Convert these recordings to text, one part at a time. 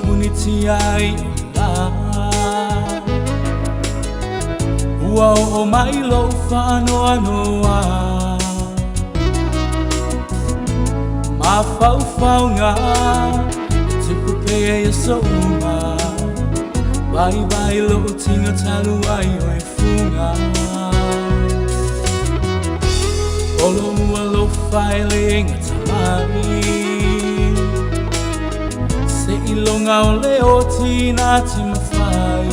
Punitiai la o mai lo fano anoa ma fau nga te pupe e souma vai lo tinga talu ai o e funga olo mua lo failing tamai ilonga o leo tina te mawhai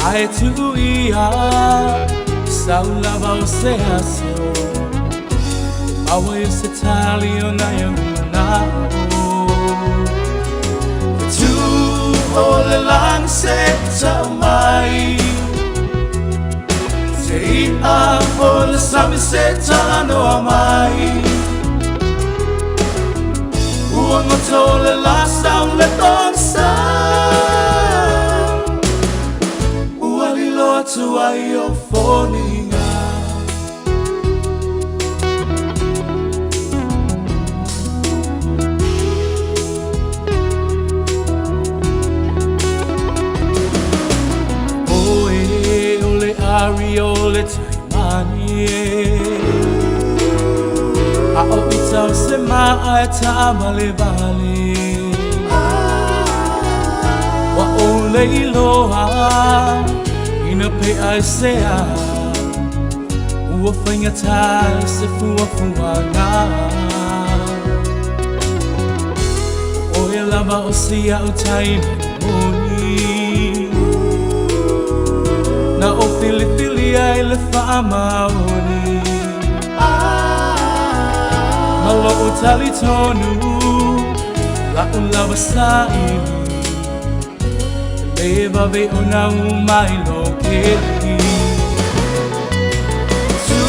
Ae tu ia Sau lava o se aso Awa i se tali o nai o nao Tu o le lang se tau mai Te ia o le sami se tano a mai Uang o tole la sau le tong sa Uali loa tu ai o foninga Oe o le ari o le taimani Ao i tau se maa e tama le vale Wa o le iloha Ina pe ai sea Ua whainga tai se fua fuanga O e lava o sia o taina moni Na o fili ai le wha maoni Malo o tali tonu La o lava sai Leva ve o na umai lo keli Tu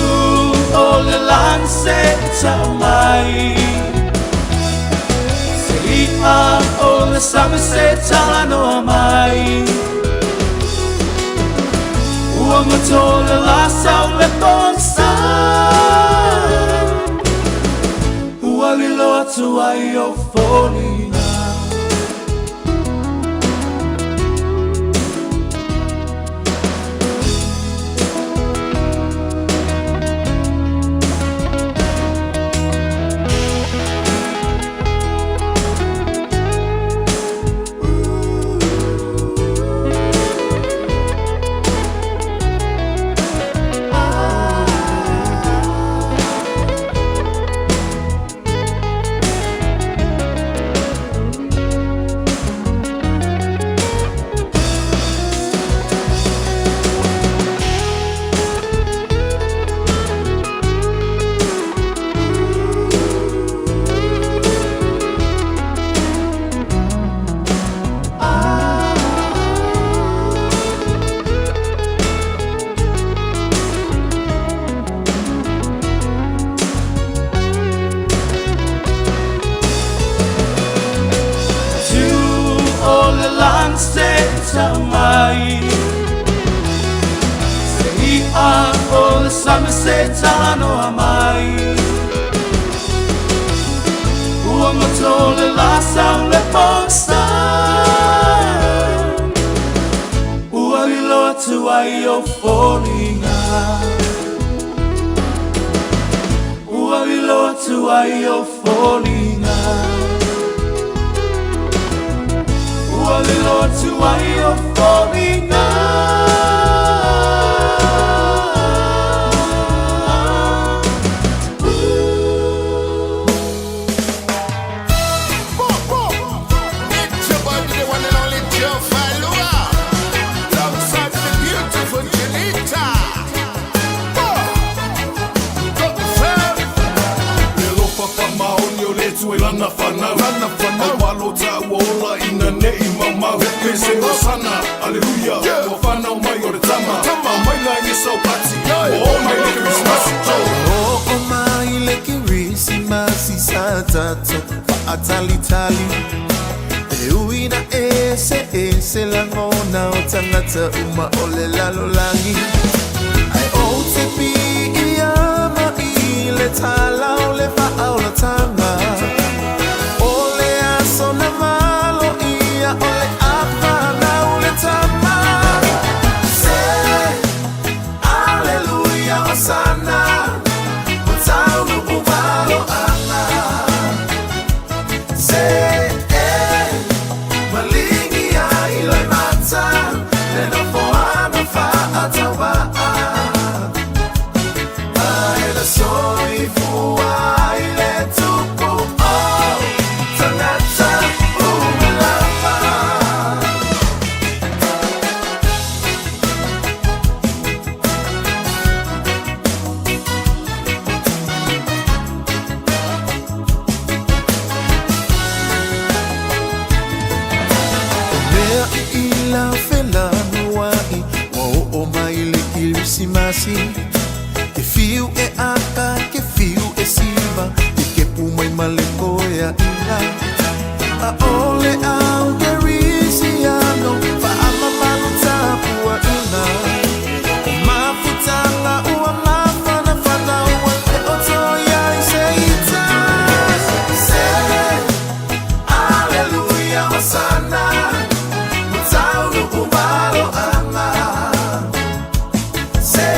o le lance tau mai Se ia o le same se tano a mai Ua matole la sau le tonsa Uali loa tu ai o foninga Tau mai Se ia o le same se tano a mai Ua matole la sau le posa Ua li loa tu ai o foninga Ua li loa tu ai o foninga Uali loa tu ai o foninga It's your body, the one and only Joe Falua Alongside the beautiful Janita Got the fam Nelo papa maoni o le tu e lana whanau Awalo ta wola ina nei mamau Pese o sana, aleluia Wa whanau mai o le tama Mai nai e sau pati O mai le kirismasi O mai le kirisi masisa tato Atali Uina ese langona Otangata uma ole lalolangi Ai o te pi iama ile tala ole faala tanga Ole aso na malo ia ole apa na ole tama Se Alleluia osana Utaunu ubalo ana Se Malingi ya iloi mata Neno foama faatawa Aeda soi fua ile tupu oh Tangata umalama Mea ila felano wai Mo o maile ilisimasi Ke fiu e aka, ke fiu e siva Ke ke pumai maleko ya ina A ole au gerisiano Fa ama malu tapua ina O mafutanga ua mafana fana ua Te oto ya iseita Se Alleluia osana Mutaunu ubalo ama Se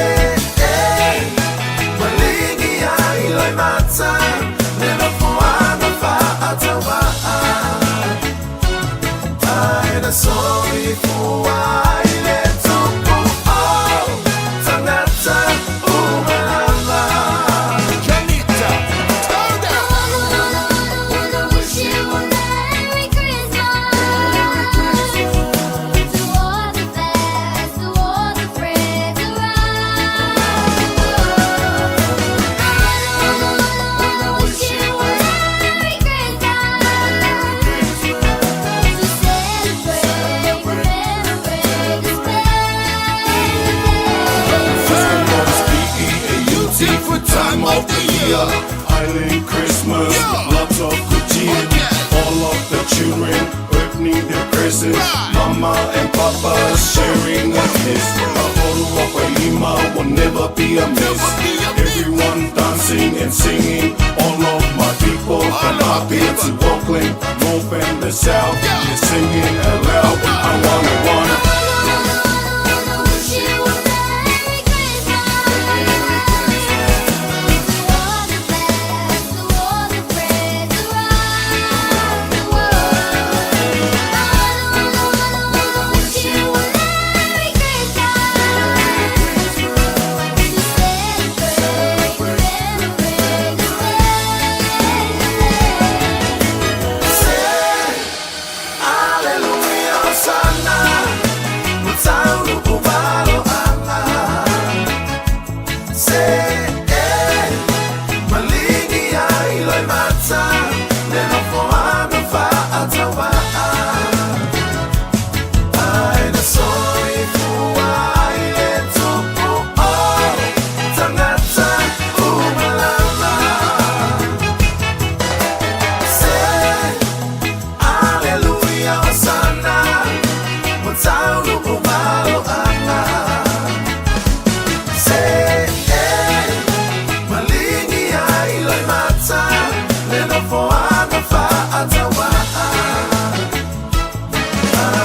Malingi ya iloi mata Neno fuana faatawa Aeda soi fua ile tupu oh Tangata umalama Janita, turn down. Wish you a Merry Christmas to all the fans, to all the friends around the world. Wish you a Merry Christmas to celebrate, remember this DEC for time of the year. Island Christmas, lots of good cheer. All of the children opening their presents. Mama and Papa sharing a kiss. A photo of a lima will never be a miss. Everyone dancing and singing. All of my people from up here to Oakland, North and the South, they're singing aloud. I wanna. Wish you a Merry Christmas to all the fans, to all the friends around the world. Wish you a Merry Christmas to celebrate, remember this Se Alleluia osana Mutaunu ubalo ama Se Malingi ya iloi mata Neno foama faatawa Aeda soi fua ile tupu oh Tangata umalama Se Alleluia osana Mutaunu ubalo ama Se Malingi ya iloi mata Neno foama faatawa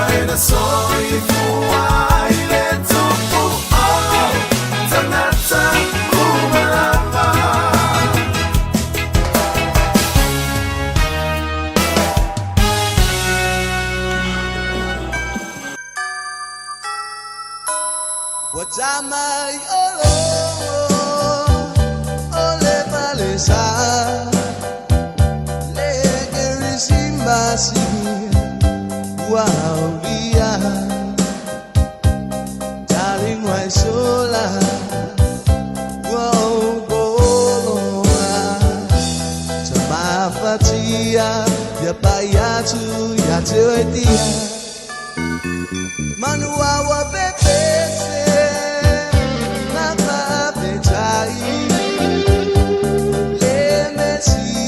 Aeda soi fua ile tupu oh Tangata umalama Wajamai olo ole palesa le gerisimasi waulia darling why sola Tamafatia ya bayatu ya tewetia Manua wa bebese Mama betai Le mesi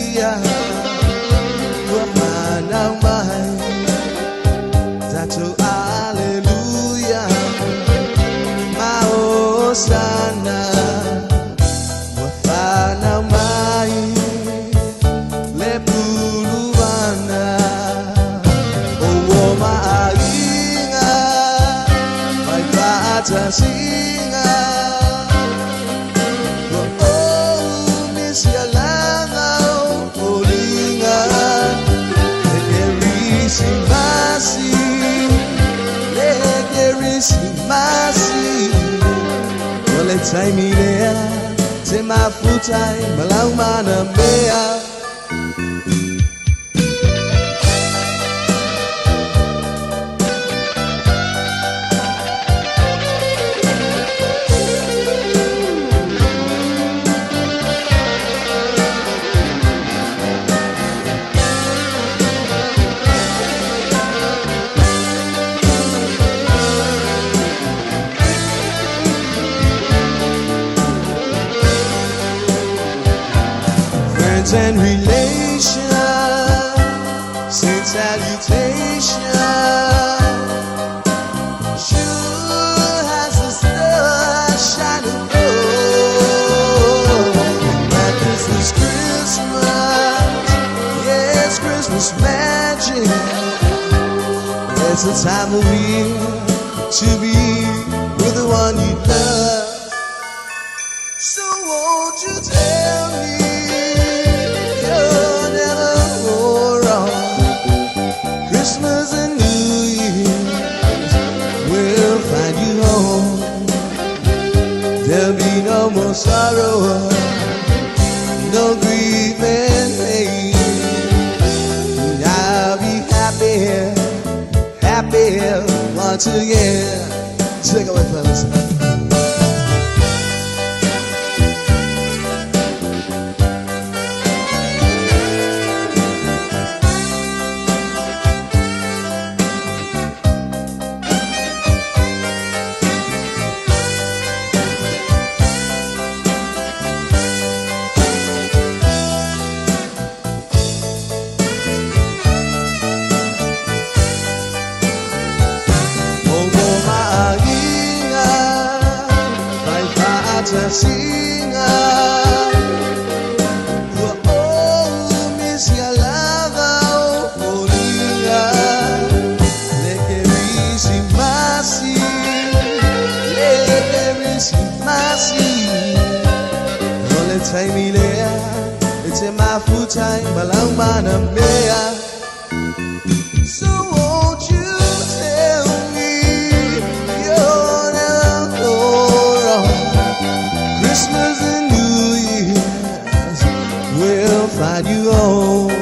pulubana owo mainga mai pata singa oh miss ya langa olinga legerisi masi ole time ile tema futai malaumana mea and relation, send salutation. Sure has the star shining gold. But this is Christmas, yes, Christmas magic. It's the time of year to be with the one you love. So won't you tell me? Christmas and New Year's will find you home. There'll be no more sorrow, no grief and pain. I'll be happy once again. Take it away, fellas. Singa, oh, miss ya lava, olinga, legerisi masi, ole time ilea, it's in my food time, balang mana mea. So won't you tell me you're never wrong? Christmas and New Year's will find you home.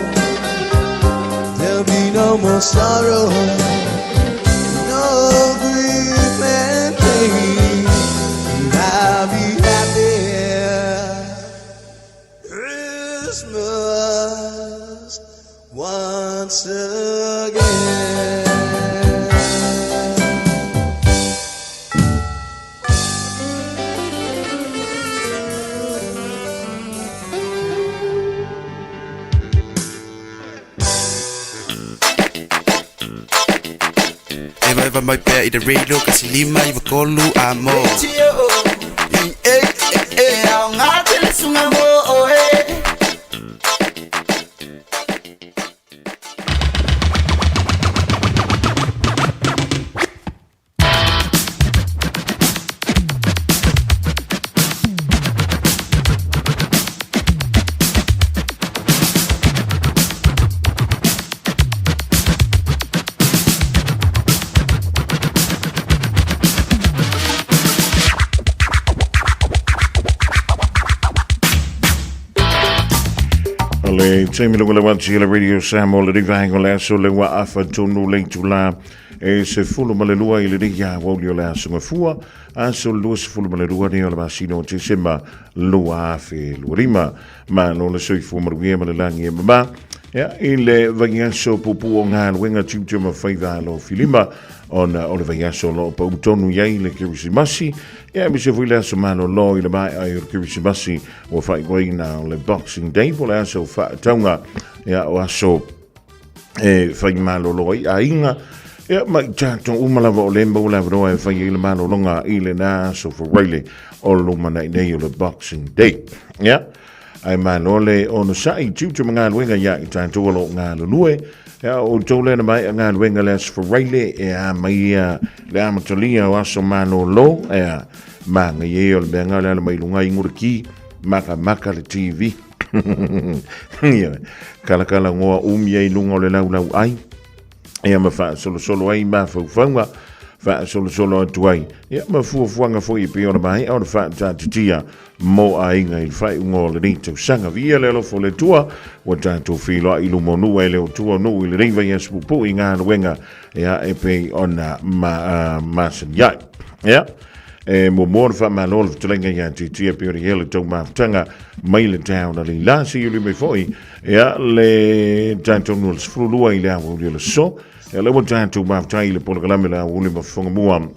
There'll be no more sorrow, no grief and pain. I'll be happy. Christmas once again. Eva mai pea I te radio kasi lima I wakolu amo Ao ngā tele sunga mo Taimi lunga lewa tila radio Samoa le riva hengo le aso lewa afa tonu le tula e se fulu malelua I le ria Aoauli o le aso ngafua aso lua se fulu malelua ni o le masino te sema lua afe lua rima ma no le soifu maruia malelangi e mama I le vangaso pupu o ngā luenga tiu ma whaiva lo filima o le vangaso lo pa utonu iai le kirisimasi mi se fuile aso malo lo I le mai ai o kirisimasi o whai goina o le Boxing Day po le aso whaataunga o aso whai malo lo I inga mai tato umalawa o lemba o la vroa e whai I le malo longa I le nā aso whaile o lo mana I nei o le Boxing Day ai manole ono sai tutu mga luenga ya i tātou alo ngā lulue. O tōlena mai ngā luenga le asfareile a mai le amatalia o aso mano lo ma ngai o le benga le mai lunga inguriki maka le TV. Kala ngoa umia i lunga o le lau ai. Ma wha solo ai ma whauwhaunga. Wha solo atu ai. Ma fuafuanga fo i piona mai au le wha tātitia mo a inga i whai ungo le rito sanga via le lofo le tua wa tātou whiloa i lumo nua e leo tua nua i le reiva i aspupu i ngā ruenga e pe ona masan iai. Mo mōra wha malolo tulenga i tia piori hele tau maftanga mai le tauna le lasi i me foi le tātou nua le sfrulua i le awa uli le so le mo tātou maftai le polakalame le awa uli ma Fofogamua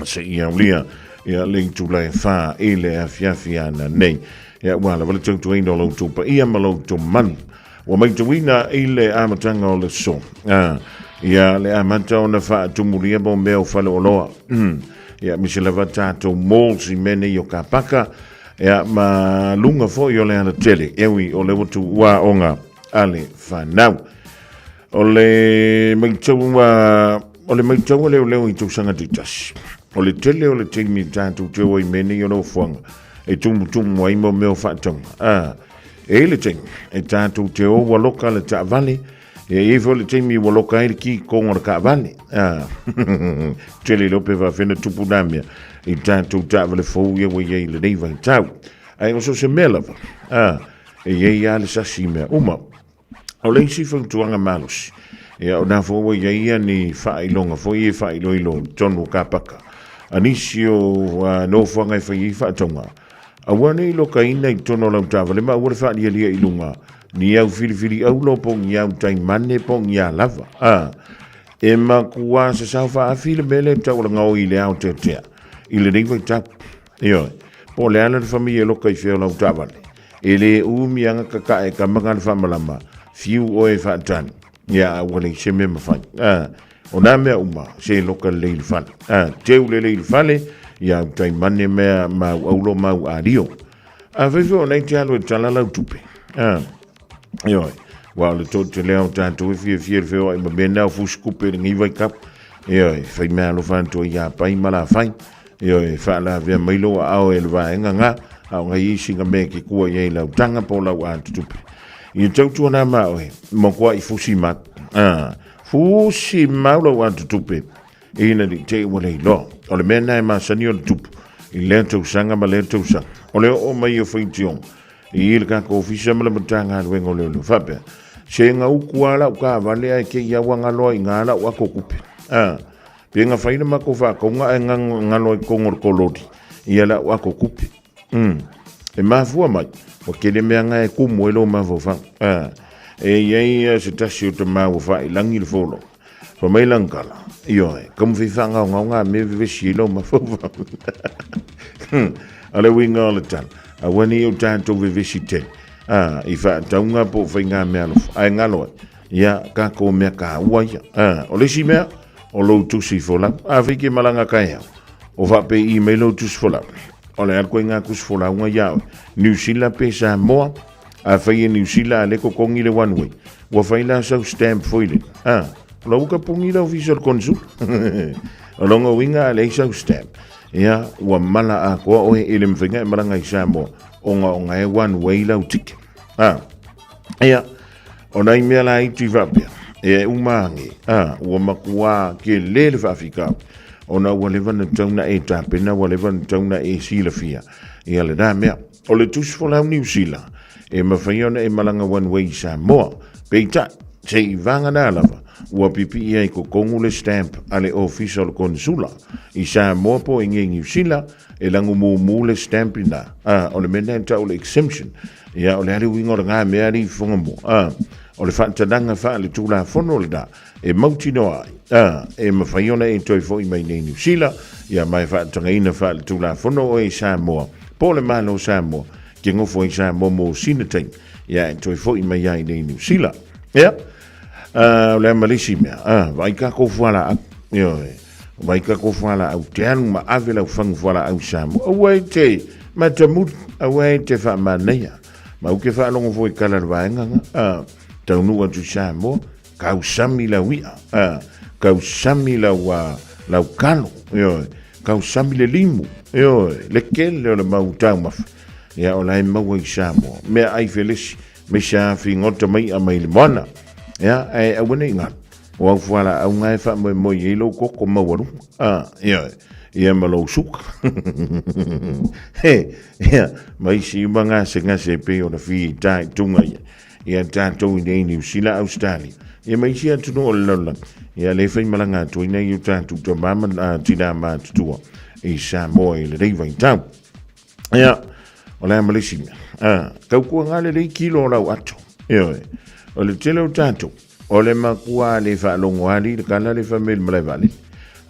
se i aulia le tula e wha e le afiafiana nei. Wala wale tau tuaina o lau tupa ia ma lau tu manu. Wa mai tuina e le amatanga o le so. Le amata o na wha tumuria bo mea o whale o loa. Misi lava tātou mōlsi mene i o ka paka. Ma lunga fo i o le ana tele. Ewi o le watu ua onga ale whanau. O le maitau leo i tūsanga titasi. O le tele o le teimi tātou te oi mene i ono fuanga. E tumu ai mo meo whaatonga. E le teimi. E tātou te o waloka le ta vale. E fo le teimi waloka e ki kongo le ka vale. Tele lope wa whena tupu namia. E tātou ta vale fau ia wa iei le neiva i tau. Ai o so se melava. E iei ale sasi mea. Uma. O le isi whautuanga malusi. O nā fo wa iei ni whailonga. Fo iei whailoilo tonu ka paka. Anisio no whanga i whai i whaatonga. Awane i loka ina i tono lau tāwale ma ua wha lia i lunga. Ni au whiriwhiri au lo pong i au tai mane pong i a lava. E ma kua sa sau wha a while mele tau la ngau i le au te tea. I le reiwa i tau. Ioi. Po le ana whami e loka i whio lau tāwale. E le umi anga kaka e ka manga le whamalama. Fiu o e whaatani. Ia wale se me mawhai. O nā mea uma, se loka leil fale. Teu le leil fale, ia tai mane mea mau aulo mau a rio. Whewhi o nei te alo e tala lau tupe. Ioi, wao le tō te leo tātou e fia wheo ai ma mena o fuskupe ringi vai kap. Ioi, whai mea lo whantua ia pai mala whai. Ioi, whaala vea mailo a au e le vaenga ngā. Au ngai isinga mea ki kua iei lau tanga po lau a tutupe. Ia tautua nā mao e, mo kua i fusi mat. Fusi maula wa tutupe ina di te wale lo o le mena e masani o le tupu i lea tau sanga ma lea tau sanga o leo o mai o whaitiong i il kako ofisa mala matanga aluenga o leo lo whape se nga ukuala uka vale ai ke iawa ngaloa i ngala wako kupe pe nga whaina mako whako nga e ngaloa i kongor kolodi i ala wako kupe e mafua mai o kele mea nga e kumu e lo mafua e iei se tasi o te mau whai langi le folo. Pa mai langkala. Ioi, kam whiwhanga o ngā me vivesi ilo ma whauwha. Ale winga o le tan. A wani o tātou vivesi ten. I wha taunga po whai ngā mea lofu. Ai ngaloa. Ia, kako mea ka uaia. O lesi mea, o lo tusi fola. Whike malanga kai au. O whape i me lo tusi fola. O le alkoe ngā kusi fola unga iau. New Zealand pe Samoa. A whai e New Zealand le ko kongi le one way. Wa whai la sau stamp foile. La uka pungi la official consul. A longa winga le sau stamp. Ia, wa mala a koa oe ele mwhinga e maranga i Samoa. Onga e one way la utike. Ia, o nai mea la i tui vapia. E umangi. Wa makua ke lele whawhikau. Ona wa levana tauna e tapena, wa levana tauna e silafia. Ia le da mea. O le tusfola New Zealand. E mawhaiona e malanga one way Samoa. Peita, se i vanga nā lava. Ua pipi ia i ko kongu le stamp ale official consula. I Samoa po inge New Zealand e langu mu le stamp ina. O le mena e tau le exemption. Ia o le hari wingo le ngā mea ri Fofogamua. O le whaatadanga wha le tūla whono le da. E mauti no ai. E mawhaiona e toi fo i mai nei New Zealand. Ia mai whaatanga ina wha le tūla whono o e Samoa. Po le malo Samoa. Ke ngofo i Samoa mo sinatain. Ia e toi fo i mai ai nei New Zealand. Ia. Le malisi mea. Vai ka ko fuala a. Ia e. Vai ka ko fuala au te anu ma avela u fangu fuala au Samoa. Awai te matamut. Awai te wha maneia. ma uke whaalongo fo I kala waenga taunua tu Samoa kau sami la wia kau sami la lau kalo kau sami le limu le kele o le mau tau mafa ia o lai mau I Samoa mea ai felesi me sa fi ngota mai a mai le mana ia ai awana inga o au fuala au ngai fa mo I lo koko mawaru ia malo suka ia mai si manga se pe o na fi tai tunga ia tatou I New Zealand Australia ia mai si atu no lola ia le fai malanga tu ina I tatou to mama tina ma tutua I Samoa I le rei vai tau ia o le malisi kau kua ngale le kilo lau ato ia o le tele o tatou o le makua le whaalongo ali le kala le whamel malai vale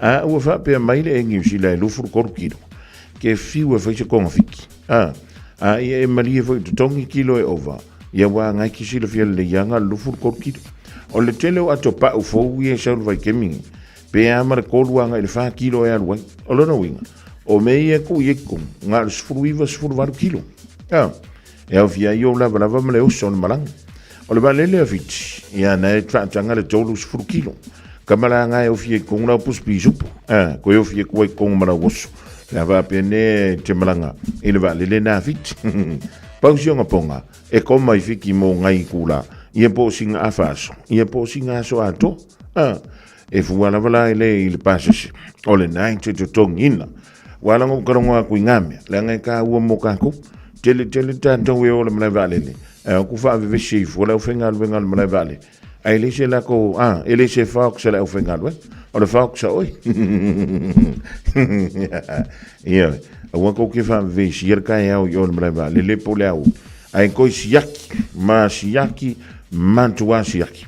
ua whape a mai le New Zealand lufuru koru kilo ke fiu e whaise konga fiki ia e maria fwoi tutongi kilo e ova ia wa ngai kisi le fiel le yanga lufuru koru kilo o le tele o ato pa u fou ia sauru vai kemingi pe amara kolu anga i le 5 kilo e aluai o lona winga o mei e ku yekum ngā le sifuru iwa sifuru varu kilo e au fia i o lava lava ma le oso o le malanga o le valele a fiti ia na e tanga le tolu sifuru kilo kamala nga e o fia kong na pus pisupu ko e o fia kuai kong mara oso le ava pene te malanga i le valele na fiti pausi o ngaponga e koma I fiki mo ngai kula ia po singa afaso ia po singa aso ato e fuala vala i le pasese o le nai te tongina wala ngo karonga ku ngame la ngai ka ua mo ka ku tele tanto we o le mala valele ku fa ve shi fu la ofenga le ngal mala vale ai le se la ko ele se fa ko se la ofenga le o le fa ko sa oi ia o ko ke fa ve shi ka ya o le mala vale le po le au ai ko siaki mantua siaki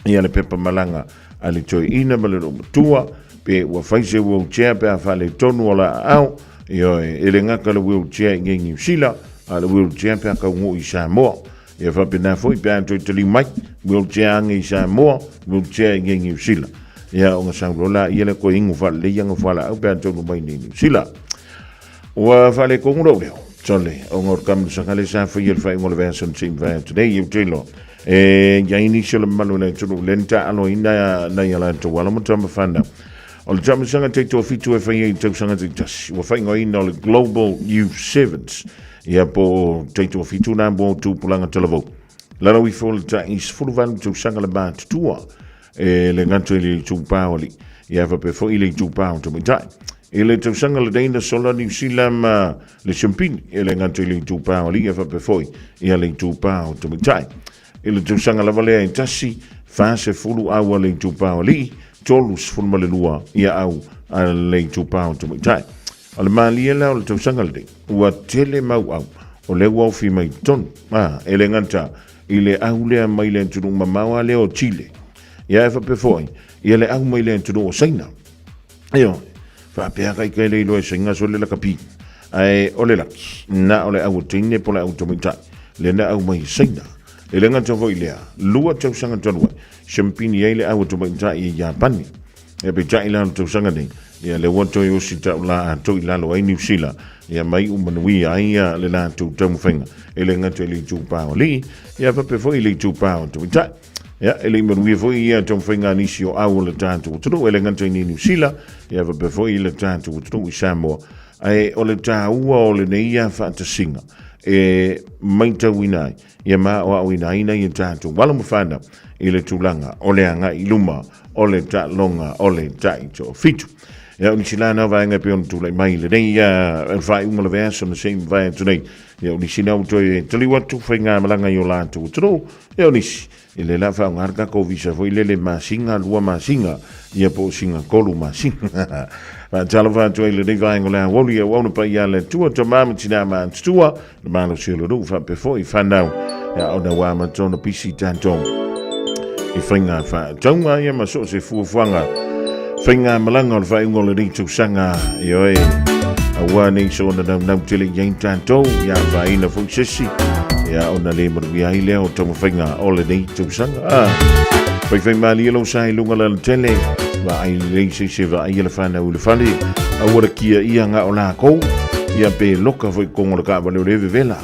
ia le pepa malanga ale toi ina male tua pe ua faise wheelchair pe a whale tonu o la au ele ngaka le wheelchair I New Zealand a le wheelchair pe a kaungo I Samoa ia whapena foi pe a toi tali mai wheelchair anga I Samoa wheelchair I New Zealand ia o nga sangrola ia le ko ingu whale le ianga whale au pe a tonu mai ni New Zealand ua whale kongro leo tole o ngor kam sangale sa foi el fai ngol version team va today you telo ya initial malu na tulu lenta alo ina na ya la to wala mo tamba fanda o le tama sanga te to fitu e fai te sanga te tas wa fai ngoi no le global youth sevens ia po te to fitu na bo tu pulanga televo la we fall ta is full van to sanga le ba tua le nganto le tu paoli ia va pe fo ile tu pa to me tai ele te sanga le dena sola New Zealand le champagne ele nganto le tu paoli ia va pe foi ia le tu pa to me tai ele te sanga la vale in tasi fa se fulu awa le tu paoli tolus fulu le lua ia au le tu pa to me tai al mali la o te sanga le ua tele mau au o le wa fi mai ton ele nganta ile au le mai le tu mamawa le o Chile ia fa pe foi ia le au mai le tu o Saina io fa pe kai kai le lo singa so le la kapi ai ole la na ole au tine po la automata le na au mai Saina ele ngata foi le lua te sanga tonwa champagne ile au automata I Japani e pe ja ila te sanga nei ia le woto yo sita la to ila lo ai New Zealand ia mai umanui ai le la tu tamu fenga ele ngata le tu pa oli ia fa pe foi le tu pa automata ia ele manui foi ia tamu fenga nisio au le tantu tu ele ngata ni New Zealand ia fa pe foi le tantu tu Samoa ai ole ta ua ole nei ia fa ta singa e maita winai ia ma o winai na ia tantu wala mo fana ile tulanga ole anga iluma ole ta longa ole ta ito fitu ia ni silana va nga pe on tu le mai le nei ia vai un le verso no same vai tu nei ia ni sina to tuli watu fenga malanga yo la tu tro ia ni ile la fa ngarka ko visa foi le masinga lua masinga ia po singa kolu masinga va talva to ile nei vai ngola woli ia wona pa ia le tu to mama tina man tua le malo silo do fa pe foi fa now ia ona wa ma tono pisi tantom I fenga fa tonga ia ma so se fuanga fenga malanga o vai ngol ri tu sanga yo awa nei so na na tele yen tanto ia vai na fu sesi ia ona le mo ia ile o to fenga o le nei tu sanga Poi fai mali lo sai lunga la tele va ai le se va ai le fana u le fali ora kia ia nga o la ko ia pe loka foi con o ka va le vela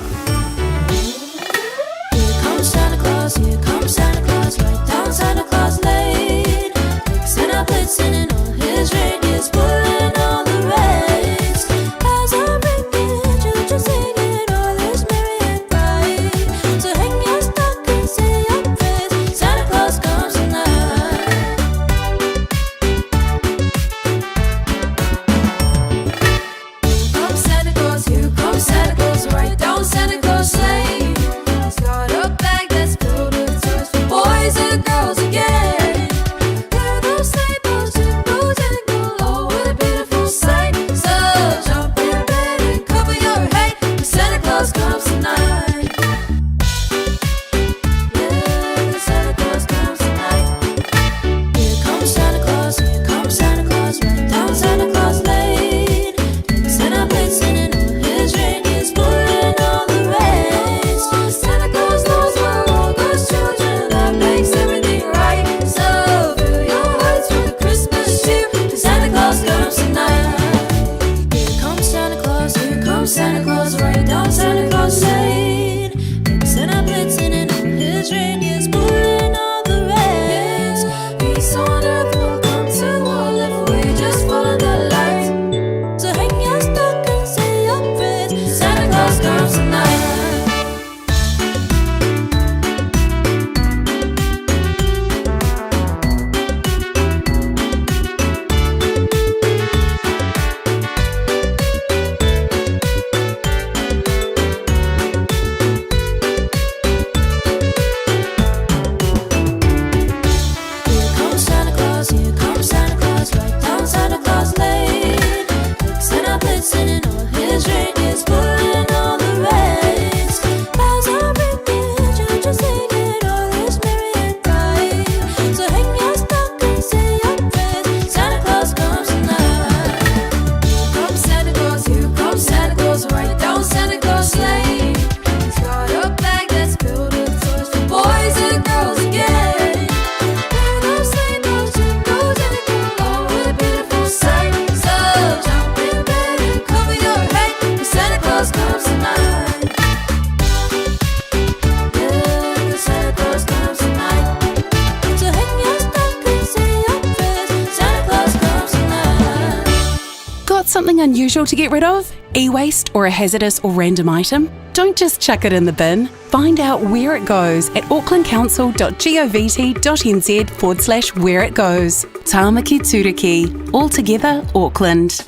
something unusual to get rid of? E-waste or a hazardous or random item? Don't just chuck it in the bin. Find out where it goes at aucklandcouncil.govt.nz/where it goes. Tāmaki Turiki. All together, Auckland.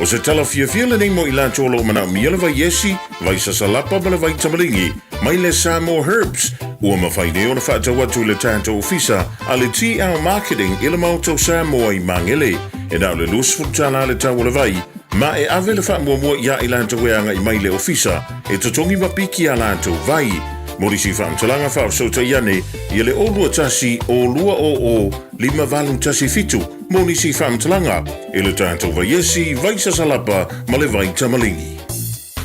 O se tala fia nei mo ila tolo mana miele vai yesi, vai sasalapa bale vai tamalingi, mai le Samoa Herbs. Ua mawhai ne ona whaata watu le tātou ofisa, a le TR Marketing ila mautou Samoa I mangele. E nao le lusful tala le tau le vai, ma e ave le wha mua ia I lantou weanga I mai le ofisa, e totongi mapiki a lantou vai. Morisi whaamtalanga whaosota iane, ia le olua tasi o lua o lima valu tasi fitu, morisi whaamtalanga, e le tātou vai esi, vai sasalapa, ma le vai tamalingi.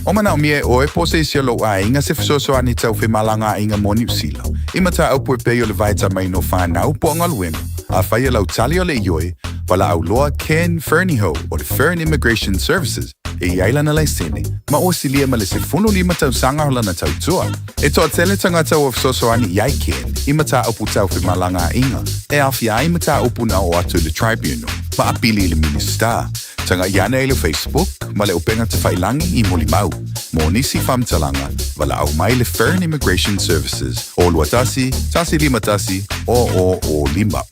O mana mie o e pose isi lo a inga se fisoso ani tau fe malanga inga mo New Zealand. Ima ta au pue peo le vaita mai no whanau po ngaluenu. A whaia lau tali o le ioi, wala au loa Ken Ferniho o le Fern Immigration Services e iailana lai sene, ma o silia ma le se funu lima tau sanga hola na tau tua. E toa tele tanga tau o fisoso ani iai Ken, ima ta upu tau fe malanga inga, e awhia ima ta upu na o atu le tribunal, ma apili le minister. Tanga iana e le Facebook, ma le upenga te whailangi I molimau. Mo nisi whamtalanga, wala au mai le Fern Immigration Services. O lua tasi lima tasi, o lima.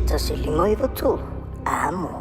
Tasi lima iwa tu, amo.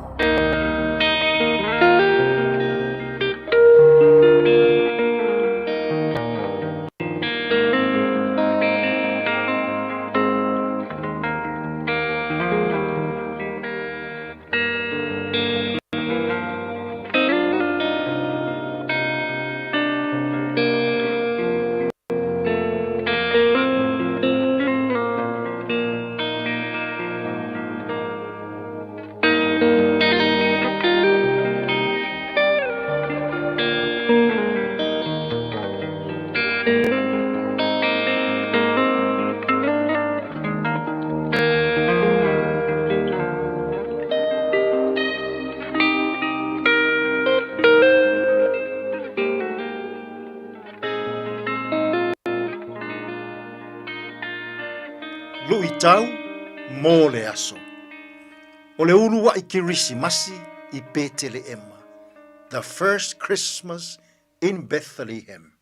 Tau mō le aso. O le ulu wa I Kirisimasi I Betelehema. The first Christmas in Bethlehem.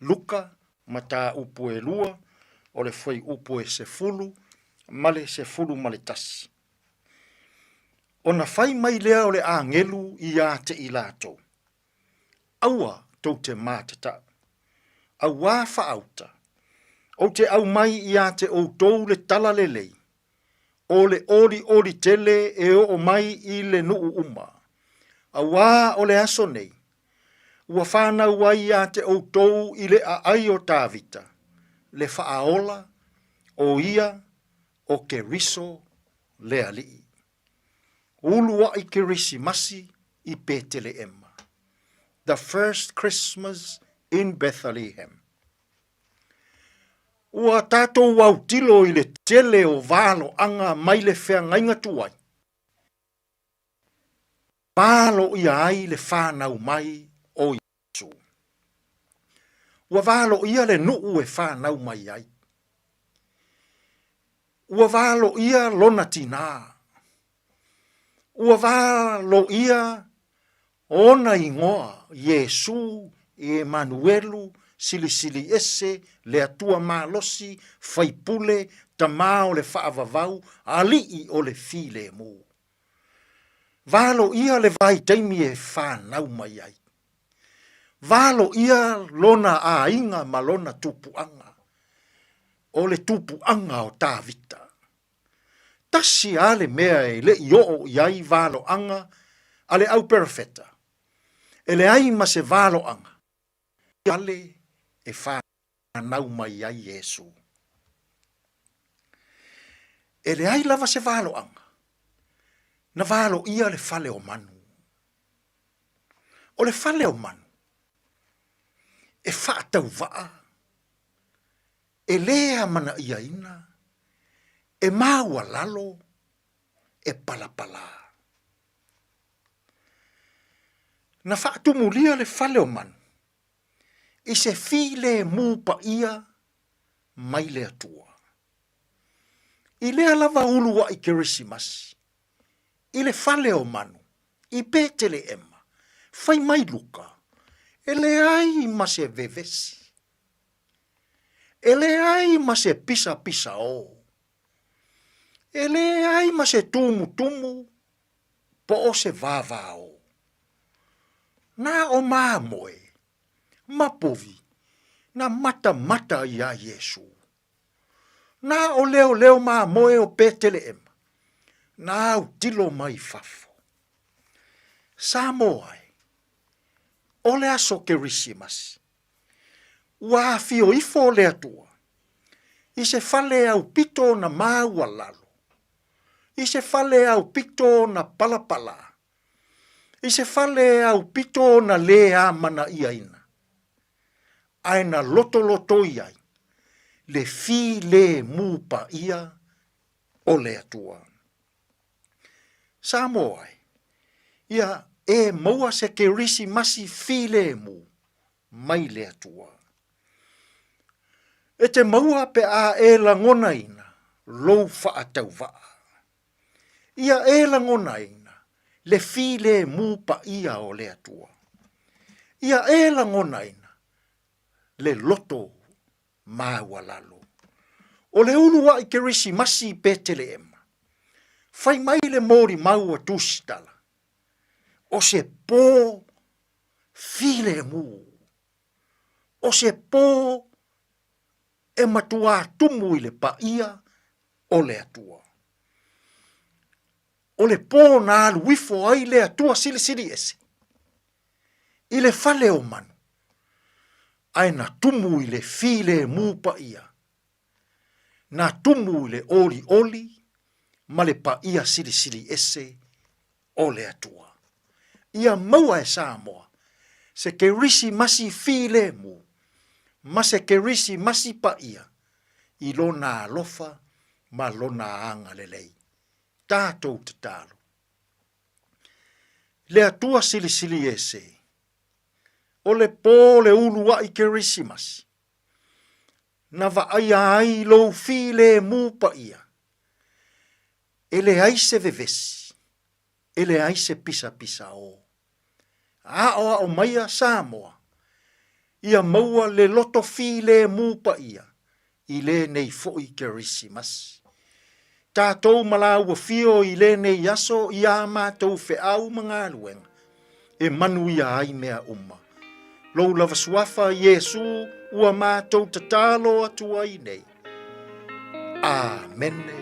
Luka mata upu e lua, o le foi upu e sefulu, male sefulu male tasi. O na fai mai lea o le angelu I a te ilato. Aua tau te mātata. Aua whaauta. O te au mai I a te o tou le tala lelei. O le ori tele e o mai I le nuu uma. A wā o le aso nei. Ua whānau wai a te o tou I le a ai o tāvita. Le whaaola, o ia, o ke riso le alii. Ulua I ke risimasi I Betelehema. The first Christmas in Bethlehem. Ua tātou wau tilo I le tele o valo anga mai le whea ngainga tuai. Valo ia ai le whanau mai o Yesu. Ua valo ia le nuu e whanau mai ai. Ua valo ia lona tina. Ua valo ia ona ingoa Yesu e Emanuelu sili ese le atua malosi faipule tamao le whaavavau alii o le file mu. Valo ia le vai taimi e whanau mai ai. Valo ia lona a inga malona tupuanga. O le tupuanga o tāvita. Tasi ale mea e le ioo iai valo anga ale au perfeta. Ele ai ma se valo anga. Ale e whanau mai ai Yesu. E le ai lava se valo anga. Na valo ia le fale o manu. O le fale o manu. E whaatau waa. E lea mana ia ina. E maua lalo. E palapala. Na whaatumulia le fale o manu. I se fi le mū pa ia mai le atua. I le alava ulua i Keresimasi. I le fale o manu. I pētele ema. Fai mai luka. E le ai ma se vevesi. E le ai ma se pisa pisa o. E le ai ma se tumu tumu. Po o se vava o. Na o maa moe. Mapovi. Na mata mata ia Yesu. Na o leo leo maa moe o pētele ema. Na au tilo mai fafo. Samoa. O le aso Keresimasi. Wa fio ifo le atua. I se fale au pito na maua lalo. I se fale au pito na palapala. I se fale au pito na lea mana iaina. Aina loto loto iai. Le fi le mupa ia o le atua. Samoa. Ia e maua se Keresimasi fi le mu. Mai le atua. E te maua pe a e langona ina, lou faa tau vaa. Ia e langona ina, le fi le mu pa ia o le atua. Ia e langona ina, le loto maua lalo. O le ulua i Keresimasi pētele ema. Fai mai le mori maua tusitala. O se pō fi le mu. O se pō e matua tumu i le pa ia o le atua. O le pō na alu wifo ai le atua sili sili ese. I le fale o manu. Ai na tumu i le fi le mu pa ia. Na tumu i le oli oli ma le pa ia sili sili ese o le atua. Ia maua e Samoa. Se Keresimasi fi le mu. Ma se Keresimasi pa ia, i lona alofa, ma lona anga lelei. Tātou te talo. Le atua sili sili ese. O le pō le ulua i Keresimasi. Na va aia ai lo fi le mu pa ia. E le aise vevesi. E le aise pisa pisa o. A o maia Samoa. Ia maua le loto fi le mu pa ia. I le nei fo i Keresimasi. Tātou malau fio i le nei yaso i a mātou fe au mga aluenga. E manu ia ai mea umma. Lou lava suafa Yesu ua mātou tatalo atua i nei. Amene.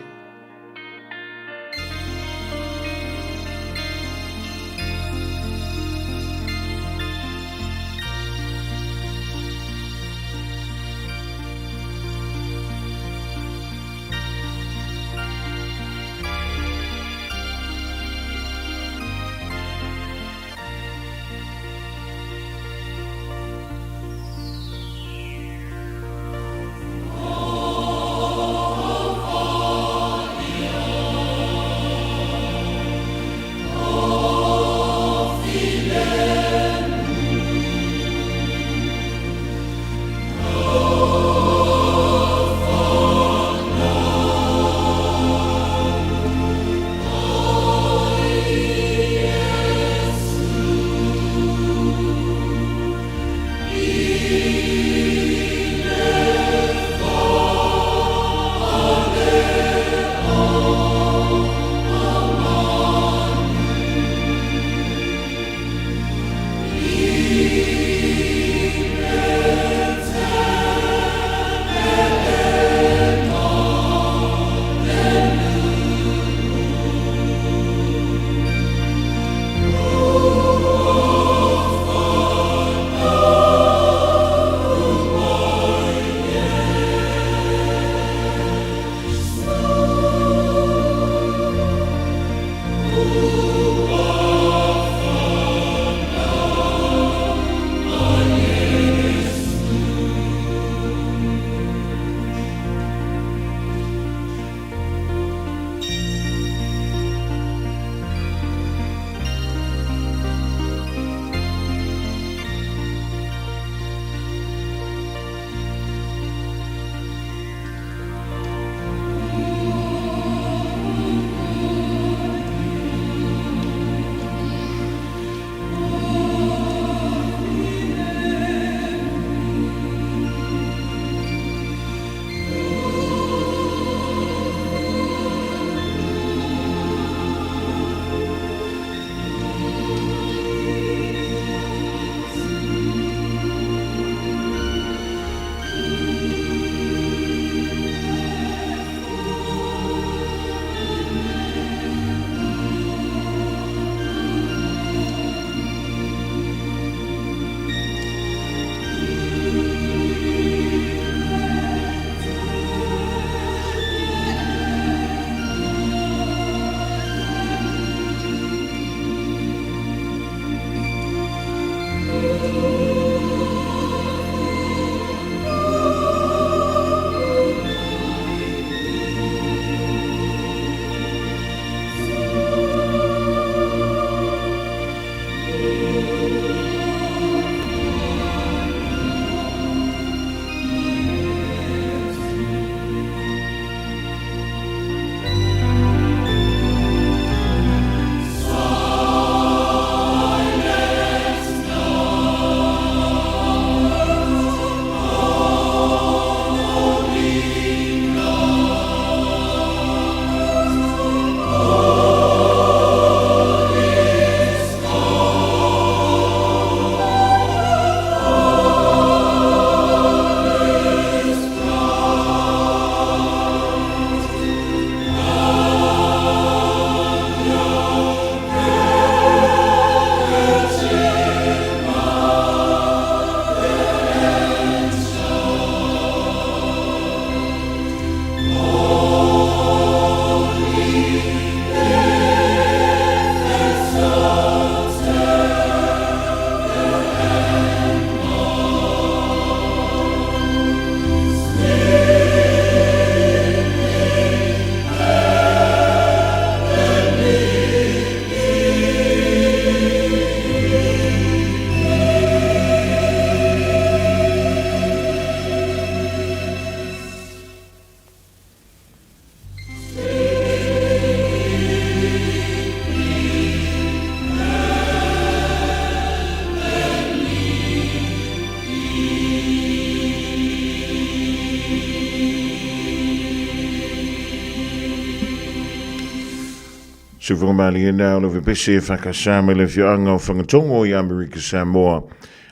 Se formali na o le pese whakasama le whianga o whangatongo i Amerika Samoa.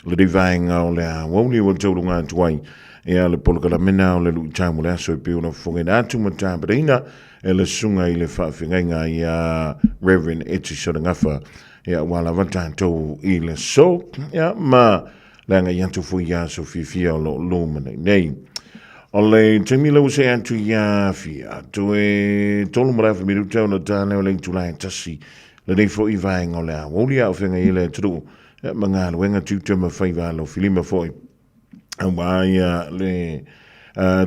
Le divainga o le Aoauli o taurunga tuai. E a le polokala mena o le lui tamu le aso e pio na whongena atu matabarina e le sunga i le whawhingainga i a Reverend Eti Sorangafa. E a wala watantou i le so. E a ma langa yantu fui ya so fifia o lo lumane nei. O le temila o se atu ia fia, to e tolu marafa miru tau na tāne o le tulai tasi, le nei fo i vaenga o le Aouli au whenga i le turu, mga luenga tūtama whaiva lo filima foi. Au mai le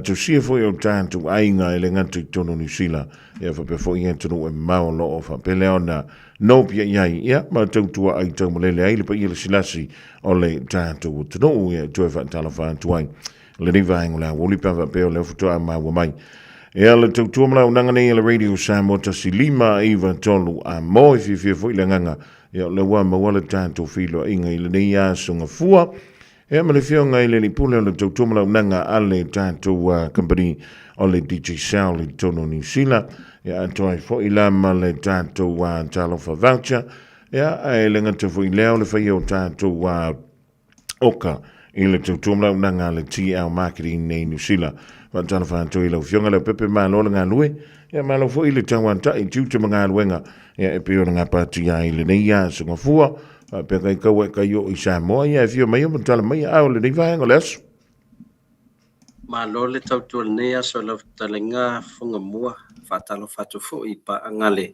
to sia foi o tātu ainga e le ngatu tono New Zealand, ia whape foi i tunu e mao lo o whapele ona no pia iai, ia ma tautua ai tau malele ai le pa i le silasi o le tātu o tunu, ia tue whaatala whaatuai. Le rivaenga la woli pava peo le futua ma wa mai. E ala tau tuamala unanga nei ala radio Samoa tasi lima iwa tolu a moi fi foi le nganga. E le wa mawala tanto filo inga ile nei a sunga fua. E ma le fionga ile li pule ala tau tuamala unanga ale tanto company o le DJ Sound le tono New Zealand. E a toi foi la ma le tanto talo fa voucher. E a le ngata foi leo le fai o tanto oka. I le tautumla unanga le TL marketing nei New Zealand. Wa tana whanto i lau fionga lau pepe maa lola ngā lue. Ia maa lau fo i le tawanta i tiuta mga luenga. Ia e peo ngā pāti ia i le nei ia sunga fua. Pea kai kaua e kai o i Samoa. Ia e fio mai o matala mai au le nei vahenga le asu. Maa lole tautua le nei aso lau talenga Fofogamua. Whatalo whatu fo i pa angale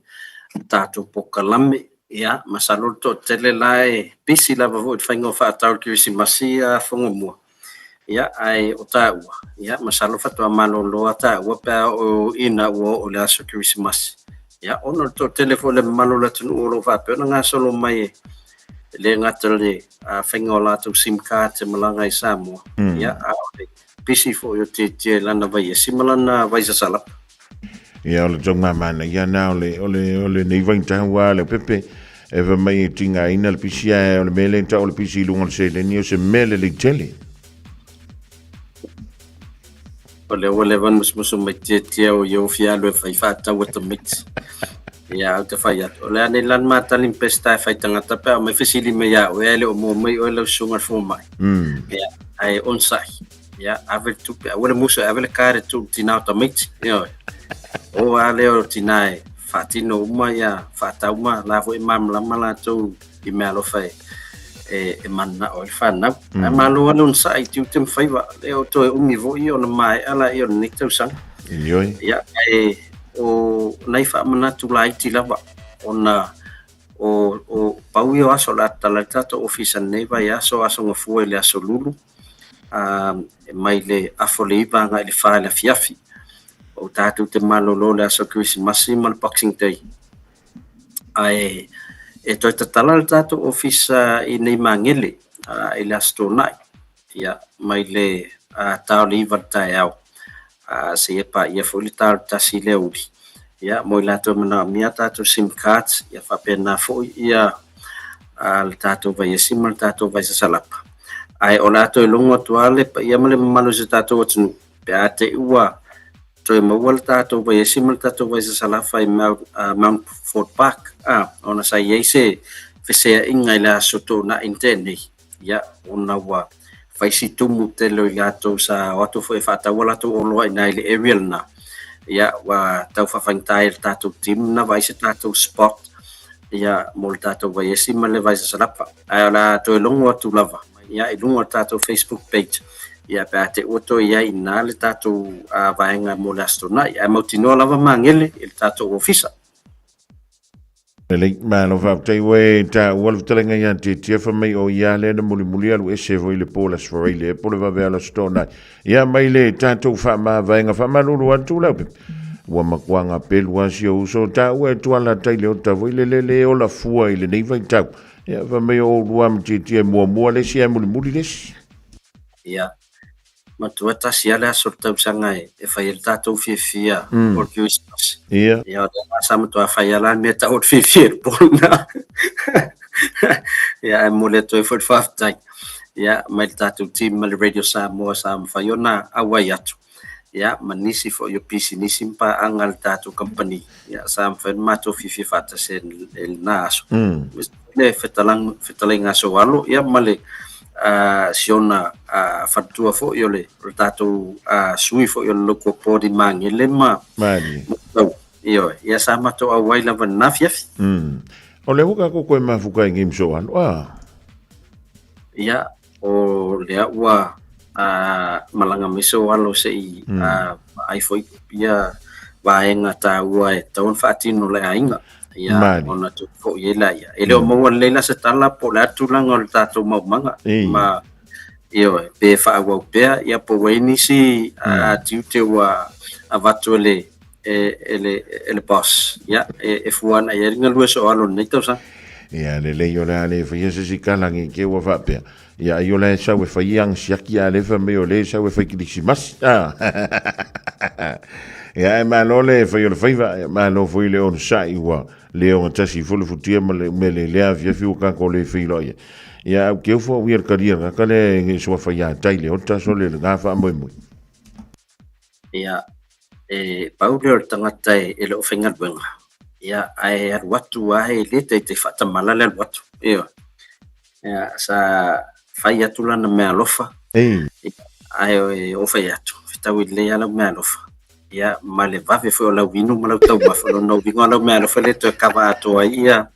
tātou pokalame. Ia, masalo to tele lai pisi lava vo whaingo whaatau Krismasi a Fofogamua. Ia, ai o tāua. Ia, masalo whatua malo loa tāua pēa o ina ua o le aso Krismasi. Ia, ono to telefone malo la tunu oro whapeo na ngā solo mai le ngata le whaingo lātou SIM card te malanga i Samoa. Ia, au pisi fo yo te lana vai e simalana vai sa salapa. Ia o le tonga mana, ia na o le nei vaintaua le pepe, e va mai e tinga ina le pisia o le mele ta o le pisi lunga le se le ni o se mele le tele. O le van musu mai tia o yo fia lo fai fata o te mix. Ia o te fai atu. O le ane lan mata limpesta e fai tangata pe o mai fisili me ia o ele o mo mai o le sunga fo mai. Ia, ai onsai. Ia, ave tupe, o le musu ave le kare tu tina o te mix. Ia, o ale o tinai fatino uma ya fata uma la vo imam la mala to i me alo fai e manna o fana a malo non sai tu tem fai va le o to umi vo io na mai ala io ni tu sang ya e o nai fa mana tu lai ti lava ona o pauio aso la talata office nei va ya so aso ngo fu le aso lulu mai le afole va nga le fa la fiafi o tātou te malolo le aso Krismasi ma le Boxing Day. Ai, e toi tatala le tātou office i nei mangele i le aso tōnai. Ia, mai le tau le iwa tai au. Se pa ia fo le tau tasi le uri. Ia, moi lātou mana mia tātou SIM cards, ia whapena fo ia le tātou vai e sima le tātou vai sa salapa. Ai, o lātou e longo tuale, pa ia male mamalo se tātou atunu. Pea te ua, toi mawal tātou vai e simal tātou vai sa salafa i Mount Fort Park. Ona sa iei se whesea inga i la soto na intene. Ia, ona wa whaisi tumu te lo i lātou sa watu fo e whātaua lātou oloa i nai le aerial na. Ia, wa tau whawhaingtai le tātou team na vai se tātou spot. Ia, mo le tātou vai e simal le vai sa salafa. Ai, ola toi longo atu lava. Ia, i lungo tātou Facebook page. Ia pe ate oto ia ina le tātou vaenga mo le astonai. Ai mautinoa lava mangele i le tātou ofisa. Le malo va tai we ta wal telenga ya te fa mai o ia le na muli alu ese vo le pola sfore le pola va vera stona. Ia mai le tātou fa ma vaenga fa malulu atu la. Wa makwanga pelwa si o so ta we tu ala tai le o ta vo le o la fua i le nei vai tau. Ia fa mai o ruam te mo le si muli le. Ia. Matua tasi ala sortau sanga e fai el tātou fia o Christmas. Ia. Ia o sa matua fai ala me ta o fia pona. Ia e mole to e fo faftai. Ia mai tātou team mal radio Samoa sa fai ona awai atu. ia manisi fo yo pisi nisi pa angal tatu company ia sam fen mato fifi fata sen el naso le fetalang aso walo ia male siona fatua fo yo le tatu sui fo yo loko podi mangele ma Mani. Iyo, ia sama to awai lava nafiafi. O le huka ko koe mafuka ngim soan. Ia, o lea ua malanga miso walo se i ai foi ia vaenga ta ua e taun fatino le ainga. Ia, ona tu ko iela ia. Ele o maua leila se tala po le atulanga o le tato maumanga. Ma, iyo, pe fa awa upea, ia po weini si tiute ua avatu ele boss ya fuan ai ringa lua so alo nei tausa ya le yo le fa yese si kala ngi ke wa fa pe ya yo le sa we fa yang siaki ale fa me yo le sa we fa ki mas ya ma no le fa yo le fa ma no fo le on sa i wa le on tasi fo le futia me le avia fi ka ko le fi lo ya ke fo wir career ka le ngi so fa ya tai le o ta so le ga fa mo ya Paulo tangata e lo fengal benga ya ai watu ai le te fata malala watu iyo ya sa faya tulana me alofa ai o faya tu fitawi le ala me alofa ya male vave fo la winu mala tau ba fo no vingo ala me alofa le to kava to ia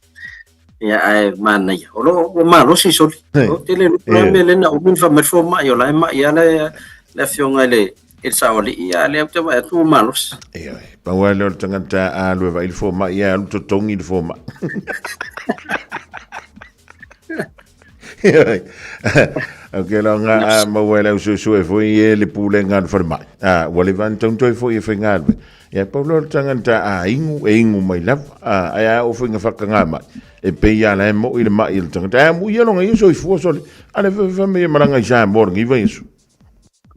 ya ai mana ya o malo si soli o tele me le na o min fa me fo ma yo la ma ya la fionga le il saoli ia le te va tu malos pa wa le tangata a lo va il fo ma ia lu to tongi il fo ma okay la nga ma wa le so e fo ie le pule ngan forma wa le van tonto fo e fengal ya pa lo tangata a ingu mai la a o fo nga fa nga ma e pe ia la mo il ma il tangata mu ia no nga so fo so ale fa me maranga ja mor ngi va isso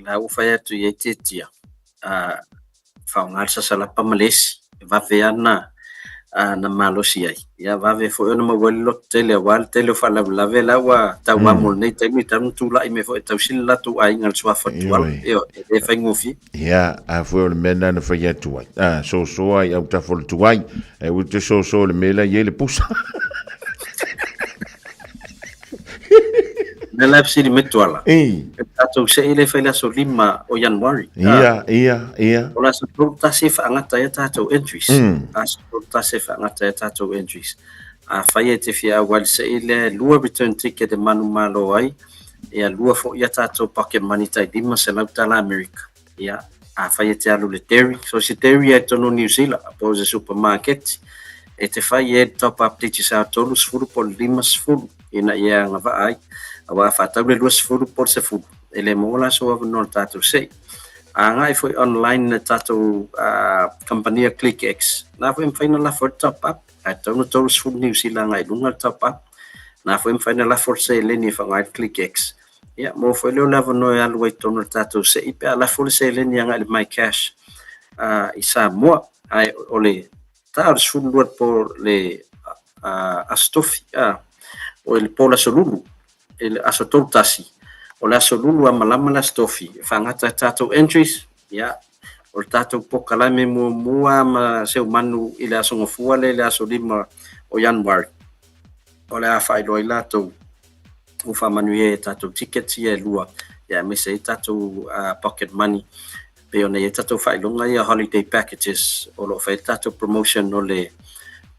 la ufaya tu ye tetia faungal sa sala pamalesi vave ana na malosi ai ya vave fo ona mawelo tele wal tele fa la la wa tawa mol nei temi tam tu la me fo tawsil la tu ai ngal swa fatwal yo e fa ngofi ya a fo le mena na fa ya tu ai so ai au ta fo tu ai e u te so le mela ye le pusa Nella psi di mettoala. Tato se ile fela so lima o Januari. Ia. Ola so prota se fa ngata ya tato entries. As prota se fa ngata ya tato entries. A faye te fia wal se ile lua return ticket de manu malo ai. Ia lua fo ya tato pocket money tai lima se lauta la America. Ia a faye te alu le dairy. So se dairy e tono New Zealand. Apo se supermarket. E te faye top up te sa tolu sfuru po lima sfuru. Ina ia ngava ai. Awa fata le luas furu por se fu ele mola so no tato sei anga I foi online na tato company ClickX na foi final la for top up ato no todos fu New Zealand ai lunga top up na foi final la for se le ni fa ngai ClickX ya mo foi le lava no ya lo no tato sei pe la for se le ni anga my cash I Samoa ai ole tar fu lo por le astofi o il pola solulu el asotol tasi o la solulu amalama la stofi fangata tato entries ya o tato pokala me mua ma se manu ila songo fuale la solima o Januari o la fa ilo ila to u fa manuie tato tickets ye lua ya me se tato pocket money pe ona ye tato fa ilo ngai holiday packages o lo fa tato promotion o le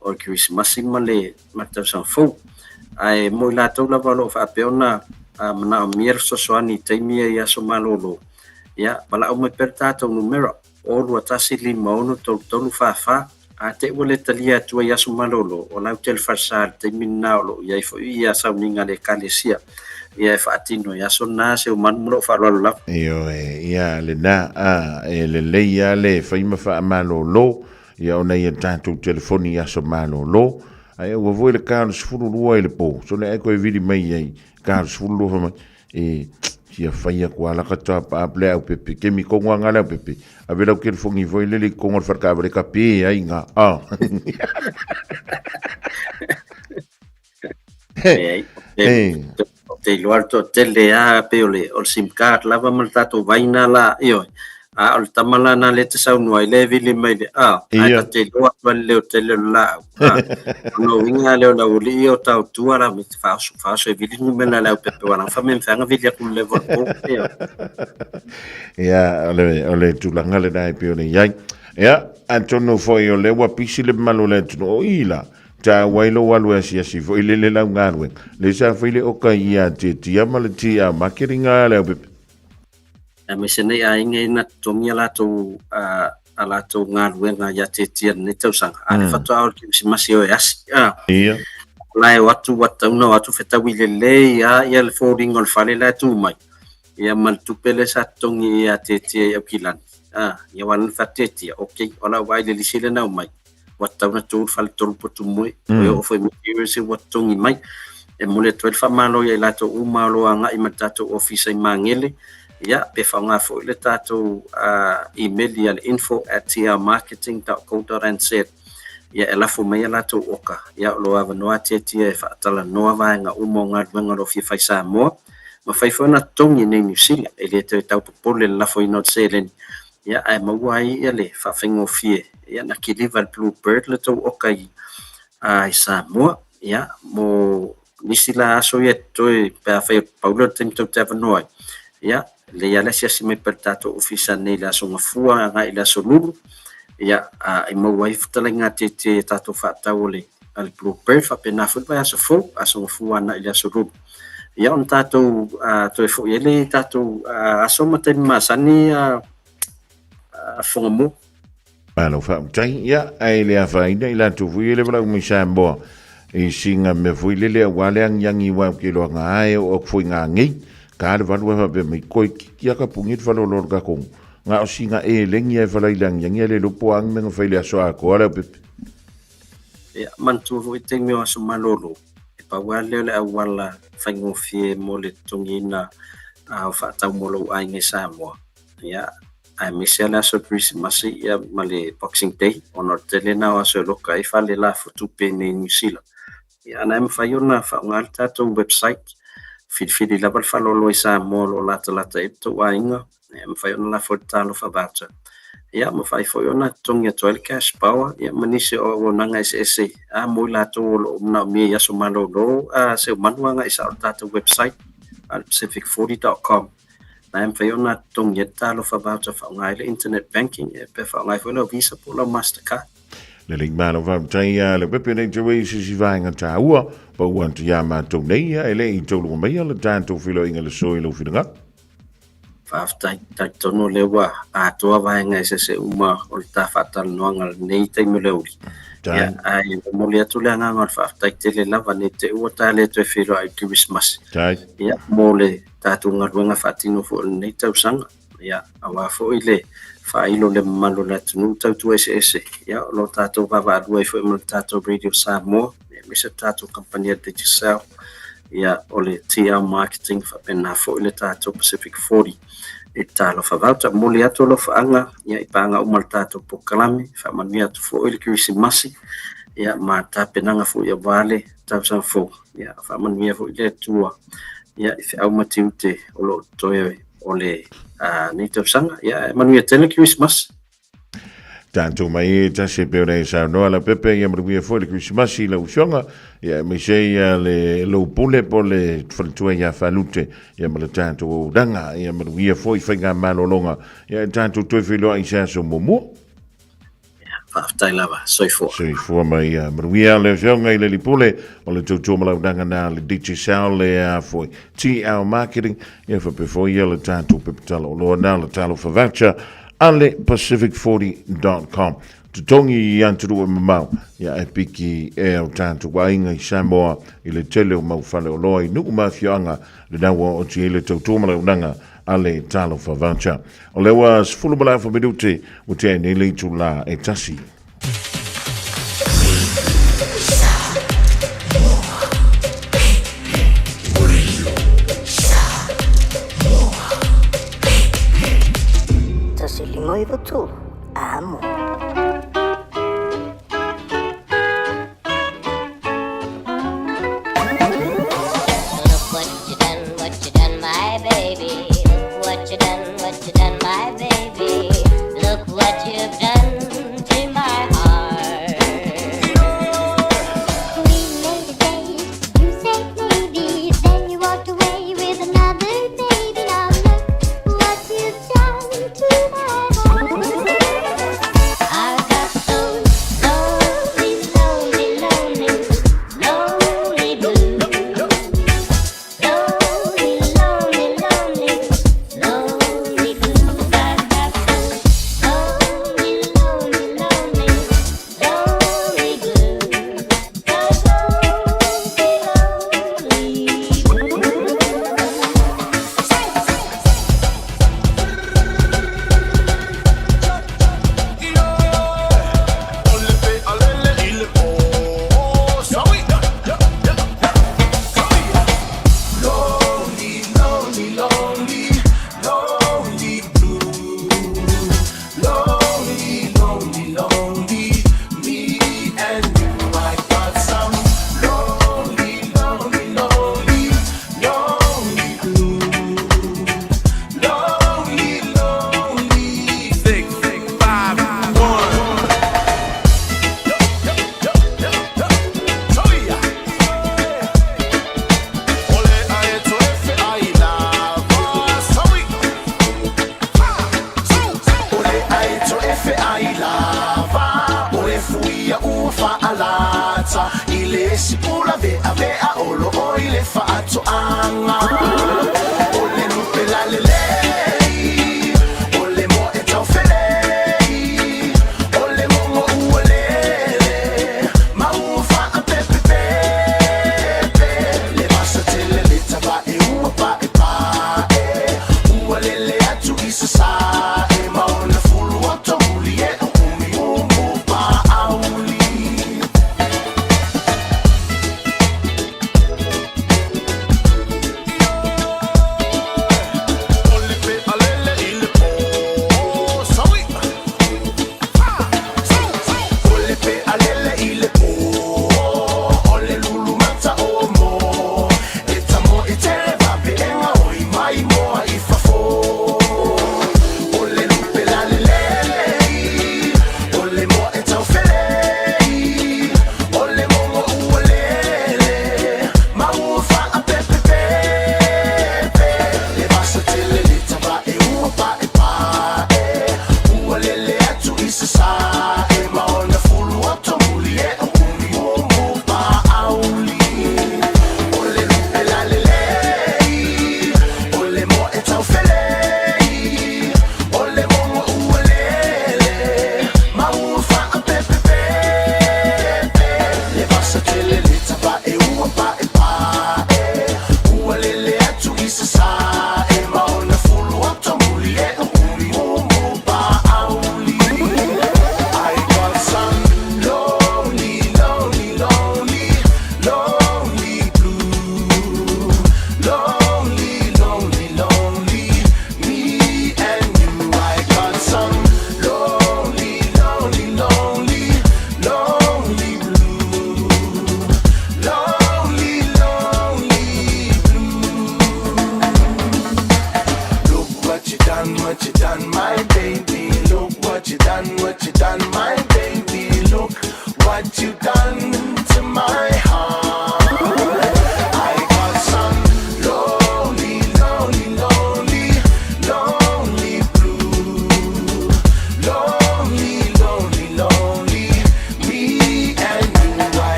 o Christmas male mata san fo ai mo la to la valo fa peona mana mier so soani taimia ya so malolo ya bala o me pertato numero o lo tasi limono to lu fa a te wole talia tu ya so malolo o la tel farsal taimina lo ya fo ya sa ninga le kalesia ya fa tino ya so na se o man mo fa lo la yo ya le na le ya le fa ima fa malolo ya ona ya tanto telefoni ya so malolo ai o voi le carlos fulu lua ile po so le ko vidi mai ai carlos fulu lua e sia faia kwa la kata pa ple au pepe ke mi ko ngala au pepe a vela ke fongi voi le ko ngor farka bre kapi ai nga te luarto tele a peole o sim card lava maltato vaina la io o le tamalana le te saunua i le vili mai le ai ta te loa wale leo te leo la no winga leo la uli o tau tua la mi te whaaso e vili numela leo pepe wana whame mwhanga vili aku level po ia ole tulanga le dai pe ole iai ia antono foi o le wa pisi le malo le tuno o ila ta wailo walu asi fo ile le la ngarwe le sa fo ile o ka ia te tia male tia makiringa le pepe me sene a inge na tongia lato a lato ngarwe nga ya te tia ne tau sanga ale fato au ki si masio e asi ia lai watu watu feta wile le ya le folding on fale la tu mai ia mal tu pele sa tongi ya te tia ya kilan ya wan fatte tia okay ola wai le lisile na mai watu na tu fale tolu potu moi o foi mi se watu ngi mai e mole 12 fa malo ya lato u malo anga i matato office i mangele ya pe whanga fo le tātou email ya info@trmarketing.co.nz ya e lafo mai la to oka ya lo ava noa te e whaatala noa vaenga umo ngā ruenga ro fia whai Samoa ma whai whana tongi nei New Zealand e le te tau popole lafo i North Zealand ya ai mawai ya le whawhengo fie ya na ki liva bluebird le tau oka i Samoa ya mo nisi la aso ya toi pe a whai paulo te tau te avanoi ya le ya le sia me per tato ofisa nei la so ngafua nga ila so lulu ya I mo wife talenga te tato fa tawole al bluebird fa pena fu pa so fo aso ngafua na ila so lulu ya on tato to fo ele tato aso mate masani Fofogamua alo fa tai ya ai le fa ina ila tu fu ile bla mi Samoa i singa me fu ile le wale ang yangi wa ke lo nga ai o fu nga ngi ka le valu va be mi koi ki ka pungi fa lo ka kong nga o singa e lengi e fa ilang yangi le lupo ang me fa ile so ko ala pe ya man tu fu te mi o so malolo e pa wale le awala fa ngofie mo le tongina fa ta mo lo ai ngi Samoa ya ai misela surprise masi ya male Boxing Day on tele na wa so lo kai fa le la fotu pe ne New Zealand ya na me fa yona fa ngalta to website fili la bal falo lo Samoa lo lata e to wainga me fa yona la fotalo fa bata ya mo fa yona tongia to cash power ya manise o nanga sse mo la to lo na me ya so malo lo se manuanga isa ta website al pacific40.com na em fa yona tongia talo fa bata fa ngai internet banking e pe fa ngai fo visa po la mastercard le ling malo va tai le pepe nei tui si vai nga ta ua pa wan tu ya ma to nei e le i to lo mai le tanto filo inga le so lo finga fa tai tono le wa to vai nga se uma o ta fatal no nga nei te me le uri ya ai mo le tu le nga fa tai te le lava ne te o ta le te filo ai Christmas ya mo le ta tu nga nga fatino fo nei tau sanga ya awa fo ile fa ilo le malo la tunu tau tu ese ya lo tato va due fo mo tato radio Samoa mi se tato compagnia digital ya ole TR marketing fa pena fo ile tato Pacific 40 e talo fa vauta mo le ato lo fa anga ya ipanga o mal tato po kalami fa mania to fo ile Christmas ya ma ta penanga fo ya vale tau san fo ya fa mania fo ile tua ya if au matute o lo toye ole ni tau sanga ya manuia tele Christmas tanto mai ta se pere sa no la pepe ya mruia fo le Christmas la ushonga ya me sei le lo pole pole frontua ya falute ya me tanto danga ya mruia fo finga malolonga ya tanto to filo ai sa so momo fa tai lava soi fo mai mruia le ushonga le pole o le to mala danga na le digital le fo TR marketing ya fa pe fo ya le tanto pe talo lo na le talo fa vacha alle pacific40.com tu tongi yantu do mamau ya epiki e o tanto wainga I Samoa I le tele o mau fale o loi nuku mafianga le nawa o ti ele tautoma unanga ale talo fa vancha o le was fulu bala fa bedute o te ne le tu la e tasi Limoi tu amo. Look what you done, my baby. Look what you done, my baby. Ula vea vea olo oile faato anga. Ole lupe la lelei. Ole mo e tau felei. Ole mo mo uolele. Ma ufa a pepe pepe. Le basa tele le taba e ua pa e pa e. Uolele atu isa sa e. Ma ona fulu oto muli e umi umu pa auli.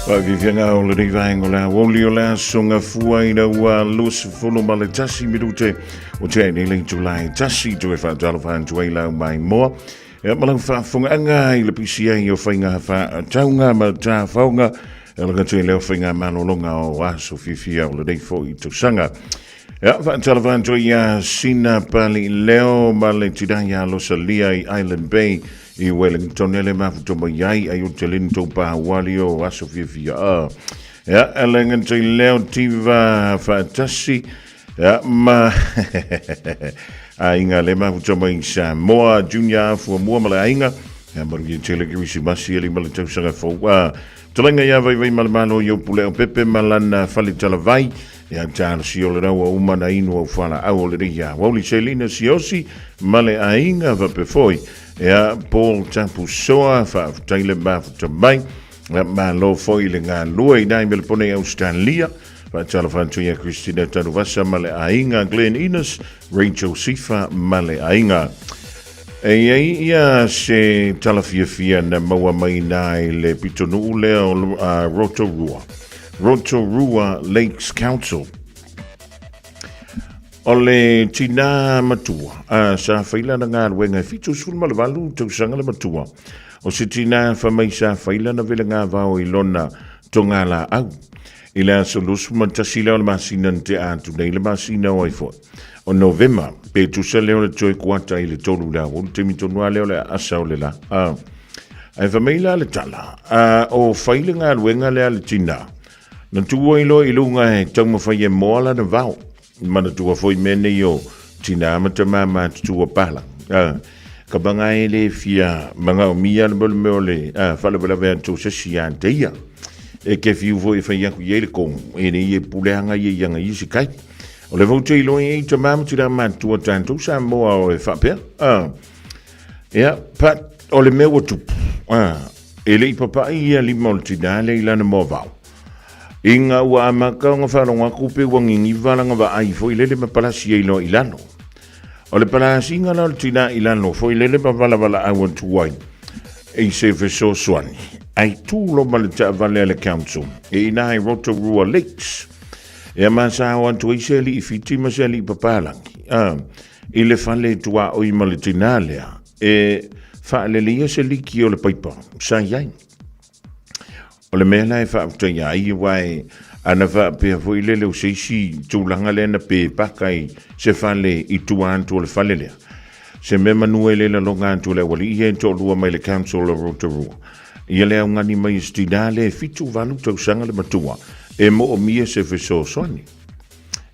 Whakiwhenga o le rivaengo la Aoauli o la songa fuaina ua lusi fulu ma le tasi mirute o te ne le July tasi to e whaatalo whaantua i lau mai moa. E malau whaafunga anga i le pisia i o whainga wha taunga ma ta whaunga e laka tue leo whainga manolonga o aso fifia o le reifo i tusanga. E whaatalo whaantua i a sina pali leo ma le tidaya losalia i Island Bay i Wellington ele mafuto mai ai ai o te linto pa wali o aso fia ya elenga te leo tiva fatasi ya ma a inga le mafuto mai Samoa junior fu mo mala inga ya maru te le kisi masi ele mala tau sanga fo telenga ya vai malmano yo pule o pepe malana fali tala vai ya tala si o le rawa umana inu o fala au le ria wali selina siosi male ainga va pe foi ya Paul Tapu Soa fa taile ba tamai ma lo foi le nga lua i dai mel pone Australia fa tala fa tuia Christina Tanuvasa male ainga Glenn Innes Rachel Sifa male ainga e ia se tala fia na maua mai nai le pitonu le Rotorua Lakes Council o le tina matua sa faila na ngā ruenga fitu sul malawalu tau sanga le matua o se tina whamai sa faila na vele ngā vau i lona tonga la au i la solusu mantasila o le masina te atu nei le masina o ai fo o novema pe tu sa leo le toi kuata i le tolu la o te mitonua leo le asa o le la ai whamai la le tala o faila ngā ruenga le ale tina na tua ilo i lunga he tau mawhai e moala na vau mana tua foi mene yo tina mata mama tua pala ka banga ele fia manga mia le mole fala bela ve to se siante ia e ke fiu foi fa ia ku ele con ene ye puleanga ye yanga isi kai o le vote ilo e to mama tina man tua tanto Samoa o fa pe ya pat o le meu tu ele papa ia li multinale ila na movao inga ua amaka nga whanonga kupe wangingi walanga wa ai fo ilele ma palasi ilo ilano. O le palasi inga la tina ilano fo ilele ma wala awan tuwai. E se feso swani. Ai tūlo ma le ta vale le council. E ina ai Rotorua Lakes. E ma sa awan tu ise li ifiti ma se li papalangi. I le fale tua oi ma le tina lea. E fa le lia se li ki o le paipa. Sa yai. O le mea lai whaafutanga ai wai ana whaapea fo i lele o seisi tūlanga le na pe pakai se whale i tuantu o le whale lea. Se me manua le la longa antu le wali i e tōlua mai le council o Rotorua. Ia lea ngani mai stina le fitu valu tau sanga le matua e mo o mia se feso soani.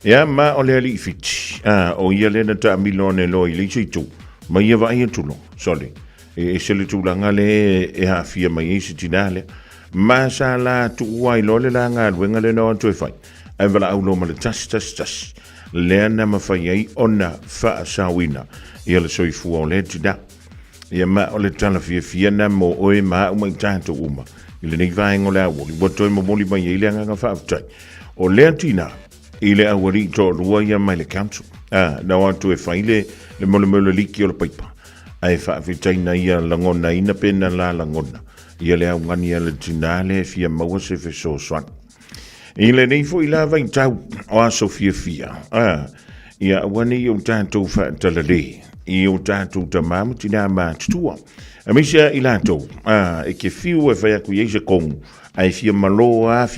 Ia ma o le ali i fiti. O ia le na ta milone lo i le tu. Ma ia vai e tulo. Soli. E se le tūlanga le e hafia mai e stina le. Masa la tu wai lo le la nga wenga le no to fai ai vala au no ma le tas le na ma fai ai ona fa sawina ia le soifu o le tida ia ma o le tala fia na mo o ma o mai tanto uma ile nei vai ngola o li boto mo moli mai ile nga fa tai o le tina ile a wori to ruo ia mai le council na wa to fai le mo le liki o le paipa ai fa fitai na ia langona ina pena la langona ia le au ngani ala tinale fia maua se feso swan. Ile nei fo ila vai tau o aso fia. Ia wani i o tātou whaatalale. I o tātou tamamu tina ma tutua. A misia ila tau. E ke fiu e whai aku yeise kongu. Ai fia maloa.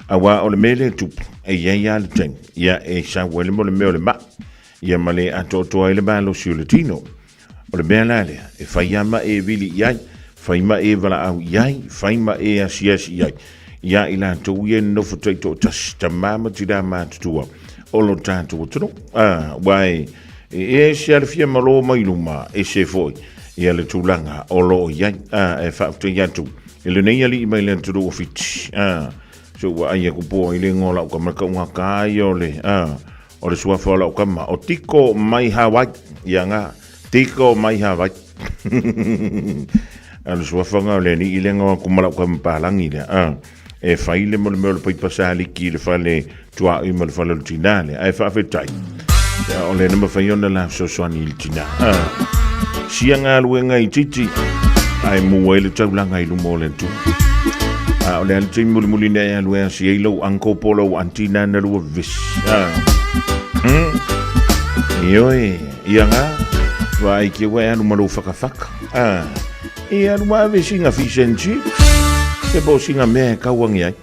A wa o le mele tupu. E iei ale teng. Ia e sa wale mo le meo le ma. Ia male ato toa ele malo si o le tino. O le mea lalea, e whaiama e vili iai, whaima e wala au iai, whaima e asiasi iai. Ia i la tau ie nofo taito tas, ta mama tira mātutua, o lo tātua tono. Wai, e se ale fia malo mai luma, e se foi, ia le tūlanga, o lo iai, e whaafta iatu. E le nei ali i mai le turu o fiti. So wa aia kupoa i le ngola o ka maka unga kai o le, o le suafola o kama, o tiko mai Hawaii, ia ngā. Tiko mai Hawaii. Alu suafanga le ni ilenga wa kumala kwa mpalangi le. E faile mo le meo le paipa sali ki le fale tua i mo le fale le tinale. Ai whaafetai. O le nama whaiona la sosoani il tina. Sia ngā luenga i titi. Ai mua ele taulanga i lumo le tu. O le alti muli nei alue si eilo anko polo antina na lua vis. Ioi, ianga, wa iki wa anu malu whakawhaka. I anu ma ave singa fish and chips. Te bo singa mea kawangi ai.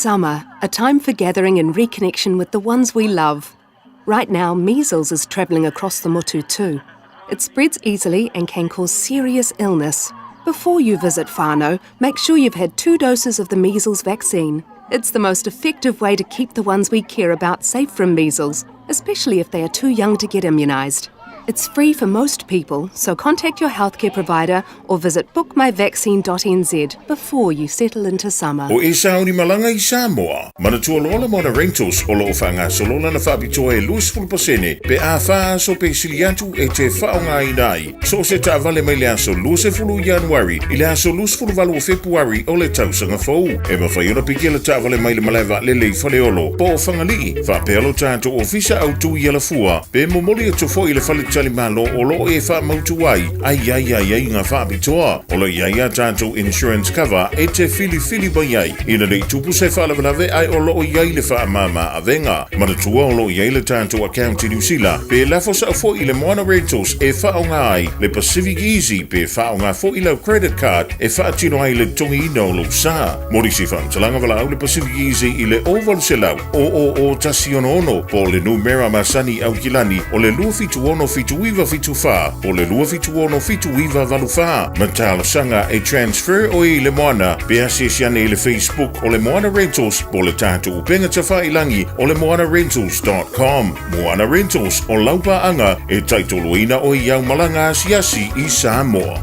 Summer, a time for gathering and reconnection with the ones we love. Right now, measles is travelling across the motu too. It spreads easily and can cause serious illness. Before you visit whānau, make sure you've had 2 doses of the measles vaccine. It's the most effective way to keep the ones we care about safe from measles, especially if they are too young to get immunised. It's free for most people, so contact your healthcare provider or visit bookmyvaccine.nz before you settle into summer. O e sauni malanga I Samoa. Manatua lola mona rentals o loo whanga solona na whabitoa e luis fulpasene pe a wha so pe siliatu e te whaonga inai. So se ta vale mai le aso luis e fulu Januari I le aso luis fulu valu o Februari o le tausanga fau. E mawhaiona pikela ta vale mai le maleva le lei faleolo po o whangali. Wha pealo tato o visa au tu I ala fua pe momoli e tofo I le fale tali malo o lo e wha mautu ai. Ai ngā wha pitoa. O lo iai a tātou insurance cover e te fili bai ai. Ina rei tupu se wha lawe ai o lo iai le wha mama a venga. Maratua o lo iai le tātou account i New Zealand. Pe lafo sa fo i le Moana Rentals e wha o ngā ai. Le Pacific Easy pe wha o ngā fo i lau credit card e wha atino ai le tongi ina o lo sa. Mori si wha talanga wala au le Pacific Easy i le oval se lau. O tasi ono po le numera masani au kilani o le lua fitu ono fitu iwa fitu wha. Po le lua fitu ono fitu iwa valu wha. Matalo sanga e transfer o i le Moana. Pe asiasiane i le Facebook o le Moana Rentals po le tātou upenga tawha ilangi o le moanarentals.com. Moana Rentals o laupa anga e taitoloina o i au malanga asiasi i Samoa.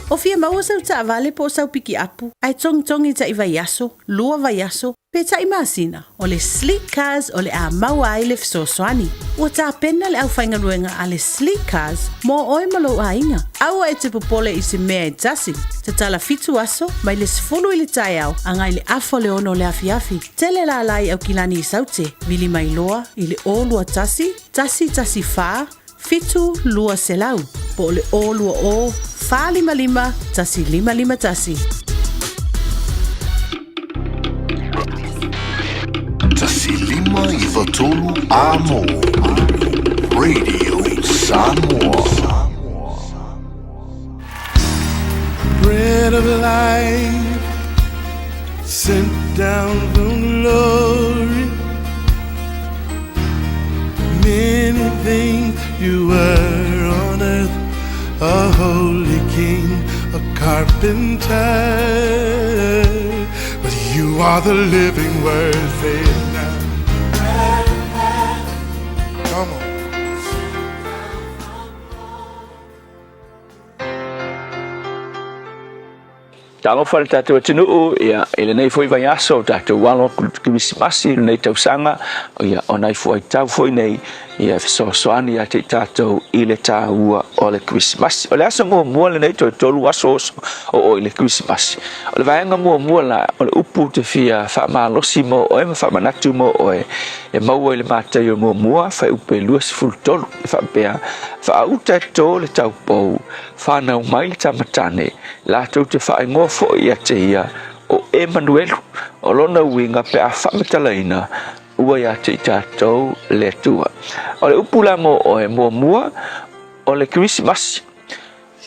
O fia maua sau ta avale po sau piki apu. Ai tongi ta iwa yaso, lua va yaso, pe ta imasina. O le sleek cars o le a maua ai le fisosoani. Ua ta pena le au whainga ruenga a le sleek cars mo oi malo a inga. Aua e te popole i se mea e tasi. Te tala fitu aso, mai le sifulu i le tai au, angai le afo le ono le afi. Tele la lai au kilani i saute, vili mai loa i le o lua tasi fa, fitu lua selau. Po le o lua o, fa lima, tasi lima tasi. Tasi lima I watolu amo. Radio Samoa. Bread of life sent down from glory. Many things you were on earth, a holy king, a carpenter, but you are the living word. Say it now. Come on. Tango fale tātou atinuu ia ele nei foi vai aso tātou walo Krismasi nei tau sanga ia onai foi tau foi nei ia fesoasoani a te tātou I le tāua o le Krismasi. O le aso mua le nei tolu aso o le Krismasi. O le vaenga mua la o le upu te fia whaamalosi mo o ema whaamanatu mo o e maua I le mātai o mua whai upe luas fultolu e whaapea whaauta tō le tau pou whanau mai le tamatane lātou te whaingoa fo ia te ia o Emmanuelu o lona winga pe a whamatalaina ua ia te tātou le tua. O le upula mo o e mua o le Krismasi.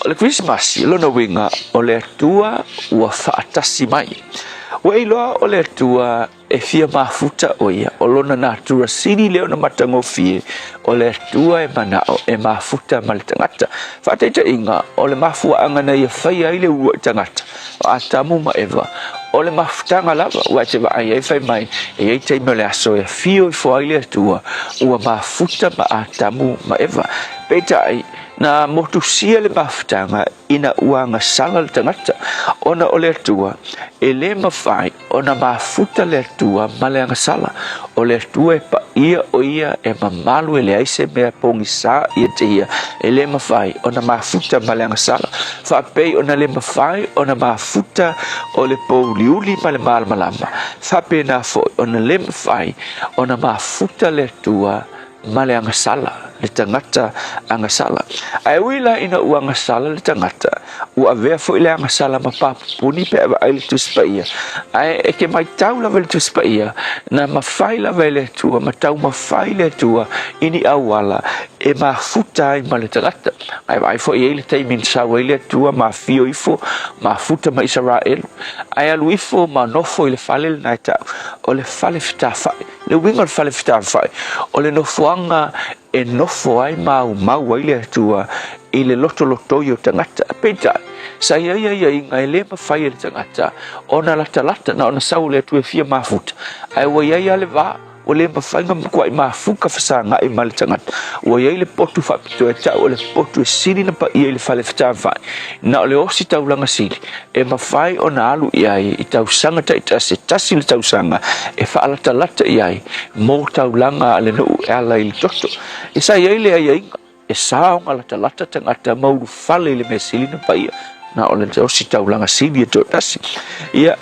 O le Krismasi lona winga o le tua ua whaatasi mai. Ua iloa o le tua e fia mafuta o ia o lona natura siri leo na matango fie o le tua e manao e mafuta ma le tangata. Whateita inga o le mafua angana ia whaia I le ua tangata o atamu ma eva. O le mafutanga lava ua te wa ai whai mai e ei teime le aso e fio I fua I le tua ua mafuta ma atamu ma eva. Peita ai na motusia le mafutanga ina uanga sala le tangata ona o le tua e le mawhai ona mafuta le tua ma le anga sala o le tua e pa ia o ia e mamalu e le aise mea pongi sa ia te ia e le mawhai ona mafuta ma le anga sala whapei ona le mawhai ona mafuta o le pouliuli ma le malamalama whapei na fo ona le mawhai ona mafuta le tua ma le anga sala le tangata anga sala. Ai wila ina ua anga sala le tangata ua vea fo I le anga sala ma papuni pe ava ai le tuspaia. Ai e ke mai tau lava le tuspaia na mawhai lava le tua ma tau mawhai le tua ini awala e ma futa ai ma le tangata. Ai vai fo I le teimin sawa I le tua ma fio ifo ma futa ma Israel. Ai alu ifo ma nofo I le fale le nai tau o le fale fita fai le winga le fale fita fai o le nofoanga e nofo ai mau ai le tua I le loto yo tangata peita sa ia inga le mawhai le tangata ona lata na ona sau le tue fia mafuta ai wa ia le va o le mawhainga mkua I mafuka fasanga I male tangata wa ia le potu whapito e tau o le potu e siri na pa ia le whale whai na o le osi tau langa siri e mawhai o na alu iai I tau sanga ta tasi le tau sanga e whaalata iai mō tau langa ale nuu e ala I le toto e sa iai le ai inga e saonga lata tangata mauru whale le me siri na pa ia na o le osi tau langa siri e to tasi ia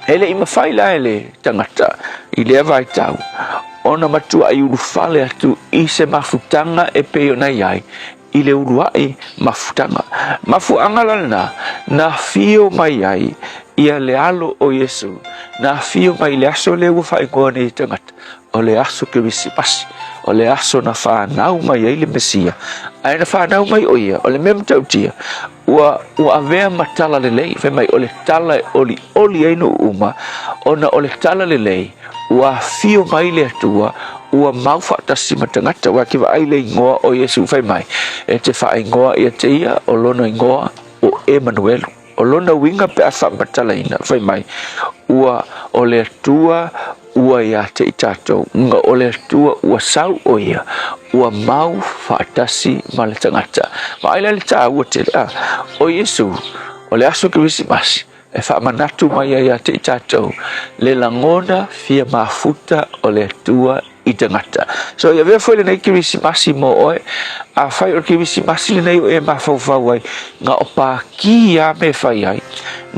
ele I mawhai la ele tangata I le vai tau ona matua ai ulu fale atu i se mafutanga e peo na iai i le uruai mafutanga mafuanga lana na fio mai ai ia le alo o Yesu na fio mai le aso le ua whaingoa ni tangata o le aso ke wisi pasi o le aso na whanau mai ai le Mesia ai na whanau mai o ia o le mem tautia ua avea matala le lei whai mai o le tala oli ai no uma ona o le tala le lei ua fio mai le atua ua mau whaatasi matangata wa ki wa ai le ingoa o Yesu whai mai e te whaingoa ia te ia o lona ingoa o Emmanuel o lona winga pe a whamatala ina whai mai ua o le atua ua ia te i tātou nga o le atua ua sau o ia ua mau whaatasi ma le tangata ma aila le tā ua te lea o Yesu o le aso ki wisi masi e whaamanatu mai ia te i tātou le langona fia mafuta o le atua i tangata so ia vea foi le nei ki wisi masi mo oe a whai o ki wisi masi le nei o e mawhauwhau ai nga o pāki ia me whai ai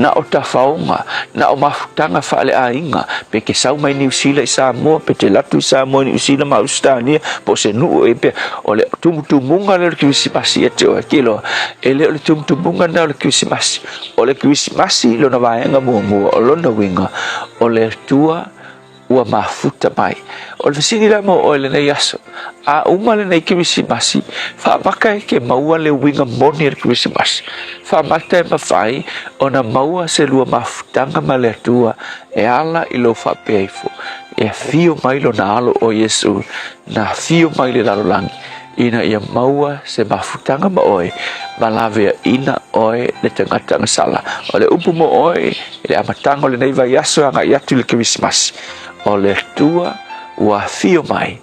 na o ta whaunga na o mafutanga whaale a inga pe ke sau mai New Zealand i Samoa pe te latu i Samoa New Zealand ma Australia po se nuu e pe o le tumutumunga le ki wisi masi e te o kilo e le o le tumutumunga na o le ki wisi masi o le ki wisi masi lo na vaenga mua o lona winga o le tua ua mafuta mai o le sini la mo o le nei aso a uma le nei kirisi masi fa maka e ke maua le winga moni le kirisi masi fa mata e mawhai o na maua se lua mafutanga ma le atua e ala i lo fa peifo e fio mai lo na alo o Yesu na fio mai le lalolangi ina ia maua se mafutanga ma oe malavea ina oe le tangata ngasala o le upu mo oe le amatanga o le nei vai aso anga i atu le kirisi masi o le tua ua fio mai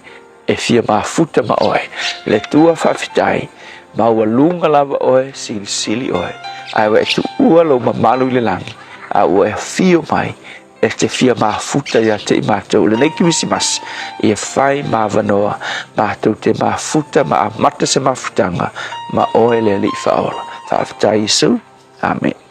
e fia mafuta ma oe le tua whawhitai ma ua lunga lava oe sili oe ai wa e tu ua lo mamalu i le langi a ua e fio mai e te fia mafuta ia te i mātou le nei kiwisi mas i e whai mawanoa mātou te mafuta ma amata se mafutanga ma oe le li whaola whawhitai Yesu Amen.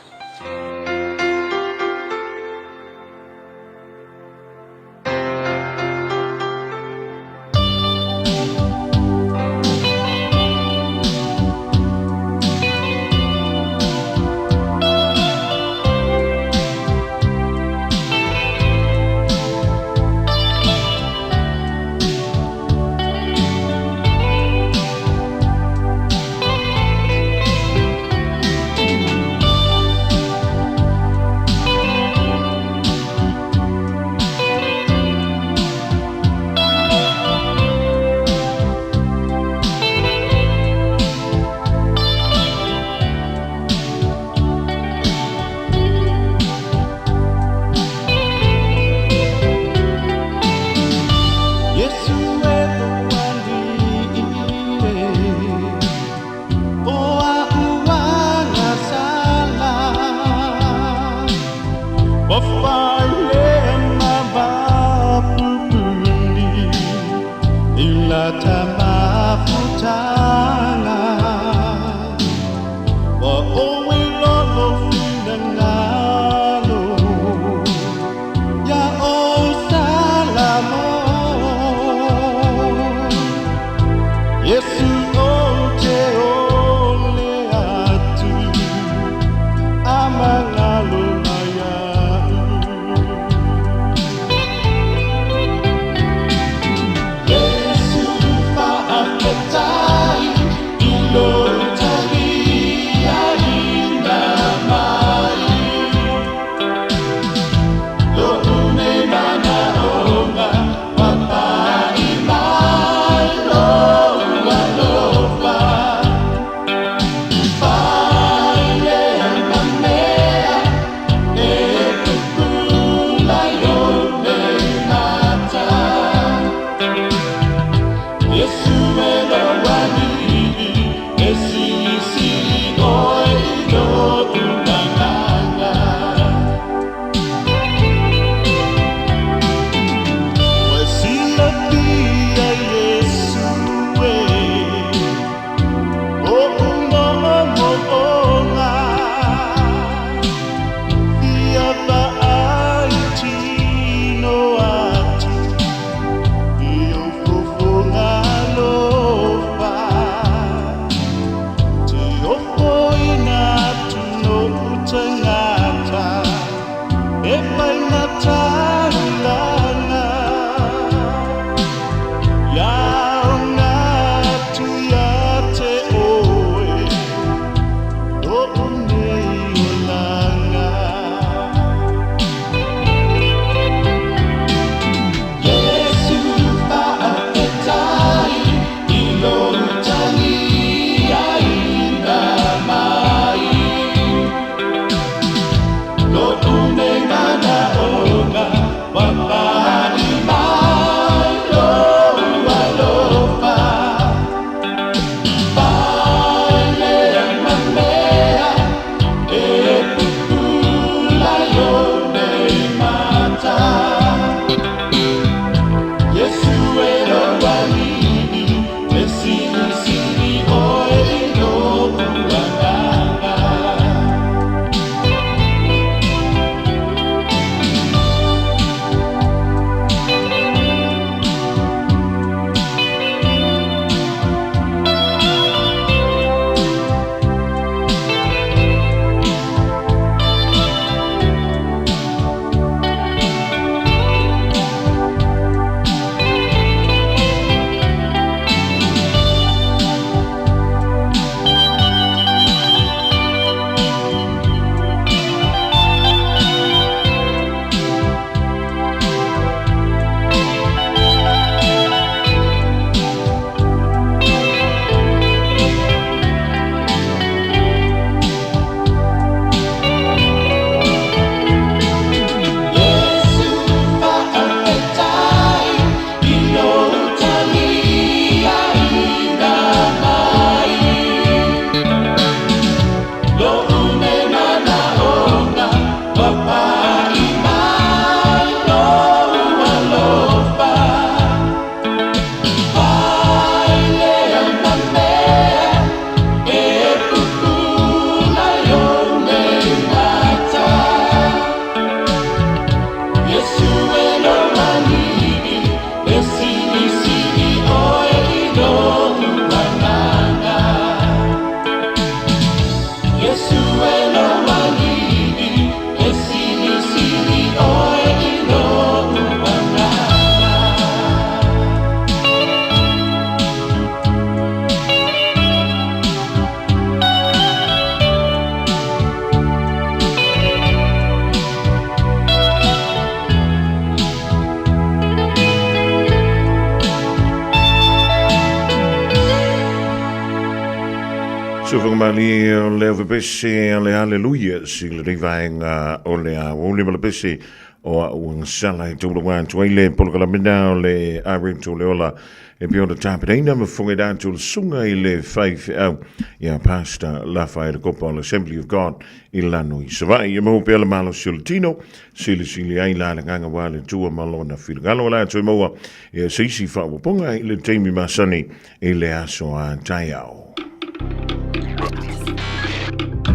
Fofogamua o le avapese le hallelujah si le rivaenga o le Aoauli malapese o uangsala i tūlunga tuai le polakalamina o le arinto le ola e pio na tāpereina ma whunga dātu le sunga i le whaiwhi au ia Pastor Lafayette Kopa o le Assembly of God i lano i Savai i mahu pēla malo silatino sili ai la le nganga wale tua malona whilagalo la tui maua ia sisi whawaponga i le teimi masani i le aso a taiao.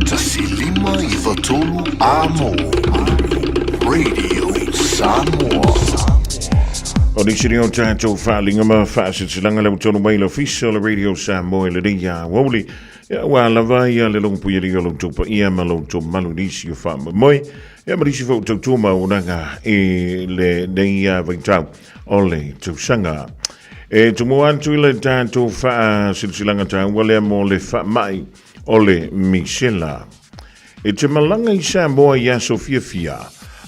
Tasilima i Vatolu Amo Radio Samoa. O ni siri o tātou whaalinga ma whaasit le utonu mai lo fisa le Radio Samoa le ria Aoauli. Ia wā lawa ia le longu puiri o longu tupa ia ma longu tupa malu nisi o wha moi. Ia marisi fau tau tuma o nanga i le neia vaitau o le tausanga. E tumu antu i le tātou whaasilanga tā wale mo le wha mai o le Michela. E te malanga i Samoa i aso fia.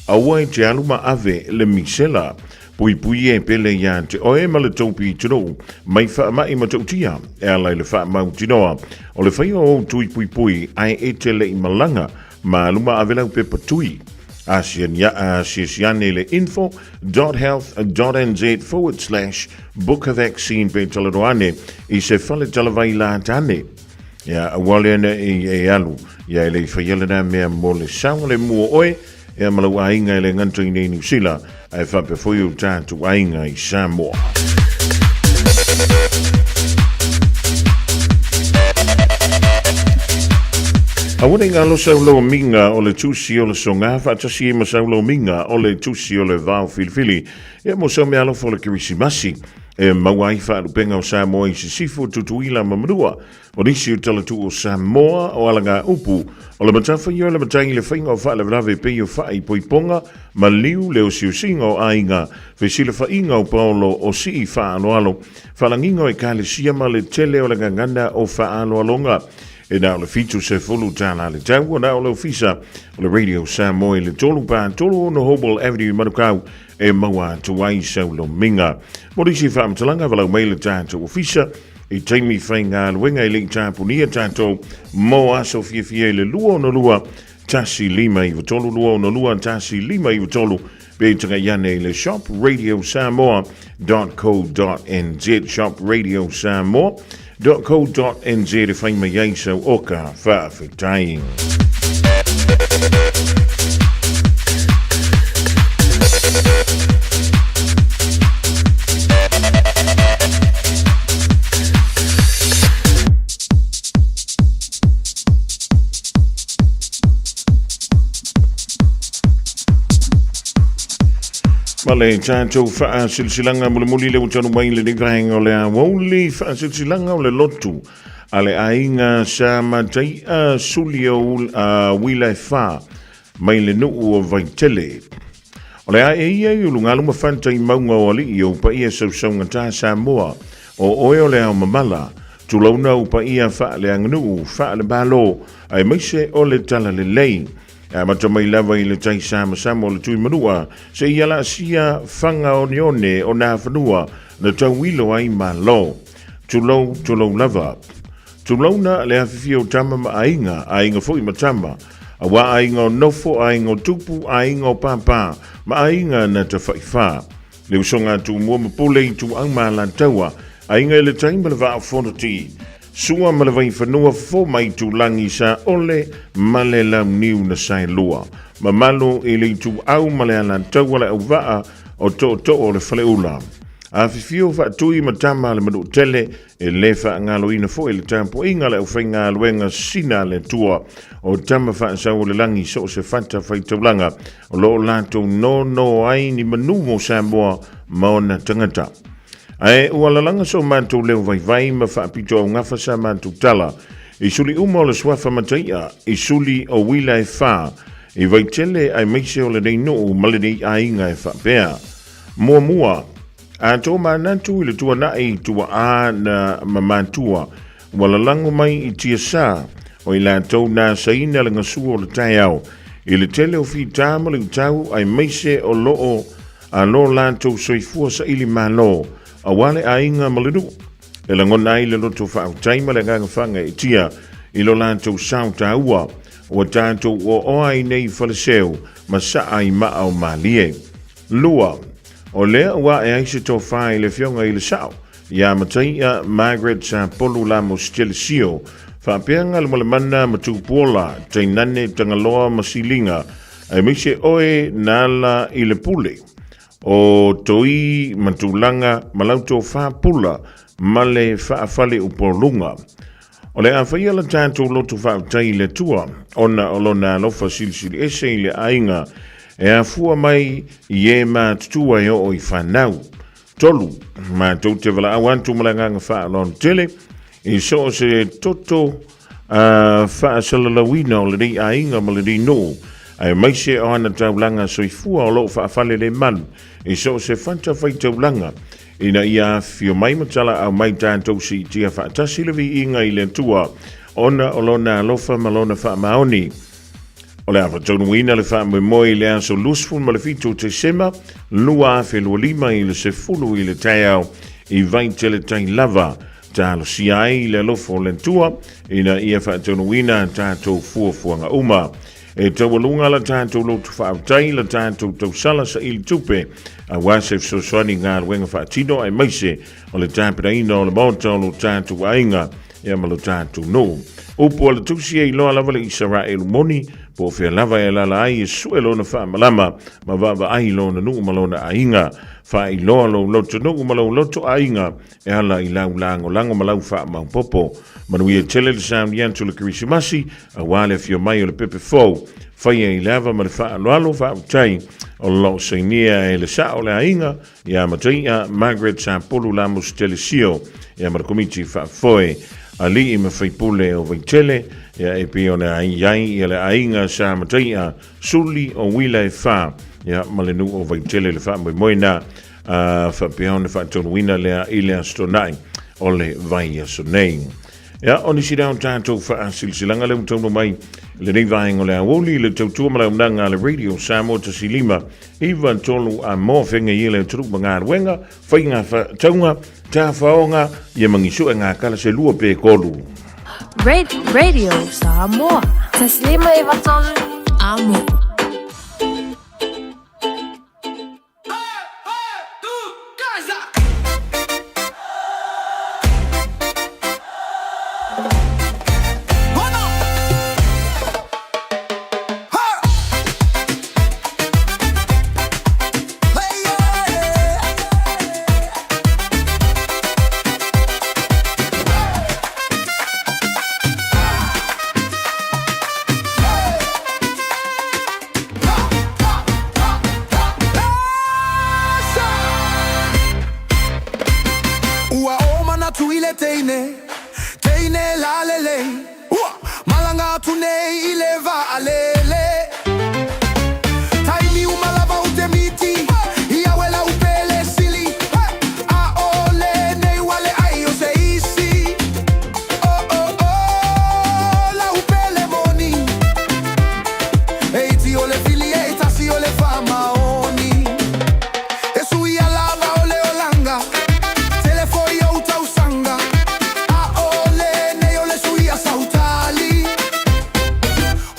Awa te aluma ave le Michela. Pui e pele ia te oe ma le taupi tino mai wha mai ma tautia e alai le wha mau tinoa o le whaia o tui pui ai e te le i malanga ma luma avelau pe patui asiane le info.health.nz/book a vaccine pe talaroane i se whale talawai la tane ia awale ana e alu ia le whaia na mea mo le saunga le mua oe ia malau ainga le nganto i New Zealand ai whape foi o tātu ainga i Samoa. Awone ngā lo saulo minga o le tusi o le songa, whaatasi e ma saulo minga o le tusi o le vau filifili, e mo sau me alofa le kirisimasi, e mawai whaarupenga o Samoa i sisifu tutuila mamadua, o nisi o talatu o Samoa o alanga upu, o le matafa i o le matangi le whainga o whaale vrave pei o whaai poiponga, ma liu leo siusinga o ainga, whesile whainga o Paulo o sii whaanoalo, whalanginga o e kāle siama le tele o le ngangana o whaanoalonga, e nā o le fitu se fulu tāna le tau, o nā o le ofisa o le Radio Samoa le tolu pā tolu o no Hobel Avenue Manukau, e maua tuai saulo minga. Morisi whaamtalanga walau meile tātou ofisa, i teimi whainga luenga i le tāpunia tātou, mo aso fia le lua o no lua, tasi lima i watolu lua o no lua, tasi lima i watolu, pe tanga iane le shopradio.samoa.co.nz, shopradio.samoa.co.nz e whaima iaisau o ka whaafetain. Male tātou whaasilsilanga muli le utanu mai le nivahenga o le Aoauli whaasilsilanga o le lotu a le ainga sa matai a suli o wila wha mai le nuu o vaitele. O le ae ia i ulungaluma whantai maunga o ali i o pa ia sausaunga tā Samoa o oe o le au mamala tulauna o pa ia wha le anganuu wha le balo ai maise o le tala le lei. Mata mai lava i le tai sama o le tui manua, se ia la sia whanga o nione o nā whanua na tau wilo ai ma lo. Tulau lava. Tulauna le hawhiwhi o tama ma ainga fui ma tama. A wa ainga o nofo, ainga o tupu, ainga o pāpā, ma ainga na ta whaiwha. Le usonga tu mua mapule i tu ang ma la taua, ainga i le taima le vaa whanati. Sua malawai whanua fo mai tu langi sa ole male lau niu na sai lua. Ma malo i le tu au male ala taua le au waa o to o le whale ula. A whiwhio whaatui matama le manu tele e le whaangalo ina fo e le tampo inga le au whainga luenga sina le tua o tama whaasau le langi so se whanta whaitaulanga o lo lato no ai ni manu mo Samoa maona tangata. Ai ualalanga so mantu leo vai ma whaapito au ngawhasa mantu tala. I suli umo le swafa mataia, i suli o wila e wha, i vaitele ai meise o le reino malini ainga e whapea. Mua, a tō manantu i le tua nai tua a na mamantua, walalango mai i tia sa, o i la tau na saina le ngasua o le tai au, i le tele o fi tāma le tau ai meise o loo, a lo lantou soifua sa ili malo, a wale a inga malinu. E la ngona i le loto whaau taima le nganga whanga i tia I lo lantou sau taua ua tātou o oa I nei whaleseu ma saa I maa o malie. Lua, o lea ua e aise tō whae le whionga I le sao, ia mataia Margaret sa polu la mo stelesio, whapeanga le malemana ma tūpuola, te nane tangaloa ma silinga, ai mise oe nala I le pule. O toi matulanga malauto whapula male whaafale upolunga. O le awhaia la tātou lotu whaatai le tua, ona olona lofa silisili ese I le ainga, e a fua mai I e mā tutua e o I whanau. Tolu, mā tau te wala awantu malanganga whaalon tele, I so se toto whaasalalawina o le rei ainga ma le rei no, ai mai se o ana taulanga so I fua o lo whaafale le manu, I so se whanta whai taulanga, ina ia fio mai matala au mai tātou si tia whaatasi levi inga I le tua, ona olona alofa malona wha maoni. O le awa tonu ina le wha moi le aso lusfun ma le fito te sema, lua afe lua lima I le se fulu I le taiao, I vai tele tai lava, tālo si ai le alofo le tua, ina ia wha tonu ina tātou fuafuanga uma. E tawalunga la tātou lotu whaautai, la tātou tau sala sa ili tupe, a wasef so swani ngā ruenga whaatino ai maise, o le tāpira ina o le mauta o lo tātou ainga, ia ma lo tātou no. Upo ala tusi e iloa lava le Israel moni, po fea lava e lala ai e suelo na wha malama, ma vava ai lo na nuu malona ainga, wha iloa lo loto nuu malona loto ainga, e ala I lau lango malau wha maupopo, manui e tele le sound yantu le kirisimasi, a wale fio mai o le pepe fau, whai e lava ma le wha aloalo wha utai, o lo seinia e le sao le ainga, ia matai Margaret sa polu lamus telesio, ia marakomiti wha foe, ali I ma whaipule o waitele, ia e pio na aiai ia le ainga sa matai suli o wila e wha, ia malenu o waitele le wha moina, wha pio na wha tonuina lea ile astonai, o le vai asonei. Ia, oni si dao tātou wha silsilanga le mtono mai, le nei vahengo le Aoauli, le tautua mala unanga le radio Samoa ta silima, iwa tolu a mo whenga I le turu mga ruenga, whainga taunga, tā whaonga, ia mangisu e ngā kala se lua pe kolu. Radio Samoa, ta silima iwa tolu a mo.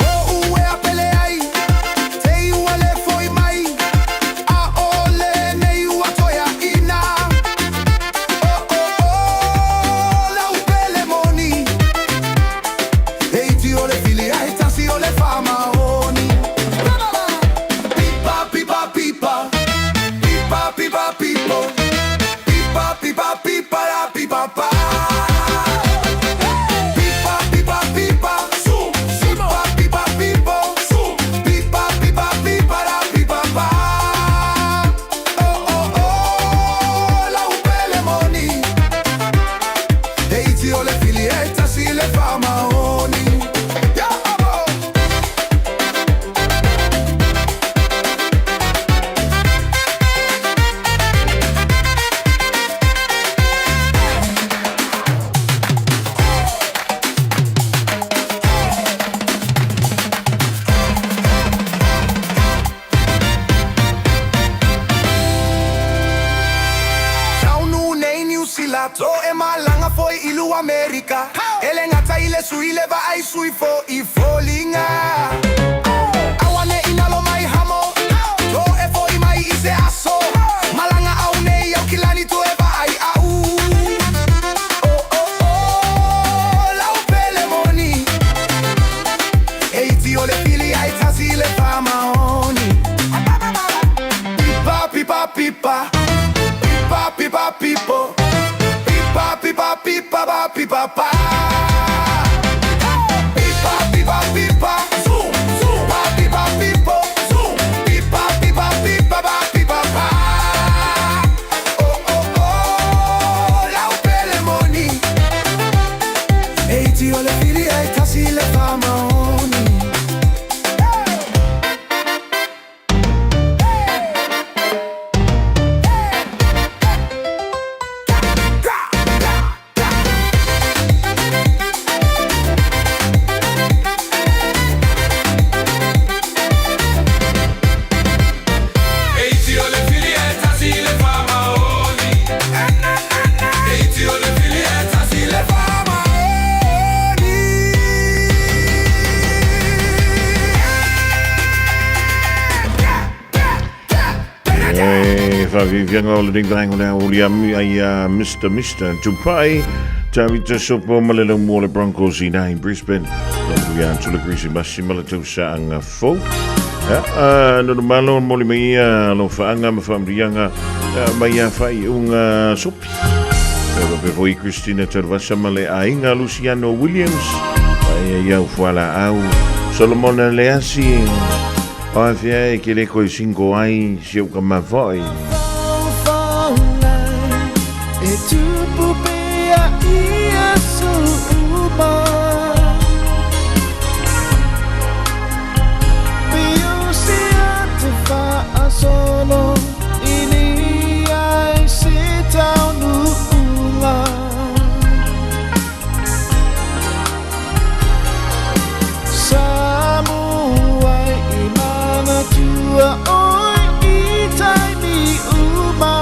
Oh le ngata ile sui le ba ai sui fo I fallinga awane inalo mai hamo to e fo I mai I se aso malanga au nei au kilani to e ba ai au lau pele moni eiti ole fili ai tasi le fa maoni pipa pipa pipa pipa pipa pipo pipa pipa pipa ba pipa pa pipa pipa pipa zoom zoom pa pipa pipo zoom pipa pipa pipa ba pipa pa lau pele moni eiti ole fili ai tasi le fa maoni Vivianga o le ring vang o Aouli ai Mr. Tupai Tawita sopo malelo mo le Broncos I nai Brisbane we are to the Greasy Massima to sang fo no malo mo le mai lo faanga ma famrianga mai fai un sopi before Christina Tervasa male ainga Luciano Williams ai ia fuala au Solomon Leasi o fia che le coi 5 ai si o ma voi e tu pupea ia suma Io sia te fa solo ini ai si taunula Samoa imana tua oi itai ni uma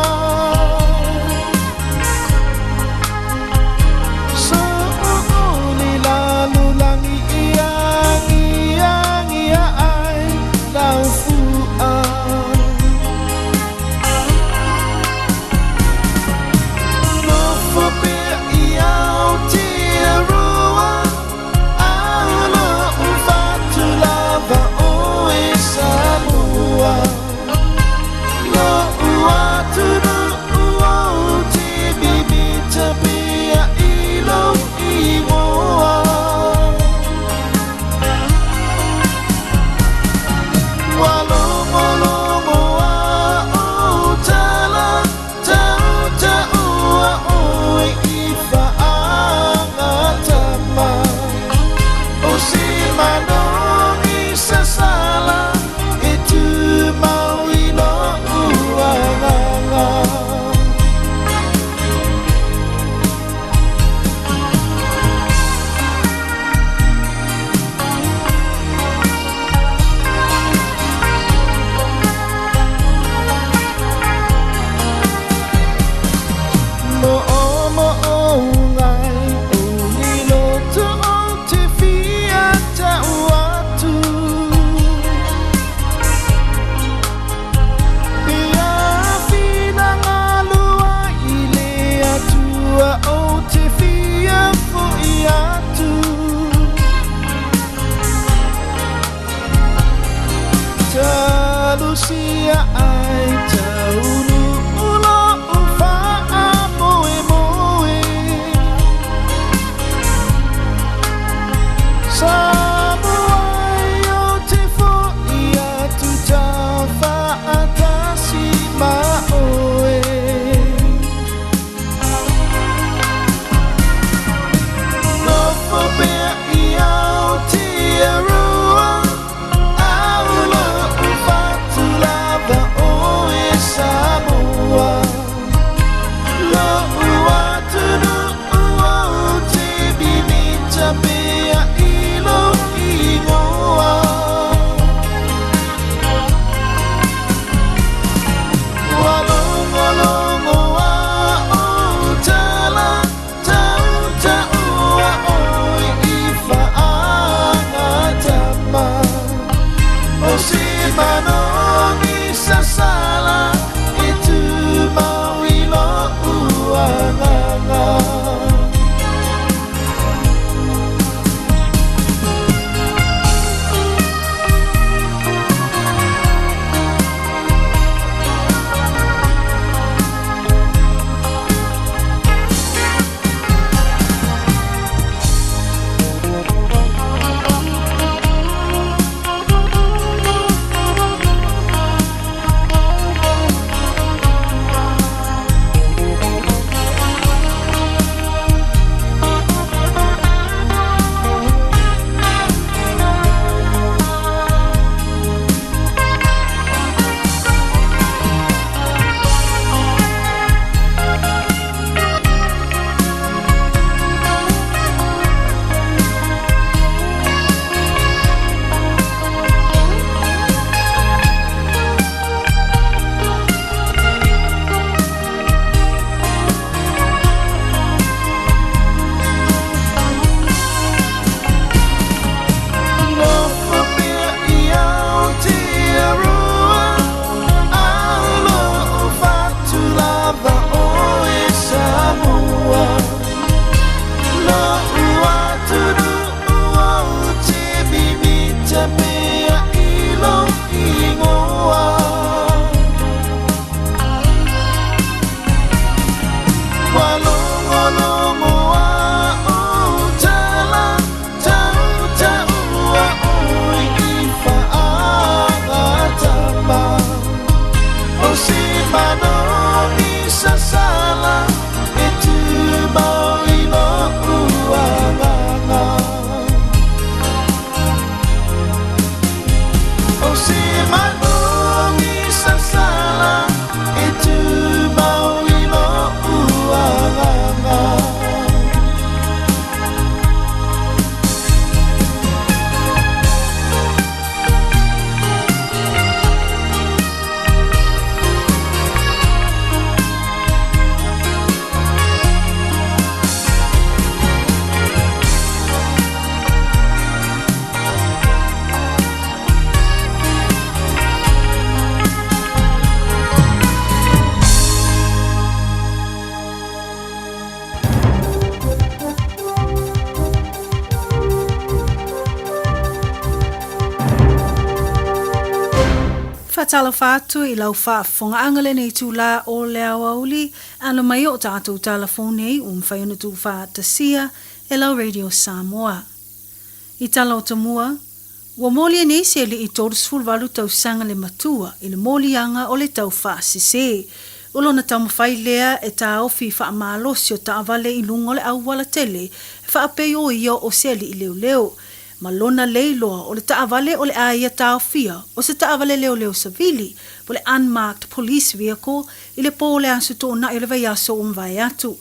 tala whātu I lau whaafonga angale nei tūla o le Aoauli, ana mai o tātou telefone ei whaiona tū whaatasia e lau Radio Samoa. I tala o tamua, wa mōlia nei se li I tōrusful walu tau sanga le matua I le mōlianga o le tau whaasise. Ulo na tau mawhai lea e tā ofi whaamalosi o tā avale I lungo le awala tele, e whaapeo ia o se li I leo leo. Malona leiloa o le taavale o le aia taofia o se taavale leo savili po le unmarked police vehicle I le po le asu tōna I le vai aso o mwai atu.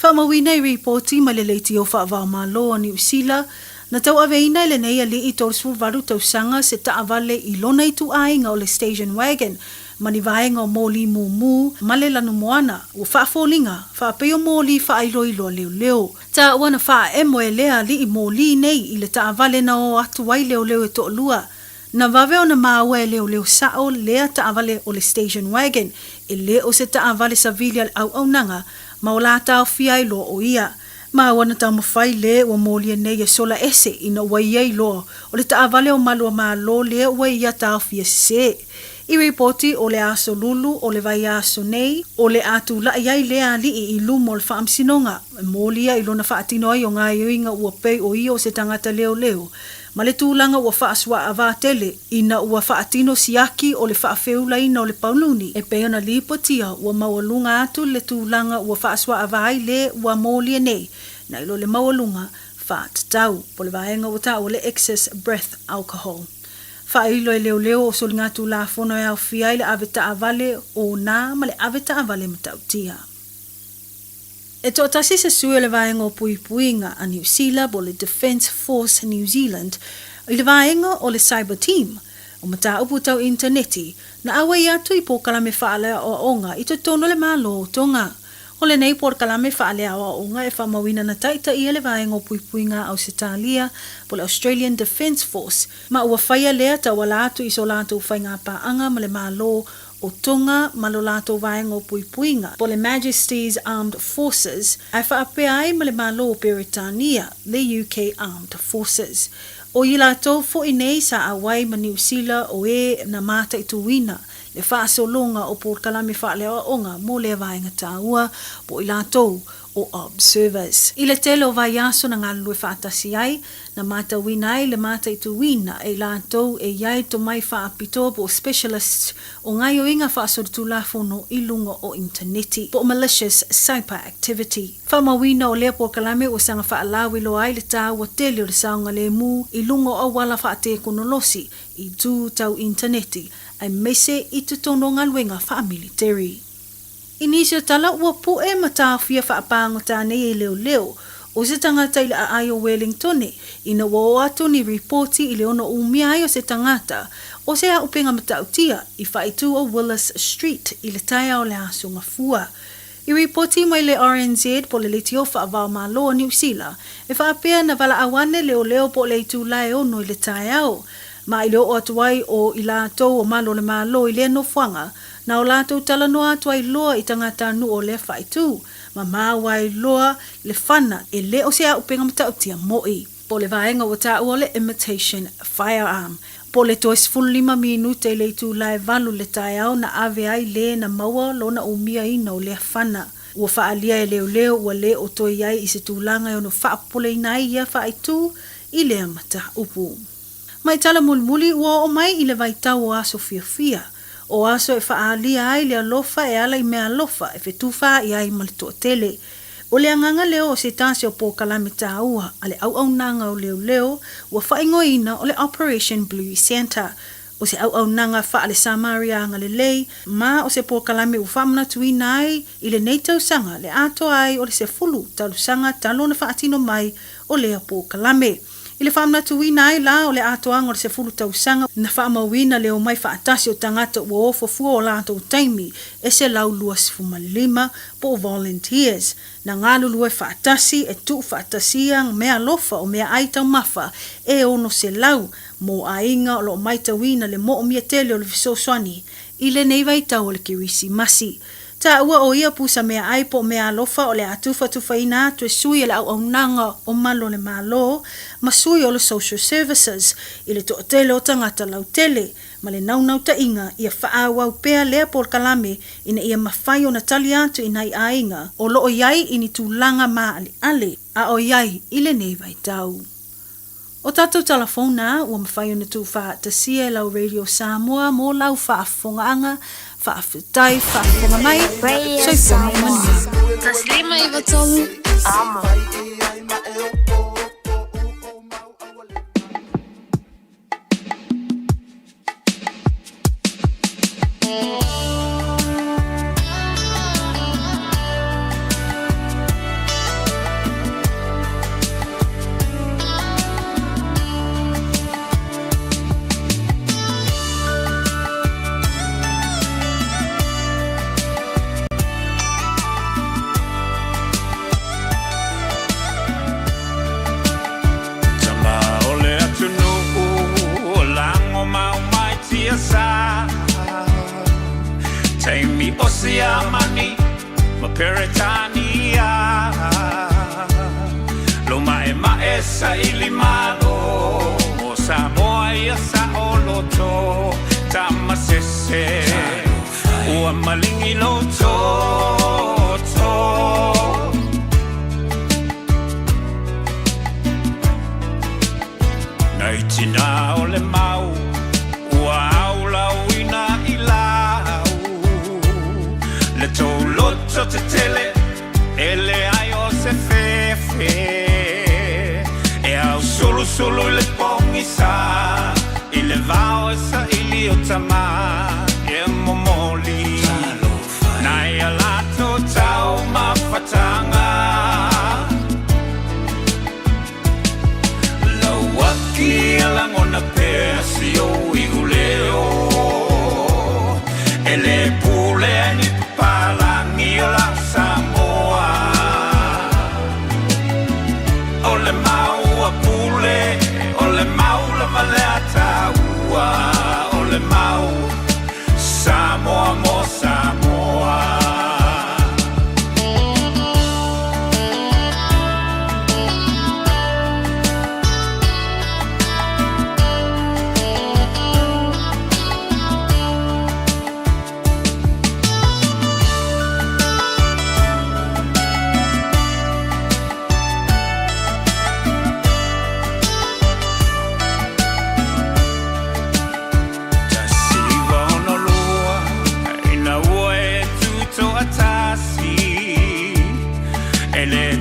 Whamawina I reporti ma le leiti o whaavao malo ni usila na tau aveina le nei ali I tōrsu varu tau sanga se taavale I lona I tu ainga o le station wagon mani vaenga o mōli mū male lanu moana o whaafolinga whaapeo mōli whaailoilo leo. Tā wana wha e moe lea li I mōli nei I le taavale na o atu wai leo e to lua. Na vave o na māua e leo sao lea taavale o le station wagon e leo se taavale savilia le au nanga ma o la tau fia I lo o ia. Ma wana tau mawhai le o mōli nei e sola ese ina wai ei lo o le taavale o malua maa lo lea wai ia tau fia se. I reporti o le aso lulu o le vai aso nei o le atu la iai lea li I lumo le whaamsinonga mōlia I lona whaatino ai o ngā iuinga ua pei o i o se tangata leo. Ma le tūlanga ua whaaswa a vātele ina ua whaatino siaki o le whaafeula ina o le pauluni e pei ona lipotia ua mawalunga atu le tūlanga ua whaaswa a vai le ua mōlia nei na ilo le mawalunga whaatatau po le vaenga ua o le excess breath alcohol. Whailo e leo o soli ngā tū la whono e au whiai le aveta avale o nā ma le aveta avale matautia. E tō tasi se sue le vaenga o puipuinga a New Zealand o le Defence Force New Zealand I le vaenga o le cyber team o mata upu tau interneti na awa I atu I pōkalame whaalea o onga I te tono le malo o tonga. O le nei pōkalame whaalea o onga e whamawina na taita I le vaenga o puipuinga au Setalia po le Australian Defence Force ma ua whaia lea ta wala atu I so lato whainga paanga ma le malo o tonga ma lo lato vaenga o puipuinga po le Majesty's Armed Forces ai whaapea ai ma le malo o Peritania le UK Armed Forces. O I lato fo I nei sa awai ma New Zealand o e na mata I tuwina le whaasolonga o pōkalame whaalea onga mo le vaenga tāua po I lato o observers. I le tele o vai aso na ngā lue whaatasi ai, na mata wina ai le mata I tu wina e lato e iai to mai whaapito po specialists o ngai o inga whaasorutu la whono I lunga o interneti po malicious cyber activity. Whamawina o lea pōkalame o sanga whaalawi lo ai le tāua tele o le saunga le mū I lunga o wala whaate konolosi I tū tau interneti ai mese I te tono ngā luenga wha-military. Inisio tala ua poe matawhia whaapango tānei e leo o se tangata I le ai o Wellington ina ua atu ni reporti I le ono umia ai o se tangata o se a upenga matautia I whaitu o Willis Street I le taia o le aso ngafua. I reporti mai le RNZ po le letio whaavao malo New Zealand e whaapea na wala awane leo po le itu lai ono I le taia o. Ma I leo o atuai o I lato o malo le malo I le no whanga na o lato tala no atuai loa I tangata nu o le whaitu ma mawai loa le whana e le o se a upenga matautia moi. Po le vaenga o ta o le imitation firearm. Po le tois 5 minute le tu lai valu le tai au na ave ai le na maua lona umia ina o le whana. Ua whaalia e leo ua le o toi ai I se tūlanga o no whaapole nai ia whaitu I le amata upu. Mai tala mulmuli ua o mai I le vaitau o aso fia. O aso e whaalia ai le alofa e ala I mea alofa e whetuwha I ai malito tele. O le anganga leo o se tasi o pōkalame tāua a le au nanga o leo ua whaingoina o le Operation Blue Center. O se au nanga wha le Samaria anga le lei ma o se pōkalame u whamana tuina ai I le neitau sanga le ato ai o le se fulu talu sanga talona whaatino mai o lea pōkalame. I le whamna tuina ai la o le atoanga o le se fulu tausanga na whaamawina leo mai whaatasi o tangata ua ofofua o lato o taimi e se lau luas fumalima po volunteers. Na ngālu lue whaatasi e tu whaatasia mea lofa o mea aitau mawha e ono se lau mo ainga o lo mai tawina le mo o mia tele o le fisoswani I le nei vaitau o le kirisi masi. Ta ua o ia pusa mea ai po mea alofa o le atufa tufaina atu e sui e le au nanga o malo le malo, ma sui o le social services i le toʻatele o tangata lautele, ma le naunau ta inga ia whaawau pea lea por kalame ina ia mawhai o na tali atu ina i ainga o loo iai ini tūlanga maa ale a o iai i le nei vai tau. O tātou telefona ua mawhai o na tū wha tasia e lau Radio Samoa mo lau whaafongaanga, whaafutai, whaafonga mai, soifoni e manu. Taslima i watolu, amo. Take me Oceania, ma Peritania. Loma e maesa ili malo, o Samoa ia sa oloto, tamasese, ua malingi loto. Naitina ole mau, ua aula uina ilau. Le tau loto te tele, ele ai o se fefe. E au solo le pongi sa, ile vao e sa ili o tama, e momoli. Nai alato tau mawhatanga. Lawaki alangona pesi o iguleo. Ele pule ni palangi o la Samoa. Ole mau a pule, ole mau la maleta ua. Ole mau Samoa mo Samoa.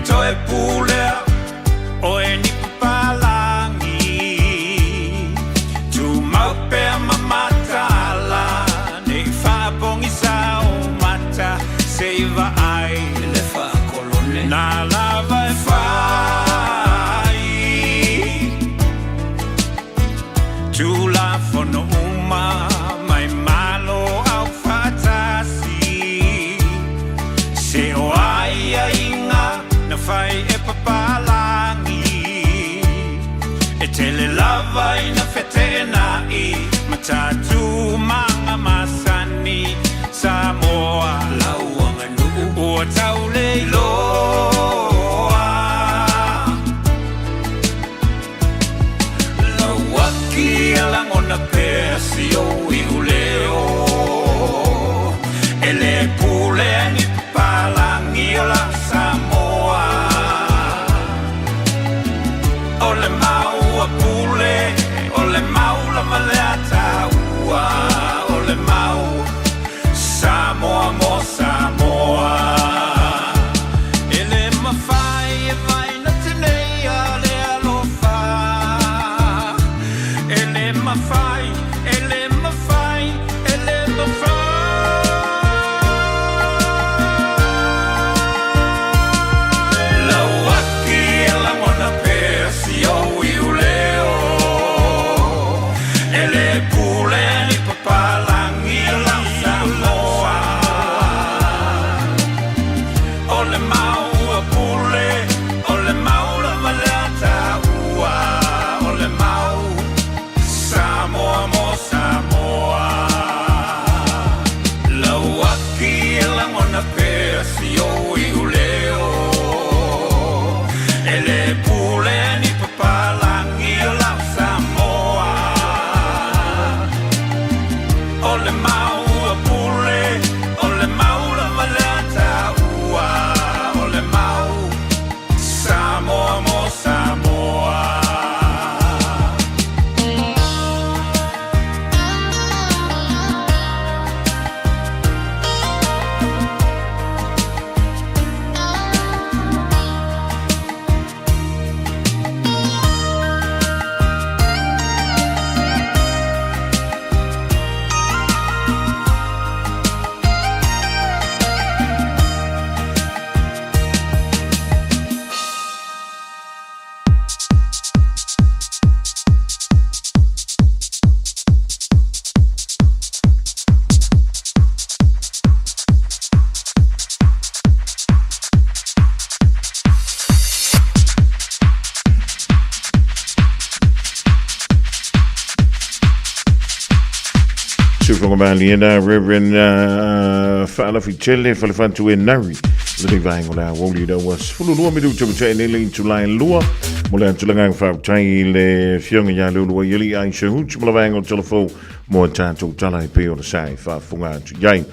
Toe pule o e ni palangi tu mau pe mamatala nei fa bongi sa o mata se va ai le fa colone na lava e fai tu la fono uma mai malo au fatasi se o ai ainga fai e papalangi e tele lava ina fetena i matatu manga masani Samoa lauanga nuku o taule loa lawaki alangona pesi o iuleo ele pule ni papalangi o la Samoa. Ole mau a pule, ole mau la maleta ua. Ole mau Samoa mo Samoa. Ele mawhai e vai na tenei a le alofa. Ele mawhai Fofogamua Reverend Fa'ala Fitele Falefantu Nari. Living Vang on our Woli that was full of Lumi to Chinese to line Lua. Molan to Langang for Chile, Fiong Yalu, Yeli, I Shahuch, Molavang on telephone, more time to Tala pay on the side for Funga to Yang.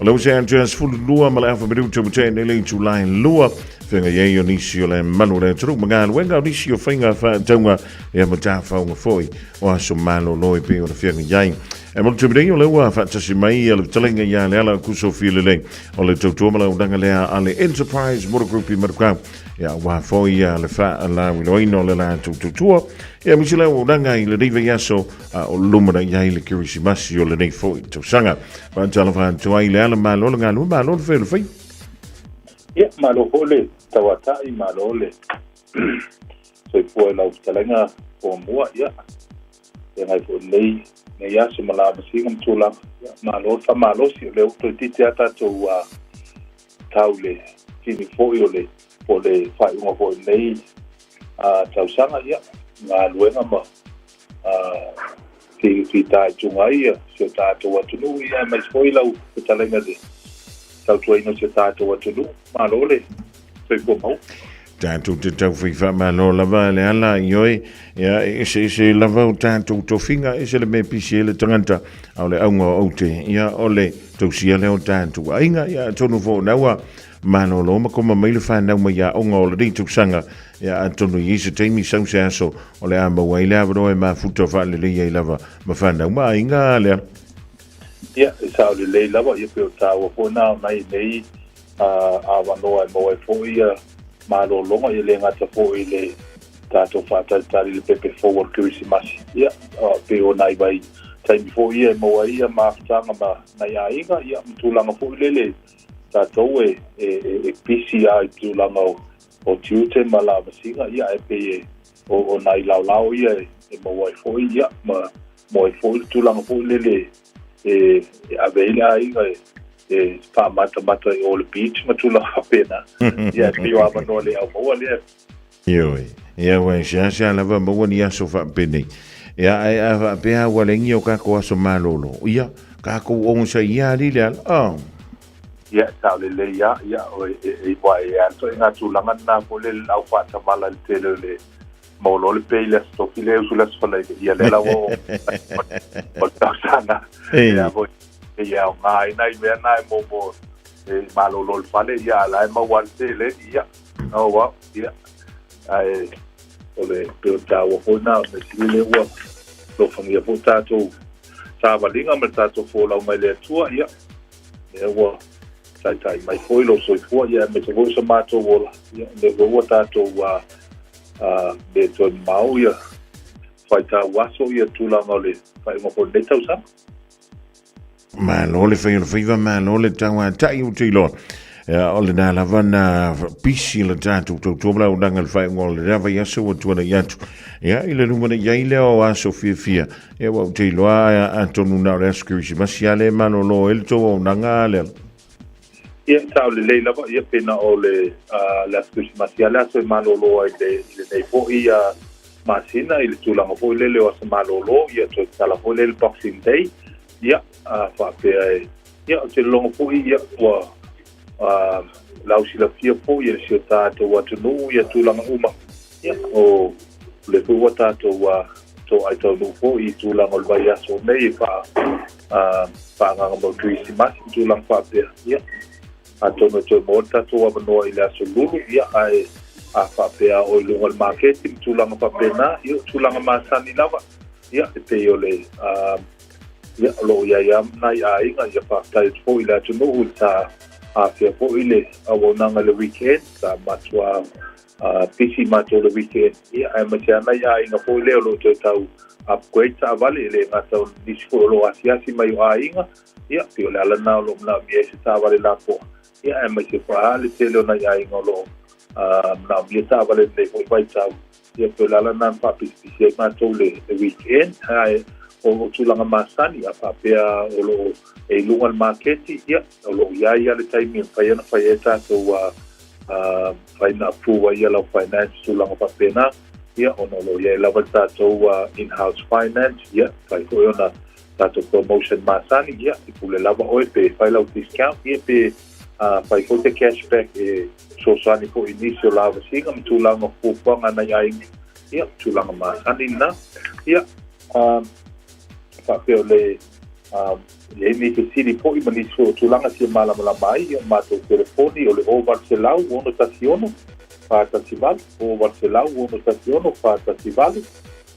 Los Angeles full of Lua, Malafa Bidu to Chinese to line Lua. Finger Yay on Isio and Malo to Magan, when out Isio finger for Tonga, Yamatafa for or some Malo Loy pay on the Fiong Yang. En wat betekent lewa fantasy mai al telinga ya lela kuso filele ole totomala udangalea ale enterprise motor group merka ya wa foi ya le fa la wino le la tutua ya misila udanga ile diva yaso o lumana ya ile kirisimasi ole nei foi to sanga van telefoon to ile ala malo ngalu malo fel fai ya malo hole tawata I malo ole so foi la telinga o mua ya ngai fo nei ya se mala masingam tula malo fa malo si le to titiata to taule kini fo yole po le fa ngo fo nei tau sanga ya nga luenga ma ki ta tungai se ta to watunu ya mai fo ila talenga de tau to ino se ta to watunu malo le se ko mau tanto te tau fifa malo lava le ala yoi ya se lava tanto to finga ese le me pisi le tanganta au le aunga oute ya ole to sia le tanto ainga ya tonu fo nawa mano lo ma koma mai le fa na ma ya onga ole di tu sanga ya tonu yise temi sang so ole amba wa ile abro e ma futo fa le ya lava ma fa na ma inga le ya sa le lava ya pe ta wa fo na mai nei a wa no ai mo fo ya malo longa ile ngata fo ile tato fata tari le pepe forward kirisimasi ya pe o nai bai time fo ia mo ia maftanga ma na ya inga ya mtulanga fo ile tato e PCI mtulanga o tiute mala masinga ya pe o nai lao ia mo fo ia ma mo fo tulanga fo ile avela inga pa mata o le beach matula pena ya piwa manole au mo le yoi ya wa sha la va mo ni aso fa pene ya ai pe a wa le ngio ka ko so malolo ya ka ko on sa ya li le ya sa le ya o e wa ya so ina tulanga na ko le au fa ta mala le tele le mo lo le pe le sto file su la sola ya le la wo o ta sana ya vo ya ngai nai me nai mo malo lo fale ya la ma wan tele ya no wa ya ai ole pe ta wo na me sile wa lo fangia potato sa valinga me tato fo la mai le tua ya e wa tai mai foi lo so fo ya me to so mato wo ya me wo tato wa be to mau ya fai ta waso ya tula ngole fai mo ko le tau sa malo le fiva malo le tawa tai utilo ya ole na lavana pisi le tanto to bla udanga fai ngol le va yaso o tu na yatu ya ile numana ya ile o aso fia e wa utilo a antonu na rescue masiale mano lo el to nanga le ya sa le lava ya pena ole la rescue masiale aso mano lo ile nei fo ia masina ile tula mo fo ile le o malo lo ya to sala fo le boxing day ya fa pe ya te longo fo ia wa lausi la fia fo ia se tato watu no ia tulanga uma ya o le fo watato wa to ai to no fo I tulanga o vai aso nei fa nga mo Christmas tulanga fa pe ya ato no to morta to wa no ile aso lulu ya ai fa pe o lungo marketing tulanga fa pe na ia tulanga masani lava ya te ole ya lo ya nai ai nga ya fa tai fo ile ato no uta fia fo ile a wonanga le weekend sa matwa pisi mato le weekend ia ai masiana ia inga fo ile lo to tau upgrade sa vale ile nga tau disfo lo asiasi mai ainga ia pio le ala na lo na mi se sa vale la po ia ai masi fa le tele na ia inga lo na mi sa vale le fo vai tau ia pio le ala na pa pisi mato le weekend ai o tulanga masani a pa pe o lo e lungal marketi ya lo ya le time fa na fa eta to fa na pu wa ya la finance tulanga pa pena ya ono lo ya la vata to in house finance ya fa ko na tato promotion masani ia i pule lava oe pe whailau discount ia pe whai fote cashback e sosani po inisio lava singa mtulanga fuwanga na yaingi ia mtulanga masani na ia whapeo le le me ke siri po i maniso tulanga si malama mai ia mato telefoni o le o Barcelau ono tasiono Festival o Barcelau ono tasiono Festival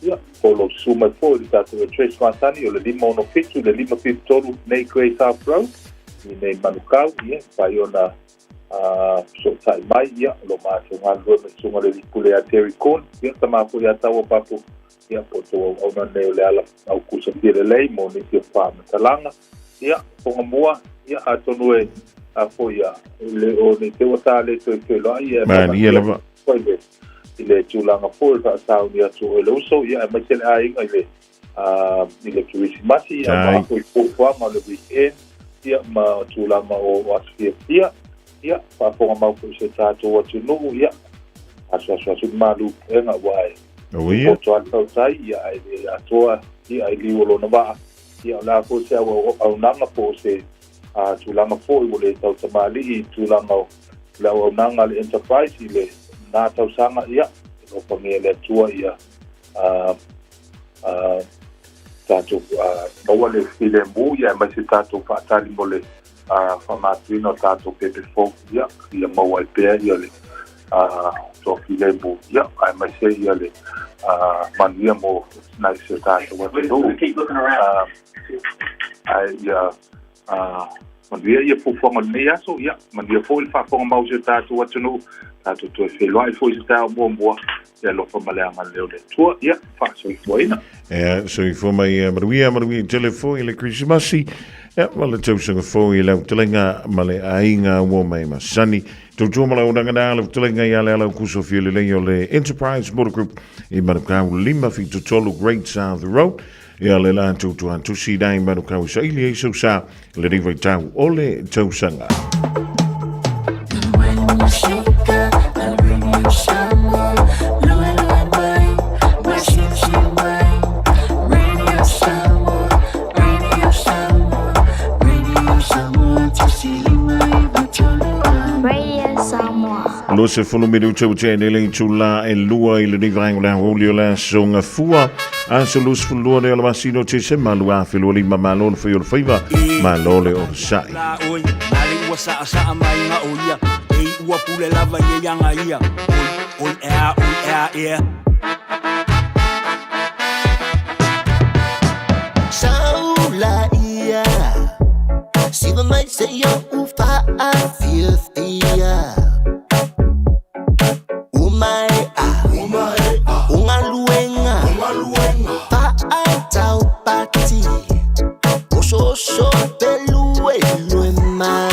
ia polo suma po i tato e Trace Masani o le lima ono fitu le lima fitu tolu nei Grace Half Road i nei manukau ia pai ona so tai mai ia lo mato ngalo me sunga le likule a Terry Cohn ia tamapo ia tawa papo ia poto ona ne le ala au kusa pile lei mo ni te fa matalanga ia Fofogamua ia atonu e a foia le o ni te wata le te lo ia man ia lava ile tulanga fo fa sao ni atu le uso ia mai tele ai ile ile Christmas ia ma ko fo ma le weekend ia ma tulanga o asfia ia fa Fofogamua ko se tato atu no ia aso malu enga wai ia to al tai ia ai atoa ia ai liolo na ba ia la ko se au nanga po se tulanga fo i le tau tamali tulanga la au nanga le enterprise ile na tau sanga ia no pamele tua ia tato no wale file mu ia mai se tato fa tali mole fa matrino tato pepe fo ia ia mau ai pe ia le so file mu ia ai mai se ia le mania mo na se tato wa no ia mania ia Fofogamua nei aso ia mania fo il Fofogamua se tato wa no tato to fe lo ai fo se tato mo ia lo fa malanga leo le tua ia fa so i foina so i fo mai maruia telefoni le Christmasi ia wale tausanga fo i lau telenga male ainga wo mai masani Toto mala unanga na le telenga ia le ala kuso fiele le le Enterprise Motor Group i manukau lima fi totolo Great South Road ia le la tutu antusi dai manukau sa ili so sa le riva tau ole tausanga Lo se fono me duce uce le chula e lua il rivango la olio la songa fua anso lo sfullo le masino ce se malua filo li mamalon fo il favor malole or sai la oi mari wa sa mai nga oia e wa pule lava ye yanga ia oi ea Saula ia Siva mai se yo ufa a fiestia Ungaluenga Pa atau pati Oso pelue lue mai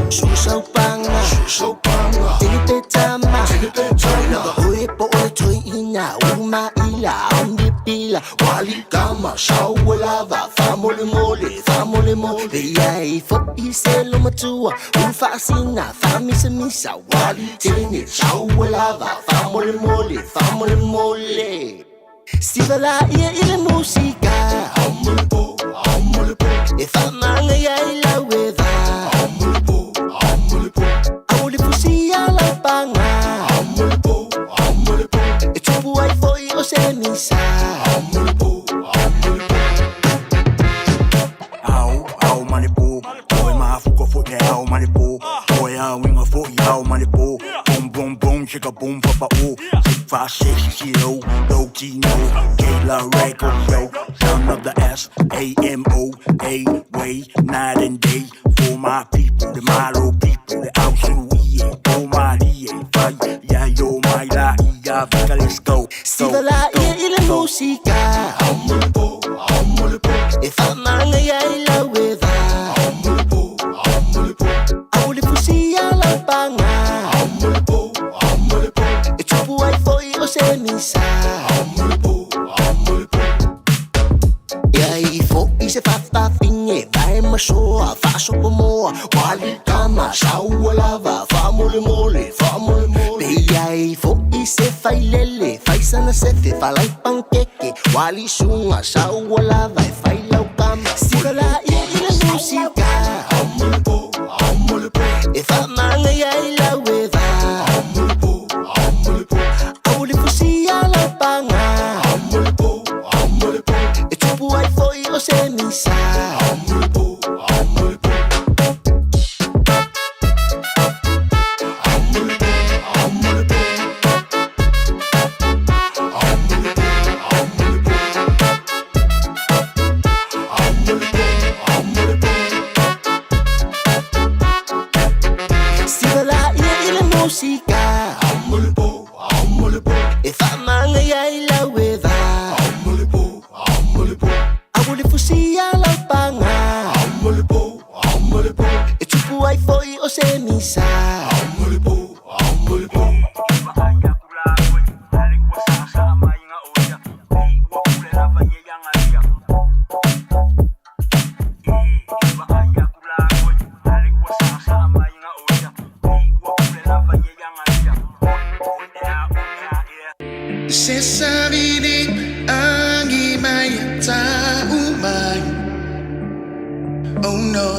Susau panga Tinipe tama Oe po oe toi ina Uma ila Andi pila Wali kama Shawe lava Famole mole Yai fo iselo matua Ufa sina Fami se misa Wali tini Shawe lava Famole mole Siva la ia ile musica Amole po E famanga ia ila weva Amole po Aole fusia la panga Amole po E tupu ai foi o se misa Amole po Au manipo Oi mafuko fo e au manipo Oi a winga fo e au manipo Boom boom chika boom papa o 5, 6, 0 low Tino Kayla Records yo Son of the S-A-M-O A way night and day For my people the Malo people the Aoauli Oh my fight yeah yo my la ia fica let's go Siva la ia ile musica Amole po E famanga ia ila weva Amole po Aole fusia la panga Amole po E tupu ai foi o se misa Amole po Ia i fo i se fata finge vai ma soa fa so mo wali kama saua lava fa mole mole pe ai fo I se fai lele fai sana se te fa lai pankeke wali sunga saua lava fai lau kama sibala I la musica e fa manga ai la weva Aouli fusia la panga e tupu ai foi o se misa Música e fa manga ai la weva Aouli fusia la panga e tupu ai foi o se misa Se sabini angi mai ta umai Oh no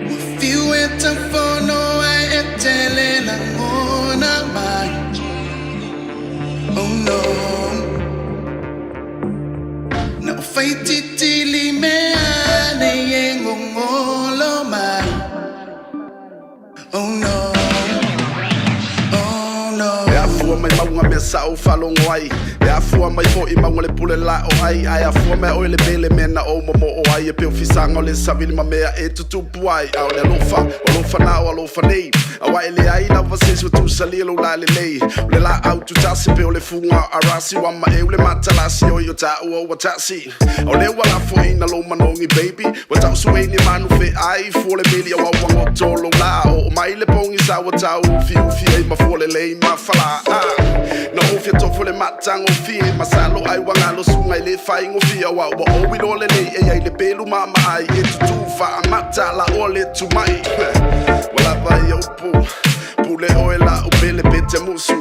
Wafiu eta fono ai etele la ngona mai Oh no Na fai titili me ane yengo ngolo mai Oh no mai maunga me sao falongo ai e afua mai fo I maunga le pule la o ai ai afua mai o le bele mena o momo o ai e pe ofisanga o le savili ma mea e tutupu ai au le alofa na o alofa nei awa ele ai na vocês o tu sali lo la le lei le la au tu tasi pe o le funga arasi wa ma e o le matalasi o yo ta o watasi o le wala fo ina lo manongi baby wa ta su ni manu fe ai fo le mili o wa tolo la o mai le pongi sa wa ta o fi ai ma fo le lei ma fala no ofia tofo le matango fi masalo ai wanga lo sunga le fai ngo fi wa o wi lo le nei e ai le pelu mama ai e tu fa mata la ole tu mai wala vai o pule o la o bele pete musu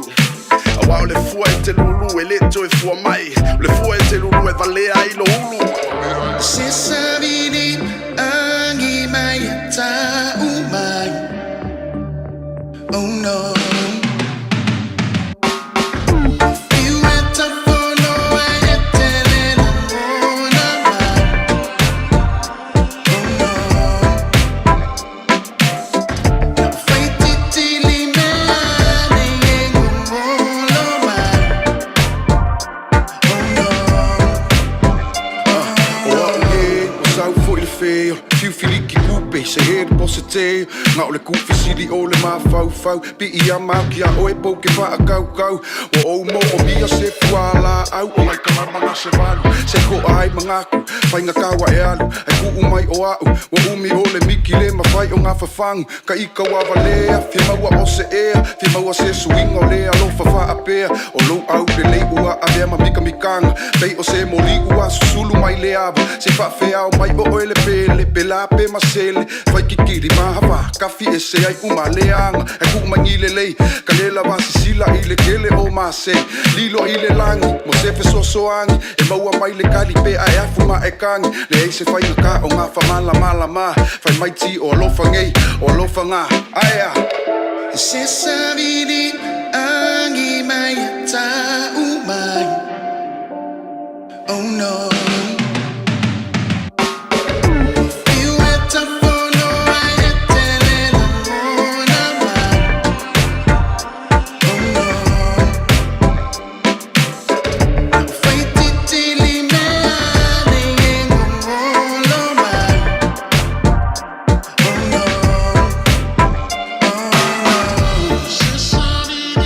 awa le fua te lulu e le to e fua mai le fua te lulu e vale ai lo ulu Se sabini angi mai ta umai Oh no se he posse te nga o le kufi sili o le mafau pi ia makia o e poke fa kau o mo o bia se fuala au o mai kalama na se valu se ko ai mangaku fai nga kawa e alu e ku mai o au o umi o le miki le mafai o nga fafang ka ika wa valea fi maua o se e fi maua se swing o le alo fa apea o lo au le le ua a ma mika mikanga pei o se moli ua susulu mai le aba se fa fea o mai o ele pele pela pe masele fai kikiri mahava kafi e se ai umaleanga e ku mangile lei kalela vasisila ile kele o mase lilo ile langi mo se fe sosoangi e maua mai le kali pe ai afuma e kangi le se fai ka o nga fa mala ma fai mai ti o lo fangei o lo fanga aya Se sabini angi mai ta umai Oh no Sorry.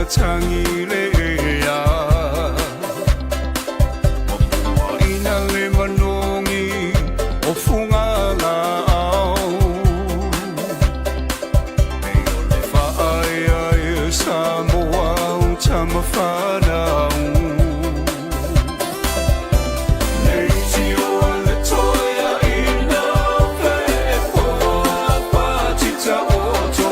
tangi le ea Mamua ina le manongi o funga la au E o le whaaia e Samoa o tama whanau Nei ti o le toia ina pe po a patita oto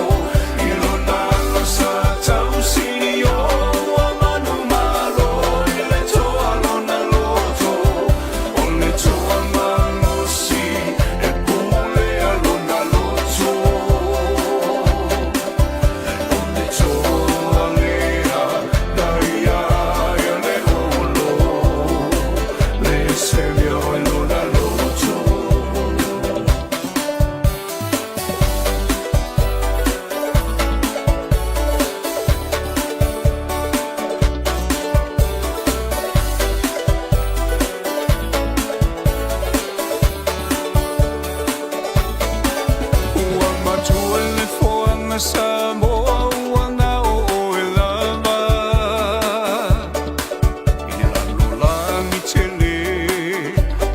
Samoa wana o e lava I lalo langi tele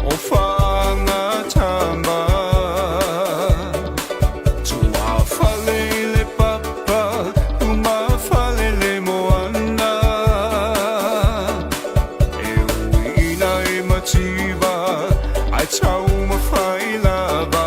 o whanga tama Tua whale le papa uma whale le moana E uina e mativa ai tau ma whai lava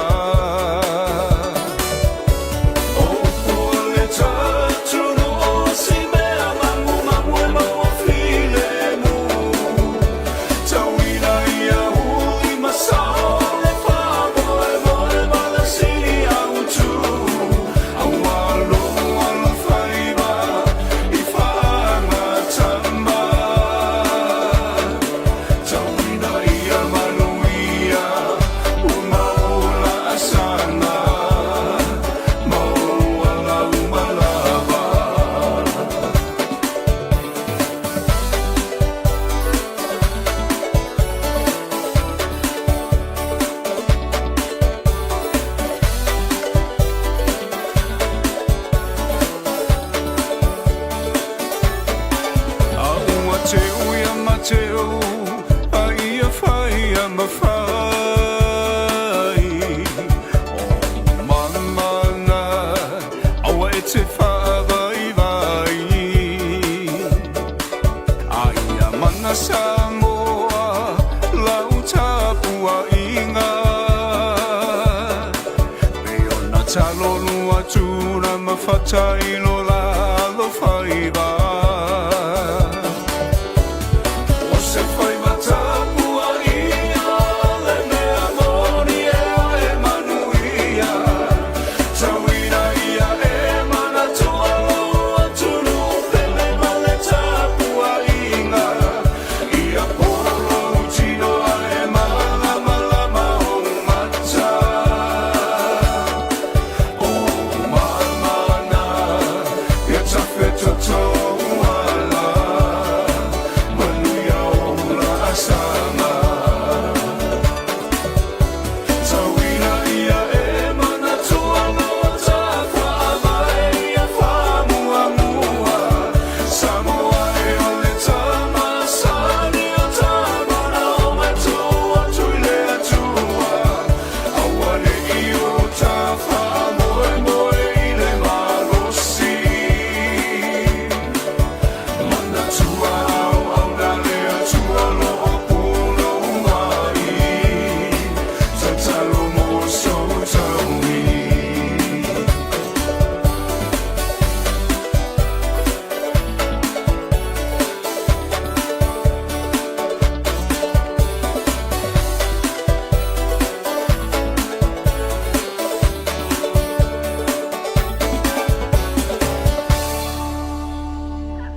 Mateo, ai a whai a mawhai O mamana, awa e te whawai vai Ai a mana Samoa, lau tapua inga Peo na talonu atuna mawhatai lo la lo whai vai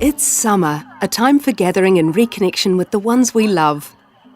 It's summer, a time for gathering and reconnection with the ones we love.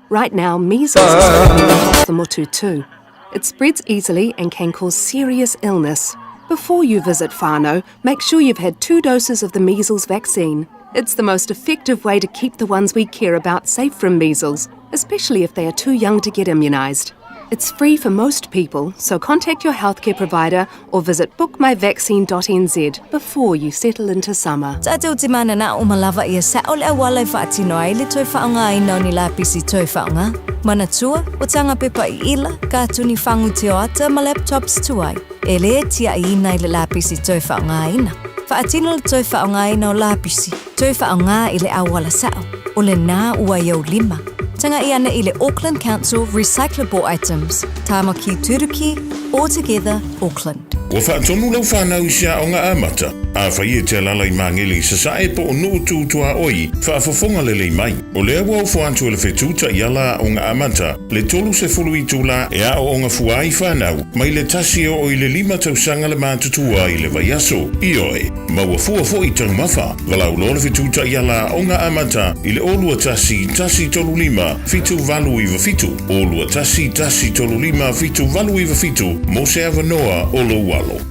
Right now, measles is travelling across the motu too. It spreads easily and can cause serious illness. Before you visit whānau, make sure you've had 2 doses of the measles vaccine. It's the most effective way to keep the ones we care about safe from measles, especially if they are too young to get immunised. It's free for most people, so contact your healthcare provider or visit bookmyvaccine.nz before you settle into summer. Tātou te mana na o malawa ia sa o le awala I whaatino ai le toi whaonga I nao ni la pisi toi whaonga. Mana tua, o tanga pepa I ila, ka tuni whangu te o ata ma laptops tuai. E le tia I ina I le la pisi toi whaonga ina. Whaatino le toi whaonga ina o la pisi. Toi whaonga I le awala sao. O le nā ua iau 5. Tanga I ana I le Auckland Council Recyclable Items. Tāmaki Turuki, All Together Auckland. Ua whaatonu lau whanau sia o ngā amata. A whaia te alalai mangeli sa sae po o nuu tūtua oi. Whaafafonga lelei mai. O lea wau whantu le whetūta I ala o ngā amata. Le tolu se fulu I tūla e a o ngā fuai whanau. Mai le tasi o I le 5 tausanga le mātutua I le vaiaso. I oe, maua fua fo I tau mawha. Walau lo le whetūta I ala o ngā amata. I le olua tasi tolu 5, fitu valu iwa fitu. Olua tasi tolu 5, fitu valu iwa fitu. Mo se avanoa o lo walo.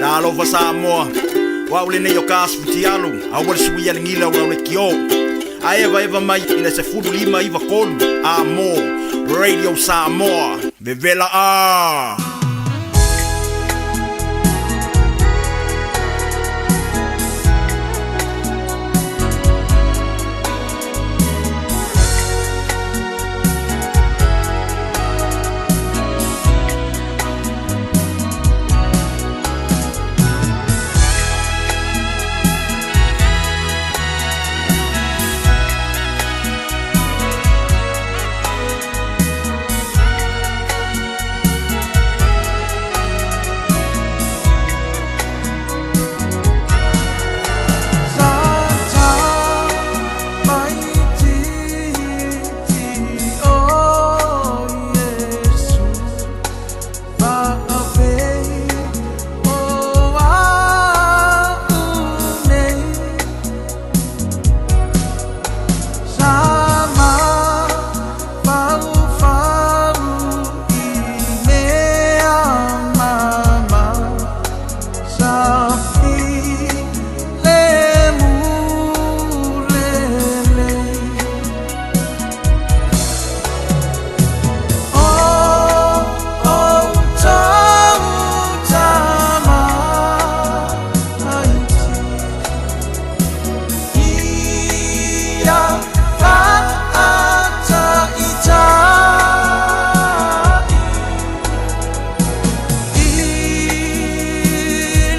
Talo fa Samoa, wa ule nei o kasu ti alu, a wale sui ale ngila ura ule kio. A eva mai ina se fudu 5 iwa kolu, a mo, Radio Samoa, vevela a.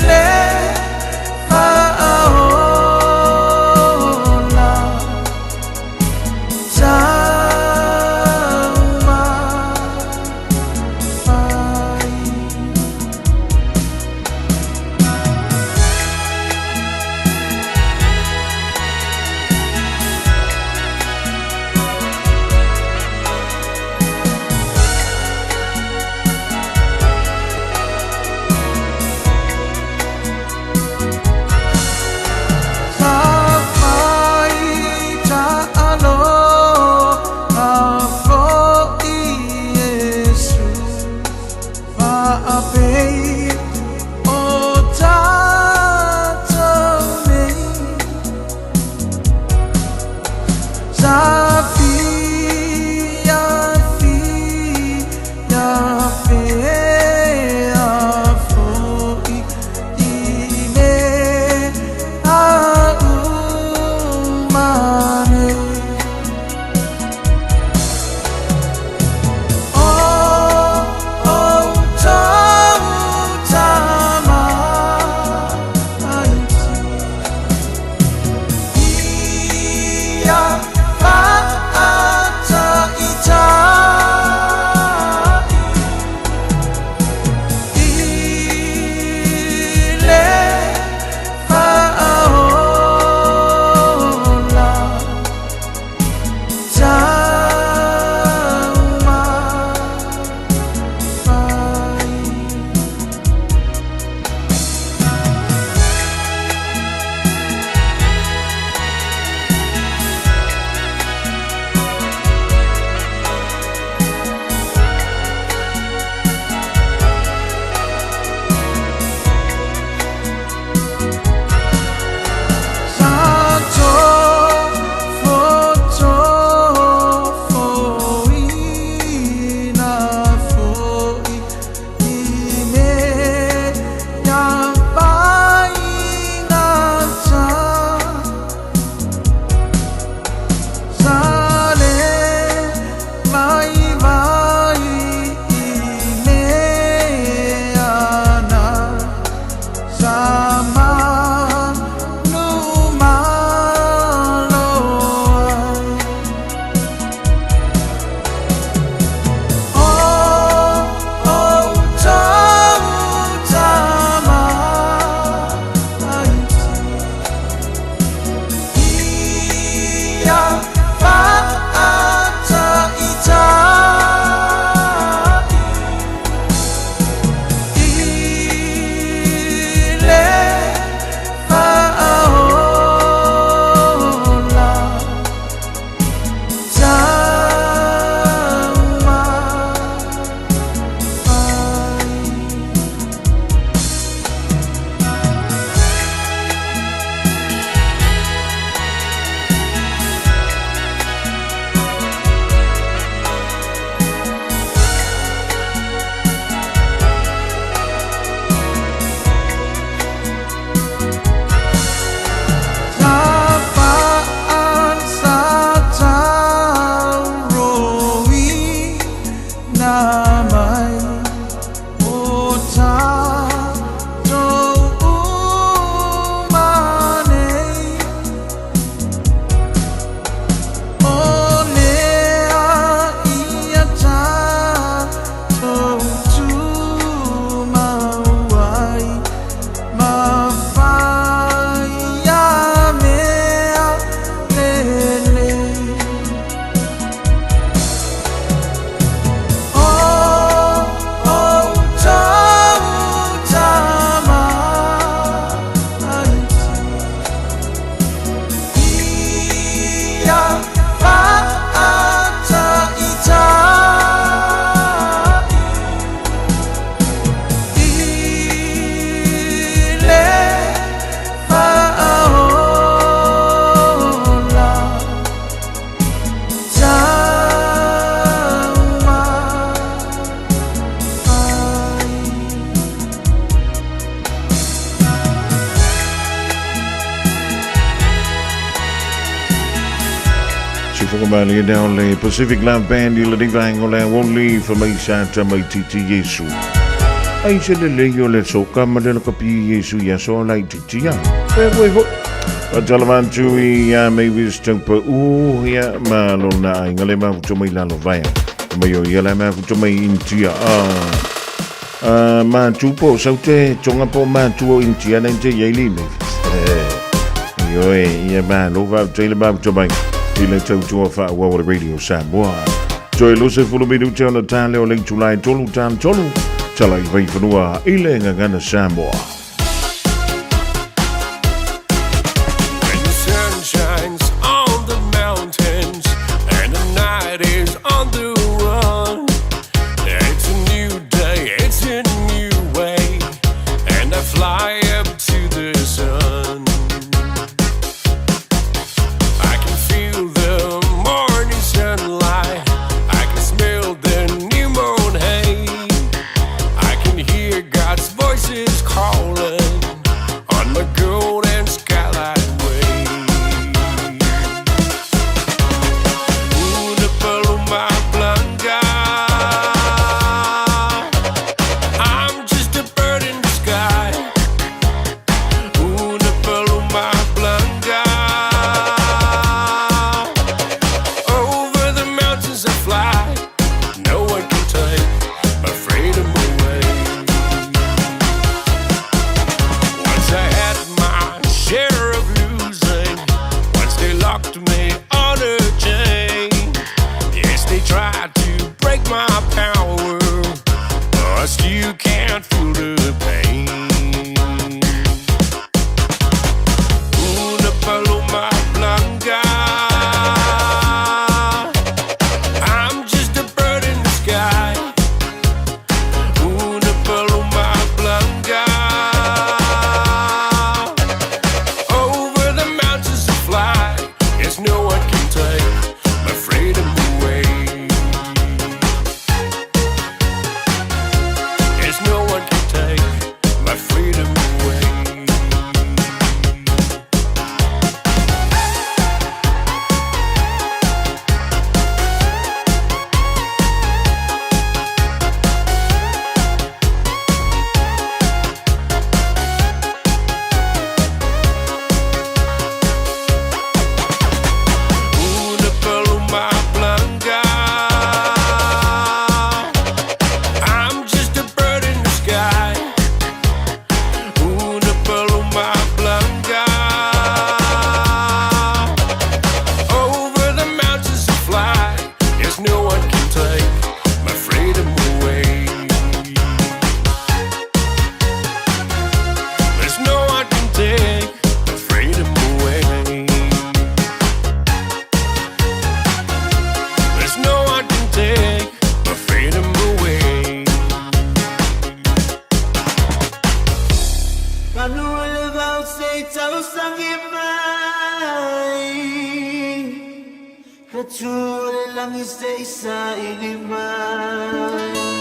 Let Fofogamua down le Pacific Love Band I le divango le Aoauli fa mai sa mai titi Yesu. Ai se le yo le soka ma le kapi Yesu ya so lai titi ya. Vo. Atalavantu I mai vis tempo ya ma lo na ngale ma to mai la lo vai. Ma yo ya la ma to mai intia ma tu po saute tonga po ma tu intia na te yeli me. Yo ya ma lo va te ba to mai. Ile tau tua wha Aoauli Radio Samoa. Joe Lose Fuluminu te ona tāle o leng tulai tolu tāle tolu. Tala I vai whanua ile ngangana Samoa. When the sun shines on the mountains and the night is on the run, it's a new day, it's a new way, and I fly up to the sun. God's voices calling. Anu levaut sei tau sangi mai Kature langi sei sa ili mai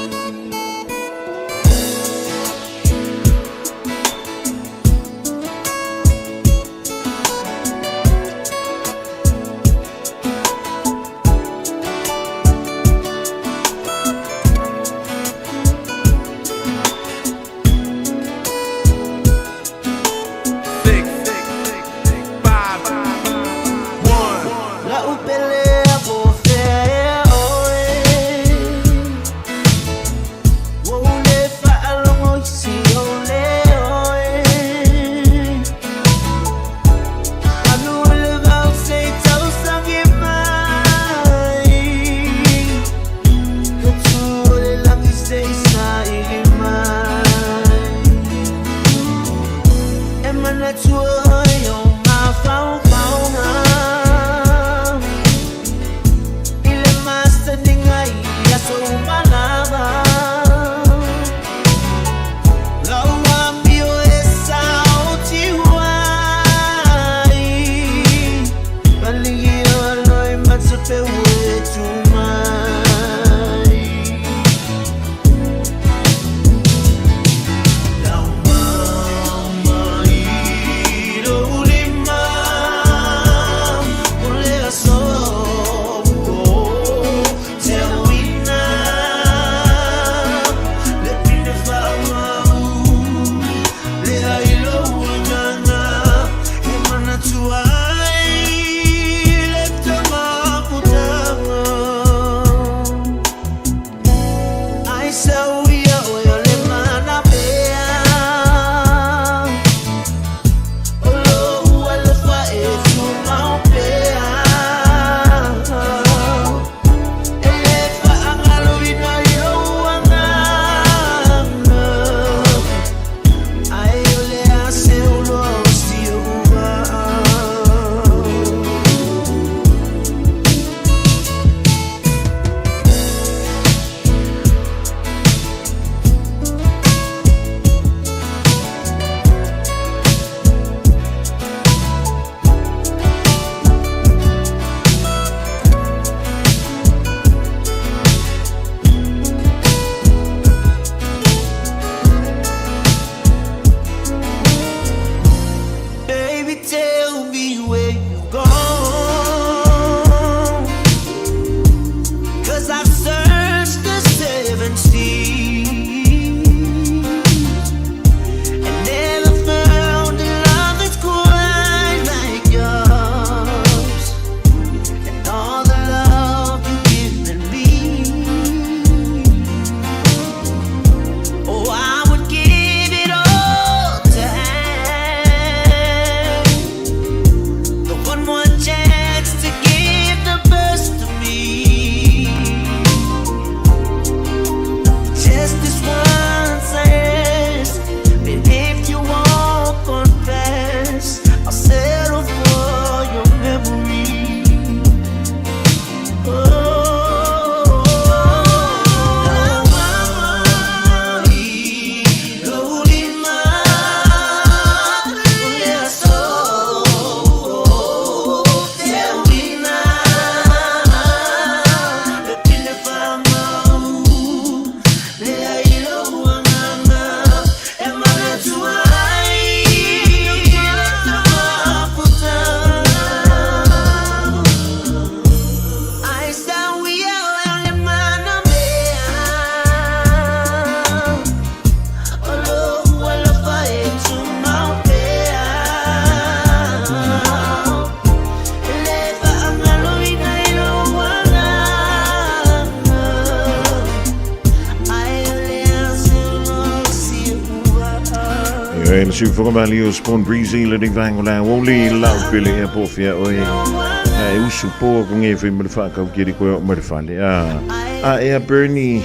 En sy Fofogamua spawn breezy le ding vang la Aoauli lau pele e po fia oi. Ai usu po kung e fai mrfa ka kiri ko mrfale. E a Bernie.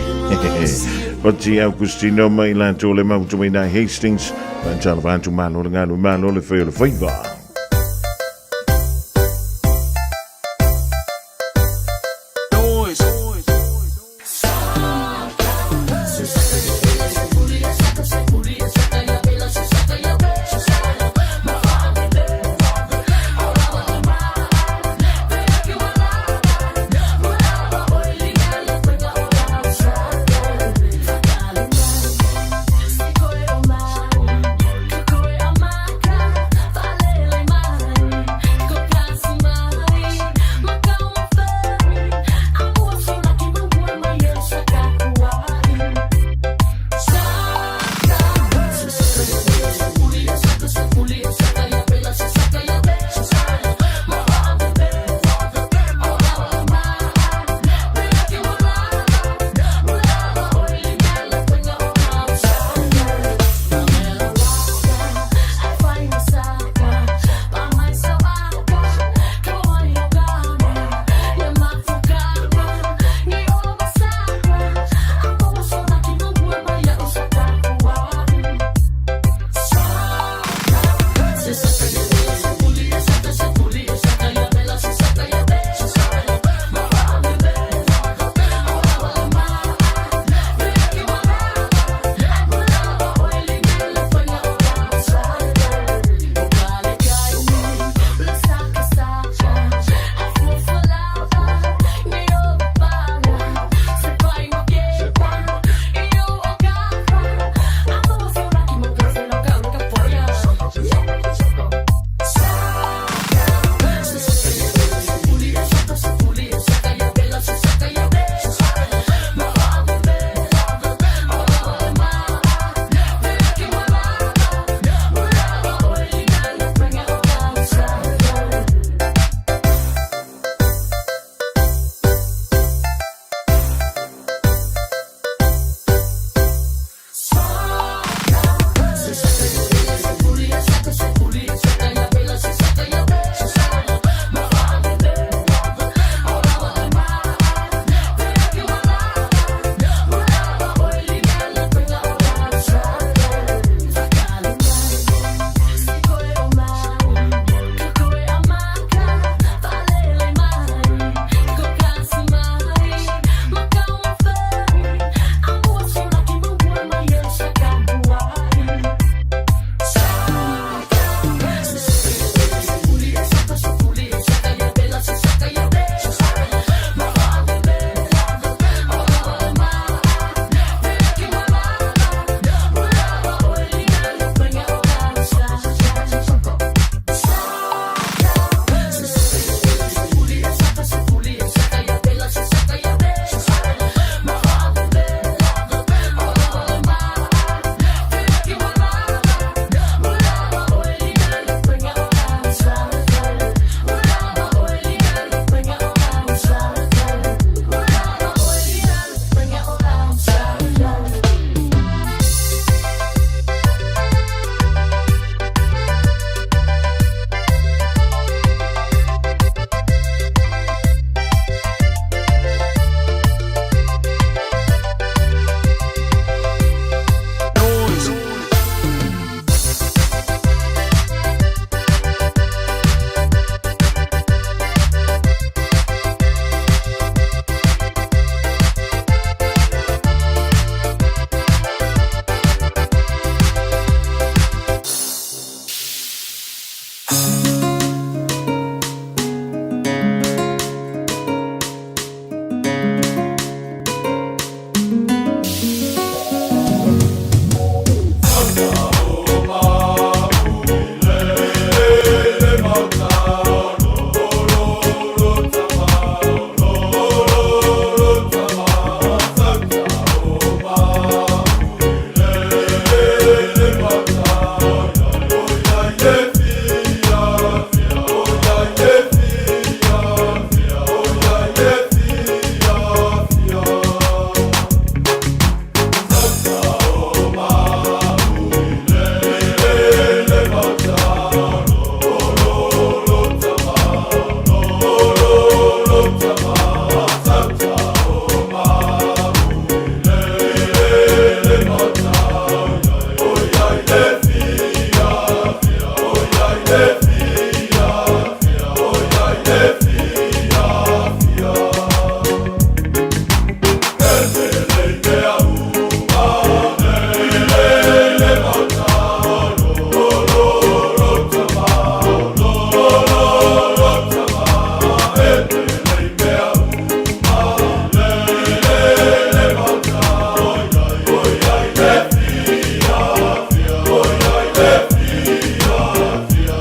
Pati Augustino mai la tole mau to mai na Hastings. Van tala van to malo ngalo malo le fai le faiva.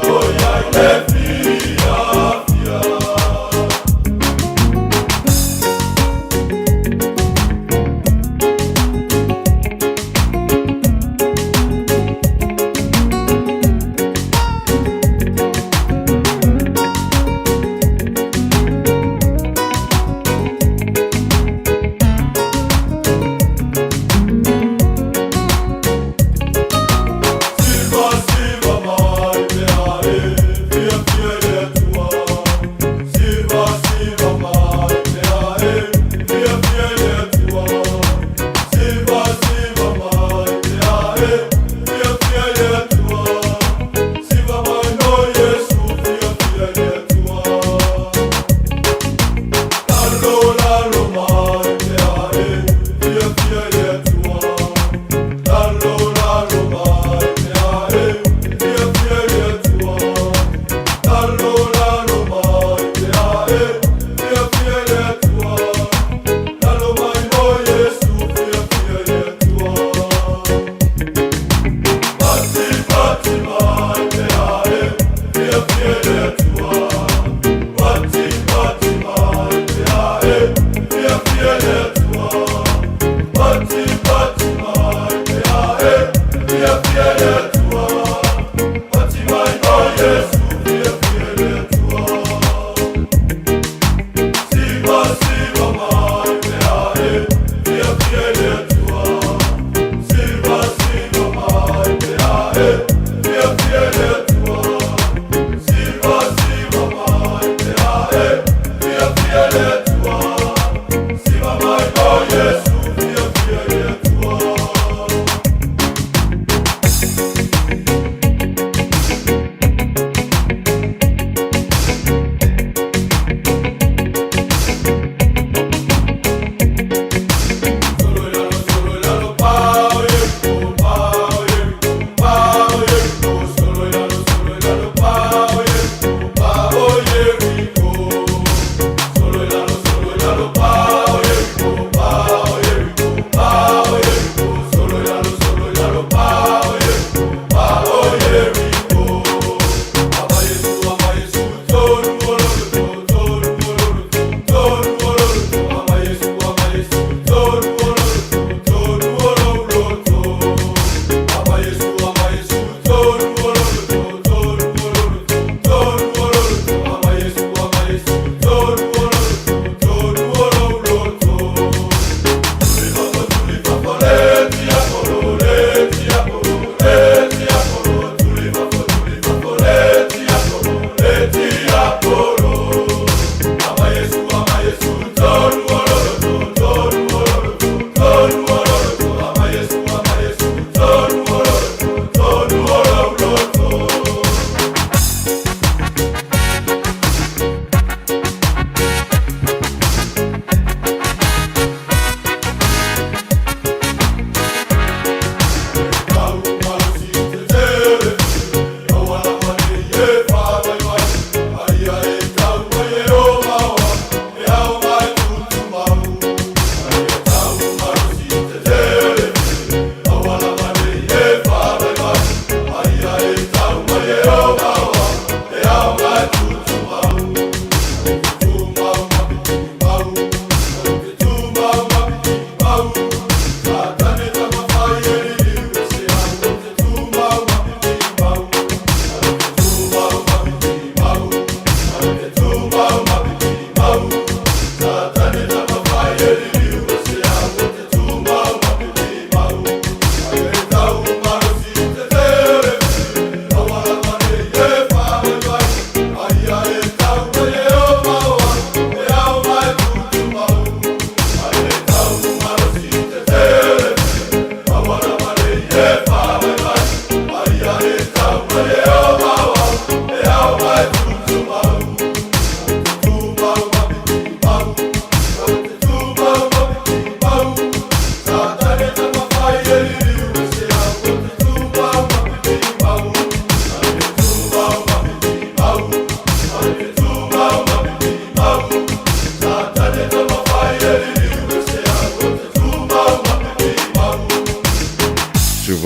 Oh, yeah.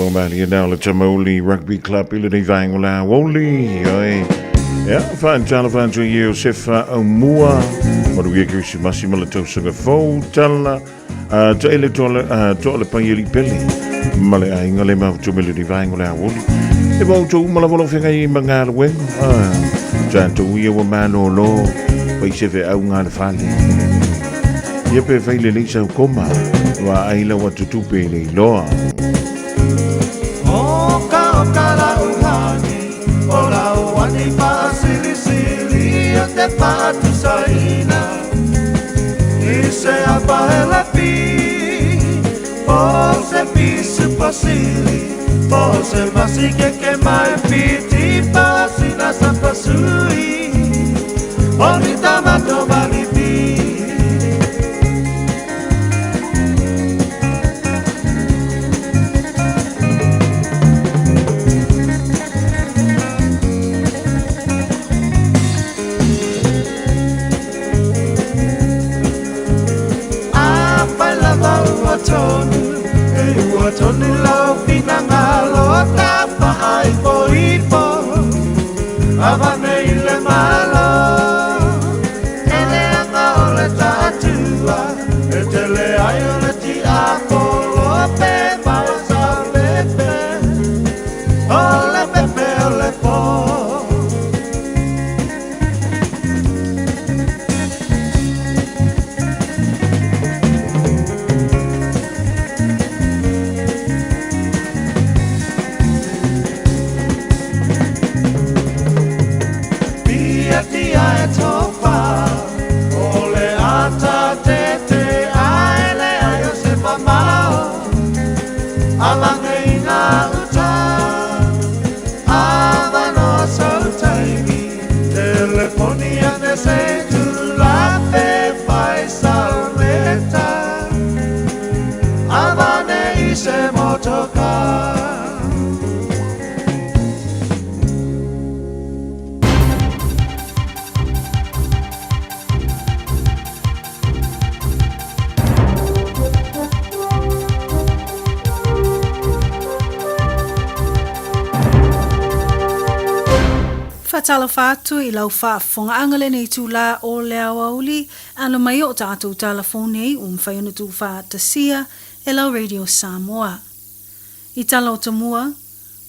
mali na le Aoauli Rugby Club ile nei vaingo la Aouli. Ja, fan tala fan to you sefa Samoa. Maar we kunnen massima le tosuga fo tala to ele to le payeli peli. Male ainga le ma to mele nei vaingo la Aouli. E bo to mala volo fenga I mangala wen. Tanto we wa mano lo. Pai se ve au ngale fali. Ia pe faile nei sa koma. Wa aila wa tutupe nei loa. Oka la uhani, ola uhani pa sili sili te pa tu saina. Ise apa ela pi, pose pisu pasili, pose masike ke mai piti pasina sa pasui. Onita mato malipi. Tony lau pinangalo tapa hai poipo avane ile malo ele anga ole tatua etele ayole ti akolo pe basa pepe ole po. Tala fatu I lau whaafonga angale nei tūla o le Aoauli ana mai o tātou telefone whaiona tū whaatasia e lau Radio Samoa. I tala o tamua,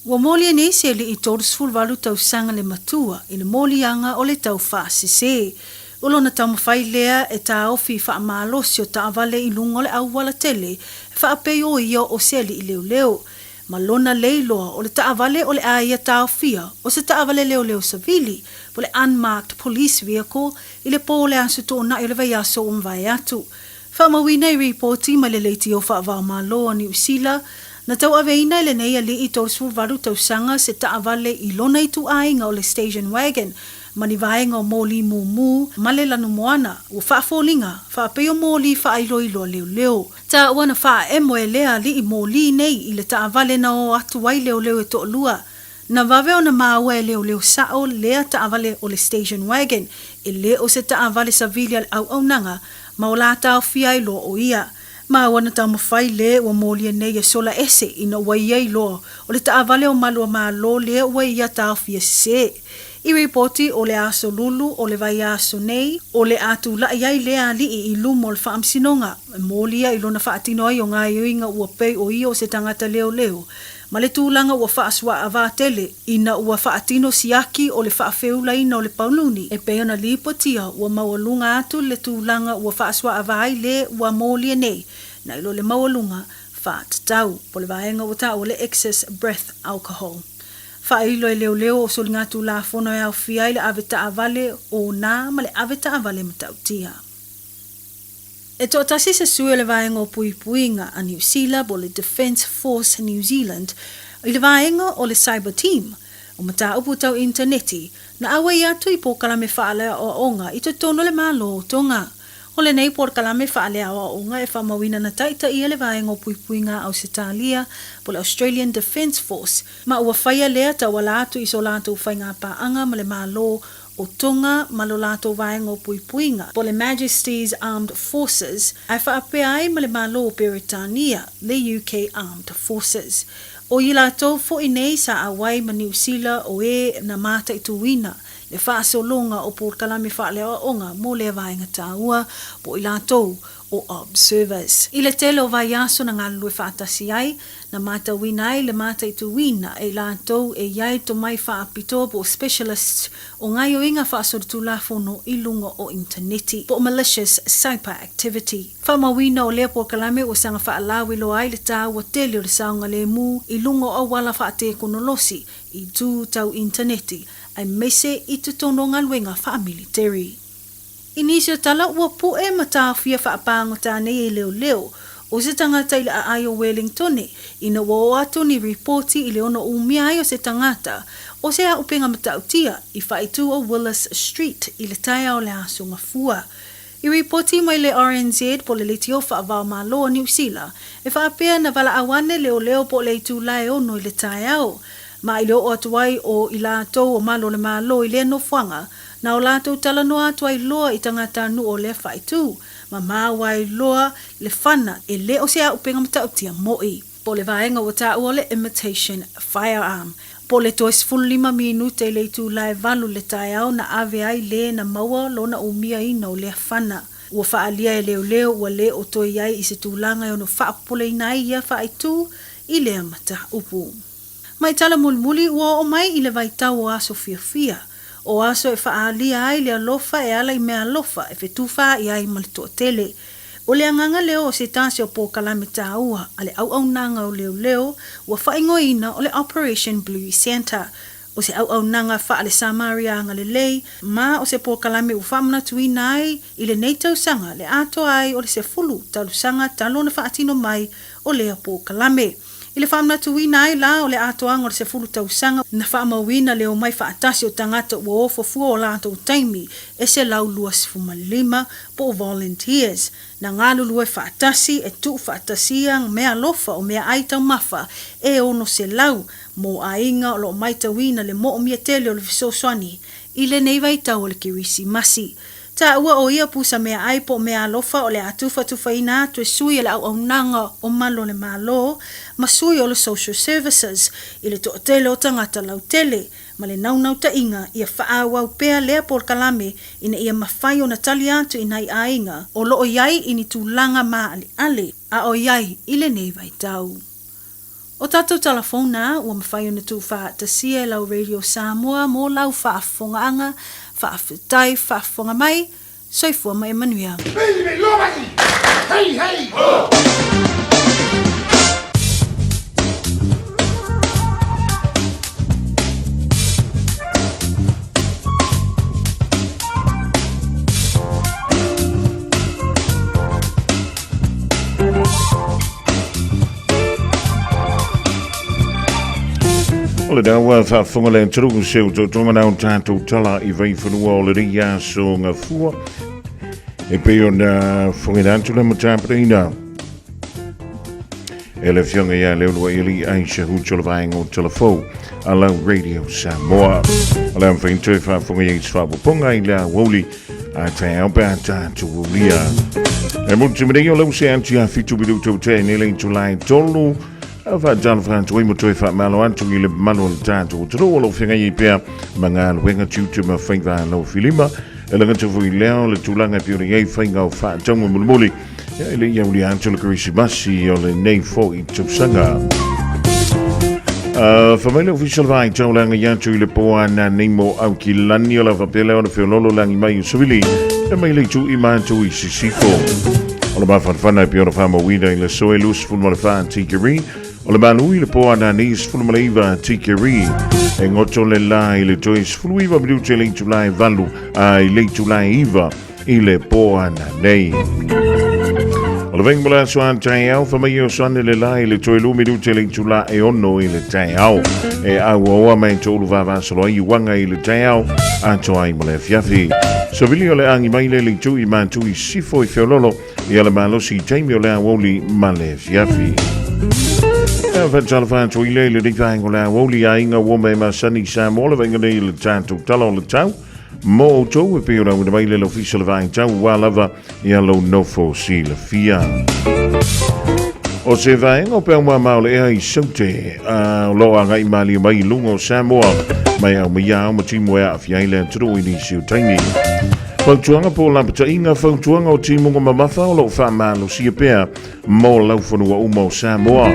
wa moli nei se li I tōrusful walu tau sanga le matua I le moli anga o le tau whaasise. Ulo na tau mawhai lea e tā ofi whaamalosi o tā avale I lungo le auwala tele whaapei o ia o se li I leo leo. Malona leiloa o le taavale o le aia taofia o se taavale leo savili po le unmarked police vehicle I le po le asu tōna I le vai aso o mwai atu. Whamawina I reporti ma le leiti o whaavao maloa ni usila na tau aveina I le nei a li I tōsfu varu tausanga se taavale I lona I tu ainga o le station wagon mani vaenga o moli mumu male lanu moana o whaafolinga whaapeo moli whaailoilo leo. Ta wana wha e moe lea li I moli nei I le taavale na o atu wai leo e to lua. Na vave o na maawa e leo sao lea taavale o le station wagon e le o se taavale sa vili al au nanga ma o la tau fia ilo o ia. Ma wana tau mawhai le wa moli e nei e sola ese ina wai ei lo o le taavale o malua maa lo lea wai ia tau fia se. I reporti o le aso lulu o le vai aso nei o le atu la iai lea li I lumo le whaamsinonga molia I lona whaatino ai o ngā iuinga ua pei o ia o se tangata leo ma le tūlanga ua whaaswa a vātele ina ua whaatino siaki o le whaafeula ina o le pauluni e pei ona lipotia ua mawalunga atu le tūlanga ua whaaswa a vai le ua molia nei na ilo le mawalunga whaatatau po le vaenga o ta o le excess breath alcohol. Whailo e leo o soli ngātu la whono e au whiai le ave taavale o nā ma le ave taavale matautia. E tō tasi se sue le vaenga o puipuinga a New Zealand o le Defence Force New Zealand I le vaenga o le cyber team o mata upu tau interneti na awa I atu I po kalame whaalea o onga I to tono le malo o tonga. O le nei por kalame whaalea o onga e whamawina na taita I le vaenga o puipuinga au Sitalia po le Australian Defence Force ma ua whaia lea ta wala atu I so lato whainga paanga ma le malo o tonga ma lo lato vaenga o puipuinga po le Majesty's Armed Forces ai whaapea ai ma le malo o Peritania le UK Armed Forces. O i lātou fo i nei sa awai ma New Zealand o na mata i tuwina le whaasolonga o Port Kalame whaalea onga mo le vaenga tāua po i lātou o observers. I le tele o vai aso na ngalu e whaatasi ai, na mata wina ai le mata i tuwina e lātou e iai to mai whaapito po specialists o ngai o inga whaasoritu la fono i lunga o interneti po malicious cyber activity. Whamawina o lea Port Kalame o sanga whaalawi lo ai le tāua tele o le saunga le mu i lunga o wala whaate konolosi i tū tau interneti ai mese i tutono ngaluenga wha-military. Inisio tala ua pue matawhia whaapango tānei e leo o se tangata i le ai o Wellingtone ina ua atu ni reporti i le ono umia ai o se tangata o se a upenga matautia i whaitu o Willis Street i le taia o le asunga fua. I reporti mai le RNZ po le litio whaavao maloa New Zealand e whaapea na wala awane leo po le itu lai ono i le taia o. Ma i leo o atuai o i lātou o malo le malo i le no whanga na o lātou tala no atuai loa i tangata nu o le whaitu, ma māwai loa le whana e le o sea upenga matautia moi. Po le vaenga o tā ua le imitation firearm. Po le tois 5 minute le tu lai valu le taiao na ave ai le na maua lona umia ina o le whana. Ua whaalia e leo ua le o toi ai i se tūlanga e ono whaapole inai ia whaitu i le amata upu. Mai tala mulmuli ua o mai i le vaitau o aso fia. O aso e whaalia ai le alofa e ala i mea alofa e whetuwha i ai malito tele. O le anganga leo o se tase o Port Kalame tāua a le au nanga o leo ua whaingoina o le Operation Blue Center. O se au nanga wha le Samaria anga le lei ma o se Port Kalame u whamana tuina ai i le neitau sanga le ato ai o le se fulu talu sanga talo na whaatino mai o lea Port Kalame. I le whamna tuina ai la o le atoanga o le se fulu tausanga na whaamawina leo mai whaatasi o tangata ua ofo fua o la ato taimi e se lau luas fumalima po volunteers. Na ngālu lue whaatasi e tu whaatasia mea lofa o mea aitau mafa e ono se lau mo ainga o lo mai tawina le mo o mia tele o le fisoswani i le neiva i tau o le kirisi masi. Ta ua o ia pusa mea aipo mea alofa o le atufa tufaina atu e sui e le au nanga o malo le malo, ma sui o le social services, i le toa tele o tangata lau tele, ma le naunau ta inga ia whaawau pea lea Port Kalame ina ia mawhai o na tali atu ina i ainga, o lo o iai ini tūlanga maa ale, a o iai i le neiva i tau. O tatou talafona ua mawhai o na tū wha tasia lau Radio Samoa mo lau whaafongaanga, whaafetai, whaafonga mai, soifua mai Emanuel. Hey, hey! O le dawa whaafonga le antaruku seo tō tonga nao tātou tala i vei whanua o le ria so ngā fua. E peo na whangirantu le matapareina. E le whionga ia leulua ili aisha hutola vaenga o telefou a lau Radio Samoa. A lau mwhaintoi whaafonga i whaapoponga i le Aoauli a tai au pēr tātou ulia. E mutu mirei o lau se anti a fitu bidu tau te nele i tulai tolu. Awa jalo frantu i motoi wha malo antu i le malo le tātou. Tero o lau whenga i pēr mga luenga tiutu ma whainga lau filima. E langa tufu i leo le tūlanga piori ei whainga o wha taunga mulmuli. E le iau li antu le karisi masi o le nei fo i tupsanga. Whamaila official vai taulanga i antu i le poa na neimo au ki lani o la whapele o na whiololo langi mai o savili. E mai le tu i mātou i sisifo. O le mawhanwhana i piora whama wina i le soe lus funma le wha tikiri. O le manu i le poa na nis funma le iwa tikiri. E ngoto le la i le tois fulu iwa midu le tu lai valu a i le tu lai iwa i le poa na nei. O le venga mala soan tai au whamai o soan le la i le toi lu midu le tu la e ono i le tai au. E au oa mai tolu vavasalo i wanga i le tai au a toai male fiafi. So vili o le angi mai le tu i mantu i sifo i whiololo i ala malosi i taimi o le Aoauli male fiafi. E whatala whantu i le rikwaengo le Aoauli a inga wome ma sani Samoa le venga nei le tātou tala o le tau. Mo o tau e peo rau na mai le official vai tau wā lava i alo nofo si le fia. O se vaenga o pēngwa maole ea I saute loa ngai mali mai lungo Samoa mai au mia au matimu ea awhiaile turu I ni siu taini. Whautuanga po lampata inga whautuanga o timu ngoma matha o lau whamalo sia pēa mō lau whanua uma o Samoa.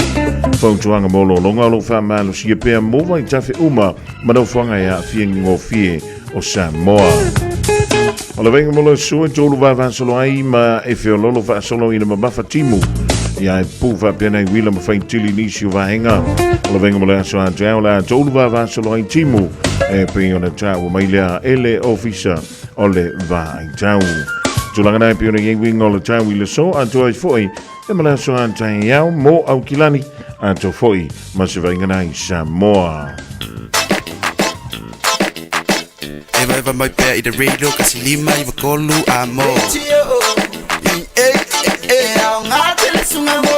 Whautuanga mō lo longa o lau whamalo sia pēa mō vai tawhi uma manau whanga ea whiengi ngō fie o Samoa. O la venga mola sua tolu va solo ai ma e feololo va solo ina mamafa timu. Ia e pufa pena I wila ma fai tili nisi o vahenga. O la venga mola so anja o la tolu va solo ai timu. E pe ona tau mai lea ele ofisa o le va ai tau. Tulanga nai pe ona ye wing o le tau I le so anto ai foi. E mola so anja iau mo au kilani anto foi ma se venga nai Samoa. Eva mai pea I the radio kasi lima I wakolu amo Au ngate le sunga mo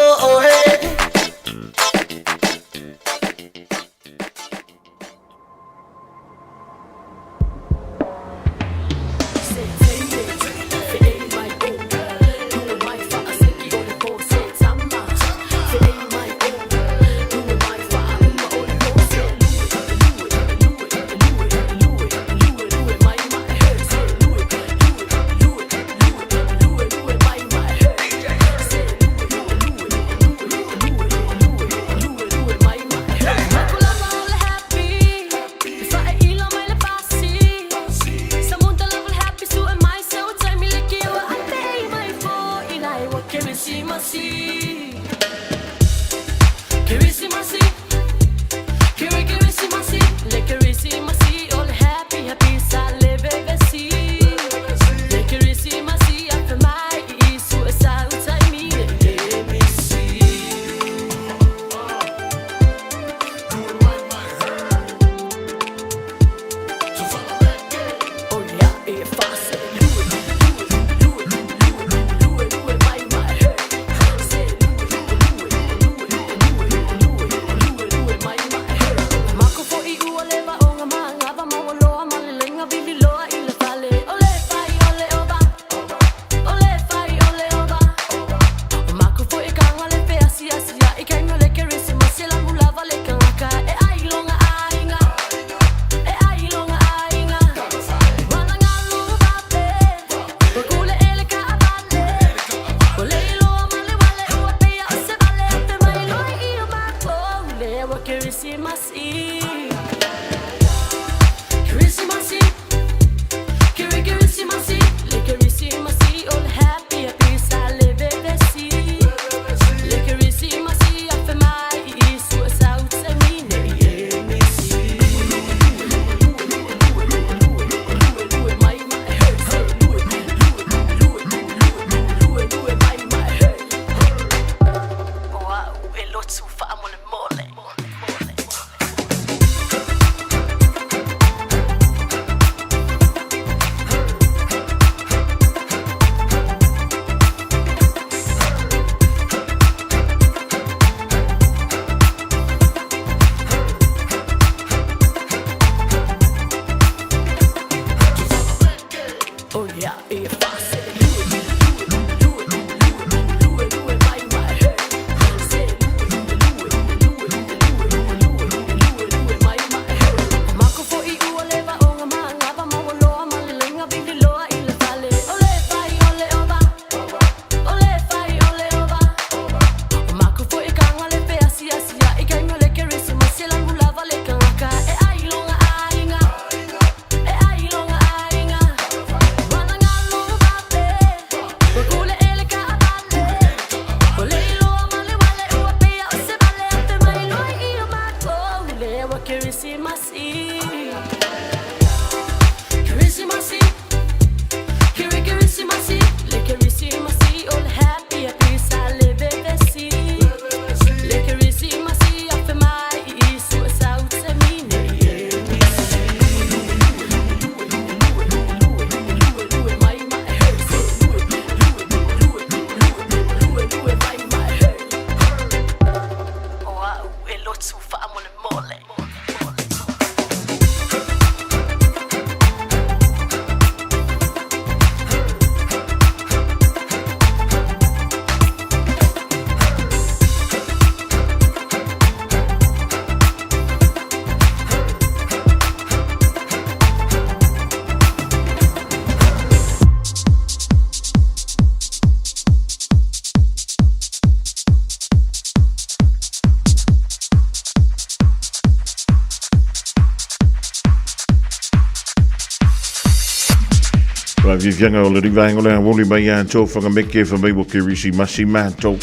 Wa vivianga o le rivango le woli mai anto fanga meke fa mai wo kirisi masi manto.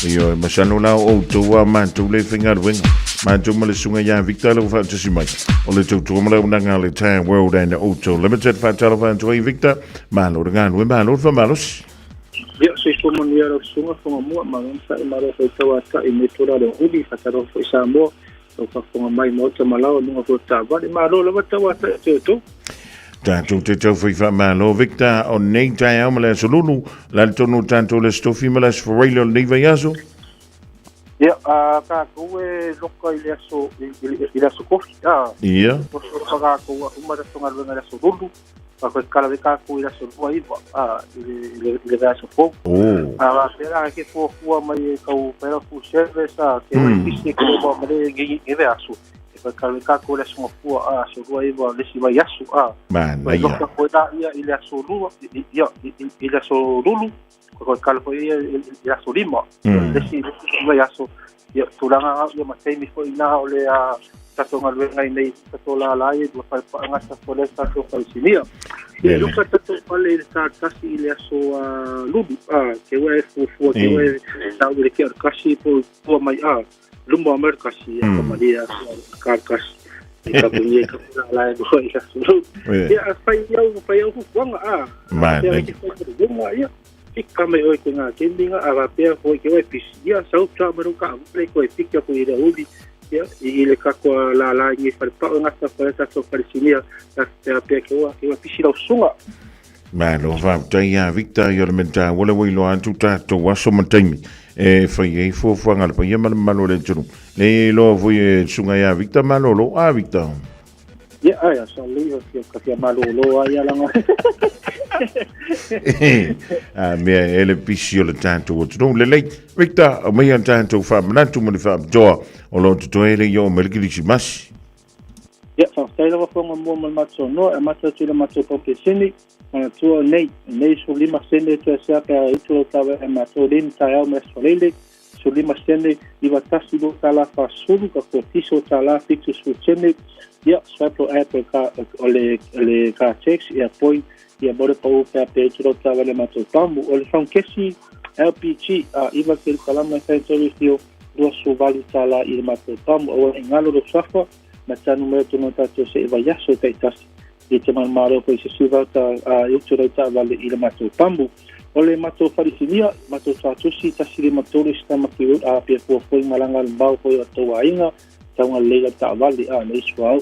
Io masano la o to wa manto le finga winga. Manto male sunga ya Victor le fa tsi mai. O le to male unanga le time world and auto limited fa telephone to Victor. Malo dengan we malo fa malos. Ya, saya cuma lihat sungai Fofogamua, malam saya malam saya tahu ada ini tura le uli, kata orang Samoa, so Fofogamua mau malau nunggu kota, balik malu lepas tahu ada itu. Tanto te tau fai fa malo Victor o nei tai au mala solulu la tonu tanto le stofi mala sforelo nei vayaso. Ya, ka koe loka ile aso kofi. Ia. So ka koe umara tonga lenga aso lulu. Ka kala de ka koe aso lua iwa. Ile aso fo. Oh. Pera ke fo mai kau pera fu service ke pisi ke mo mare ngi aso. Ka kala ka koe aso fu aso lua iwa lesi vai aso. Man, ia. Loka koe da ia ile aso lua. Ia ile aso lulu. Ko kala ko ia aso lima. Lesi vai aso. Ya tulanga ya masai mi fo ina ole a tatonga lenga nei tatola lai do fa nga sa fole sa to fa sinia ya luka tato pale sa kasi ile aso lubi ke wa fu ke wa sa ile ke kasi po mai lumba mer kasi ya ko maria karkas ika bunye ka lai do ila su ya fa ya fu wanga man ya Ika mai oi ko ngā kendinga a pia ko ke wai pisia sau tra maru ka play ko pika ko ira ubi ya ile ka ko la ngi far pa nga sa fa sa so parisinia ta pia ke wa pisi la sunga Malo va taya Victor Yormenta wala wilo antu tato waso mantimi e fai fo fanga pa yema malo le tru le lo voi sunga ya Victor malo lo Victor ya ya so le ka fia malo lo ya la mea ele pisio le tanto o tonu le lei Victor o mea tanto fa manatu mo le fa joa o lo to ele yo melkilisi mas ya fa stai la fonga mo mal matso no e matso tira matso po ke sini ona tu nei so lima sende to sa ka itu tava e matso din taia me solele so lima sende I va tasi do tala fa sulu ka ko tiso tala fixu su sende ya swapo apple ka ole ka checks ya point ia bore pau pe petro tavale mato tambu o le fam kesi LPG iva ke kalama factory fio do so vali tala I mato tambu o ngalo do safa na tanu me to nota to se va yaso te tas e te man maro ko se suva ta utro tavale I mato tambu o le mato farisinia mato tatusi tasiri mato sta makiu pe po foi malanga mbau ko to wainga tanga lega tavale nei swau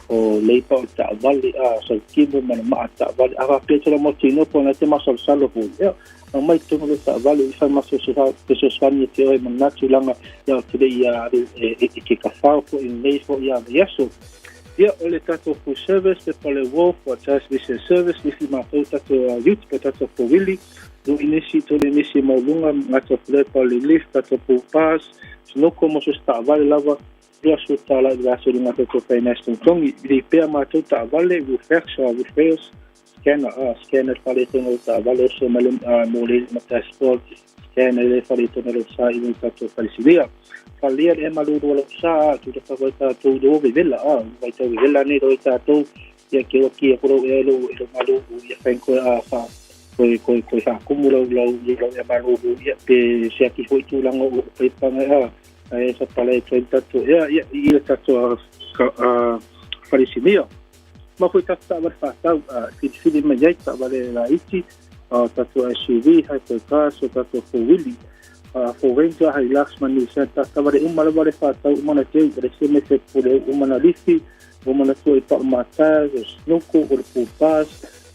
o leipa o ta'avali sa kibo mana ma'a ta'avali a petro mo tino po na te masal salo po ya mai tono le ta'avali fa maso sa peso sani te o manatu langa ya tele ya ke ka fa po in nei fo ya yeso ya o le tato fu service pe pole wo for transmission service if ma to tato youth pe tato po willi do inisi to le inisi mo lunga ngato le pole lift tato po pass no como so ta'avali lava Dia sutala graso di mato ko finance tongi di pe ma to ta vale vu ferso vu fails scanner pale to no ta vale so malum mole mata sport scanner le pale to no sa I ta to falsidia falia e malu do sa tu ta ta to do vela vai to vela ne do ta to ya ke o ki ko e lo malu ya fen ko fa ko sa kumulo lo ya malu ya pe se ki foi tu lang o pe pa esa pale tato ya tato farisinia ma foi tato va fatau fili mai ta vale la iti tato SUV hypercar so tato for willy for venture hilux mani sa tato vale vale fatau mana te rese me se pure umana lifi umana to pa mata snoko o pupas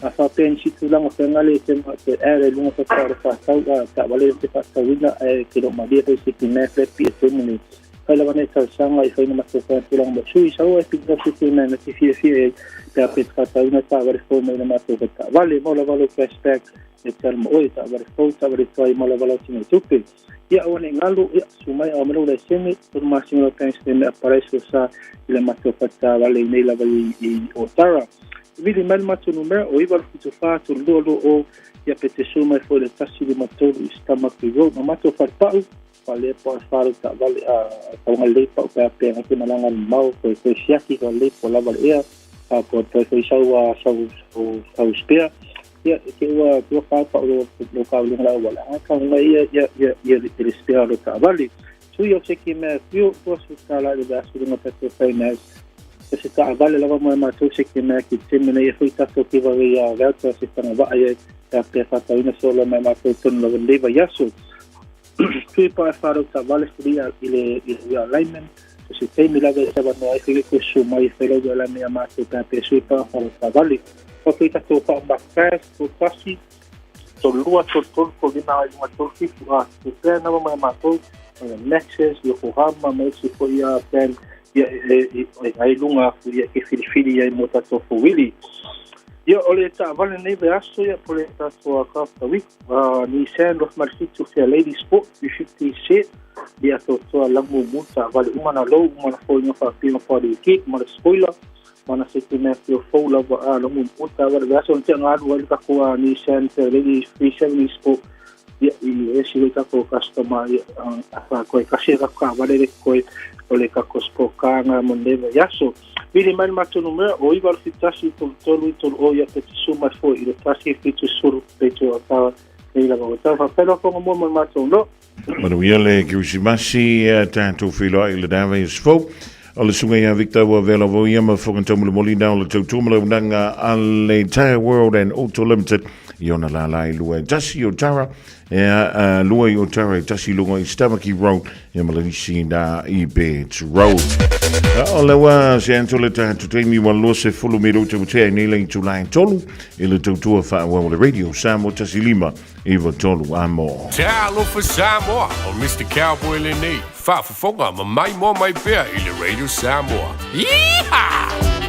a fa pensi tu lang o ngale te ere lungo fa fatau ta vale te fatau ina ke do madia te si ne pi to mini kala vane ta sanga I fa ina maso fa tu lang mo sui sa o pi do si ne ti fi ta pe fatau ina ta vale fo me na maso ta vale mo la vale flashback e termo o ta vale fo ta vale toi mo la vale sino tupe ya o ne ngalo ya sumai o mo le semi por masimo pensi ne aparece sa le maso fa ta vale nei la vale o tara vidi mal mato numero o iva fitu fa to lolo o ya pete suma fo le tasi di mato stama ki ro mato farpau fale po faro ta vale a le pa pe na malanga mau ko siaki ko le po la vale ko to so sa spea ia ke ua pa lo ka lunga wala ka ngai ia le spia lo ta vale tu yo se ki me piu to su sala de da su no te finance se ta vale la mo ma tu se ki me ki timene e fuita to ki va ia ga to se ta va ia ta pe fa ta ina solo me ma to no le va yaso tu pa fa ro ta vale studia ile alignment se te mi la de sa va no ai que su mai felo de la mia ma to ta pe su pa fa ta vale o fuita to pa ba to pasi to lua to ko dina ai ma to ki va to pe na ma to Nexus, Yokohama, Macy for your pen, I lunga for your Fili, I motato for Willie. Yo, Oleta, Valeneve Astoya, Poleta for a couple of weeks. Nissan of Marfit to fair lady sport, 50 shit. The Ato to a Lamu Muta, Valumana low, one for your film for the cake, one spoiler, one city nephew, full of Lamu Muta, that's on Tenad, Walkakua, Nissan, lady 370 sport. I si ka ko customer ko kasi ka vale ko ole ka ko spokanga mondeva yaso bili man matono me o iba fitasi to o ya te suma fo i fitasi fitu suru peto ta ila ko ta pero ko mo matono maar we alle kusimasi tanto filo ile dave is fo alle sunga ya Victor wa vela vo yema fo kan tomo moli down le to tomo nanga alle entire world and auto limited yona la lai lua tasi o tara lua o tara tasi lunga i Stamaki Road ya malisi na i Beach Road ole wa se antole ta to temi wa lo se fulu miro te te ni le tu line tolu ile tu tu fa wa le radio Samoa tasi lima Eva tolu amo Talo for Samoa on Mr. Cowboy Lene Fofogamua mai mo mai pea ile radio Samoa yeehaw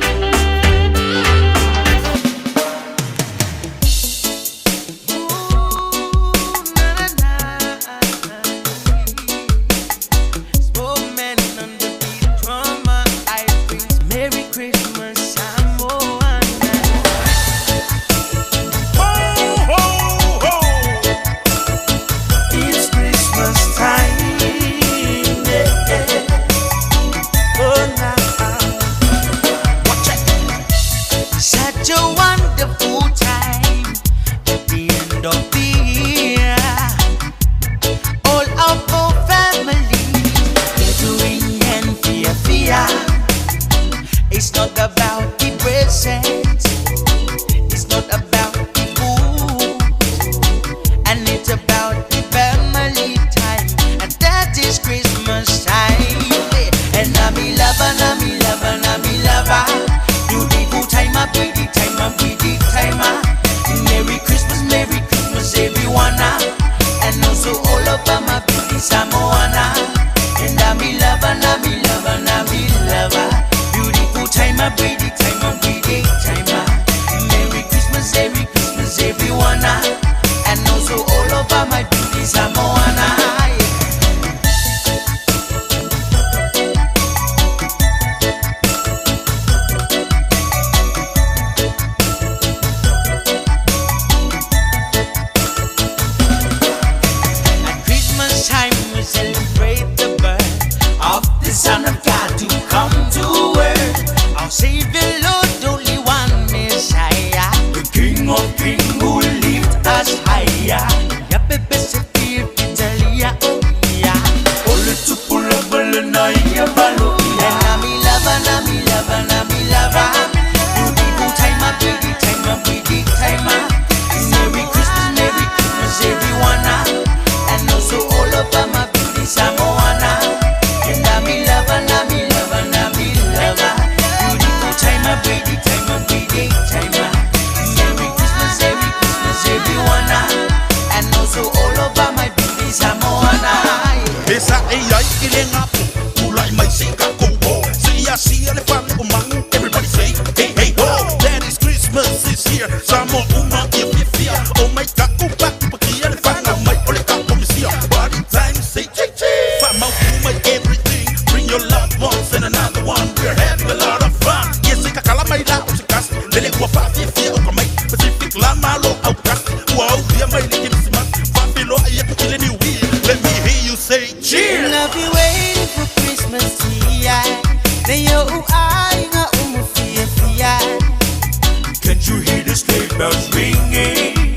Can't you hear the the sleigh bells ringing?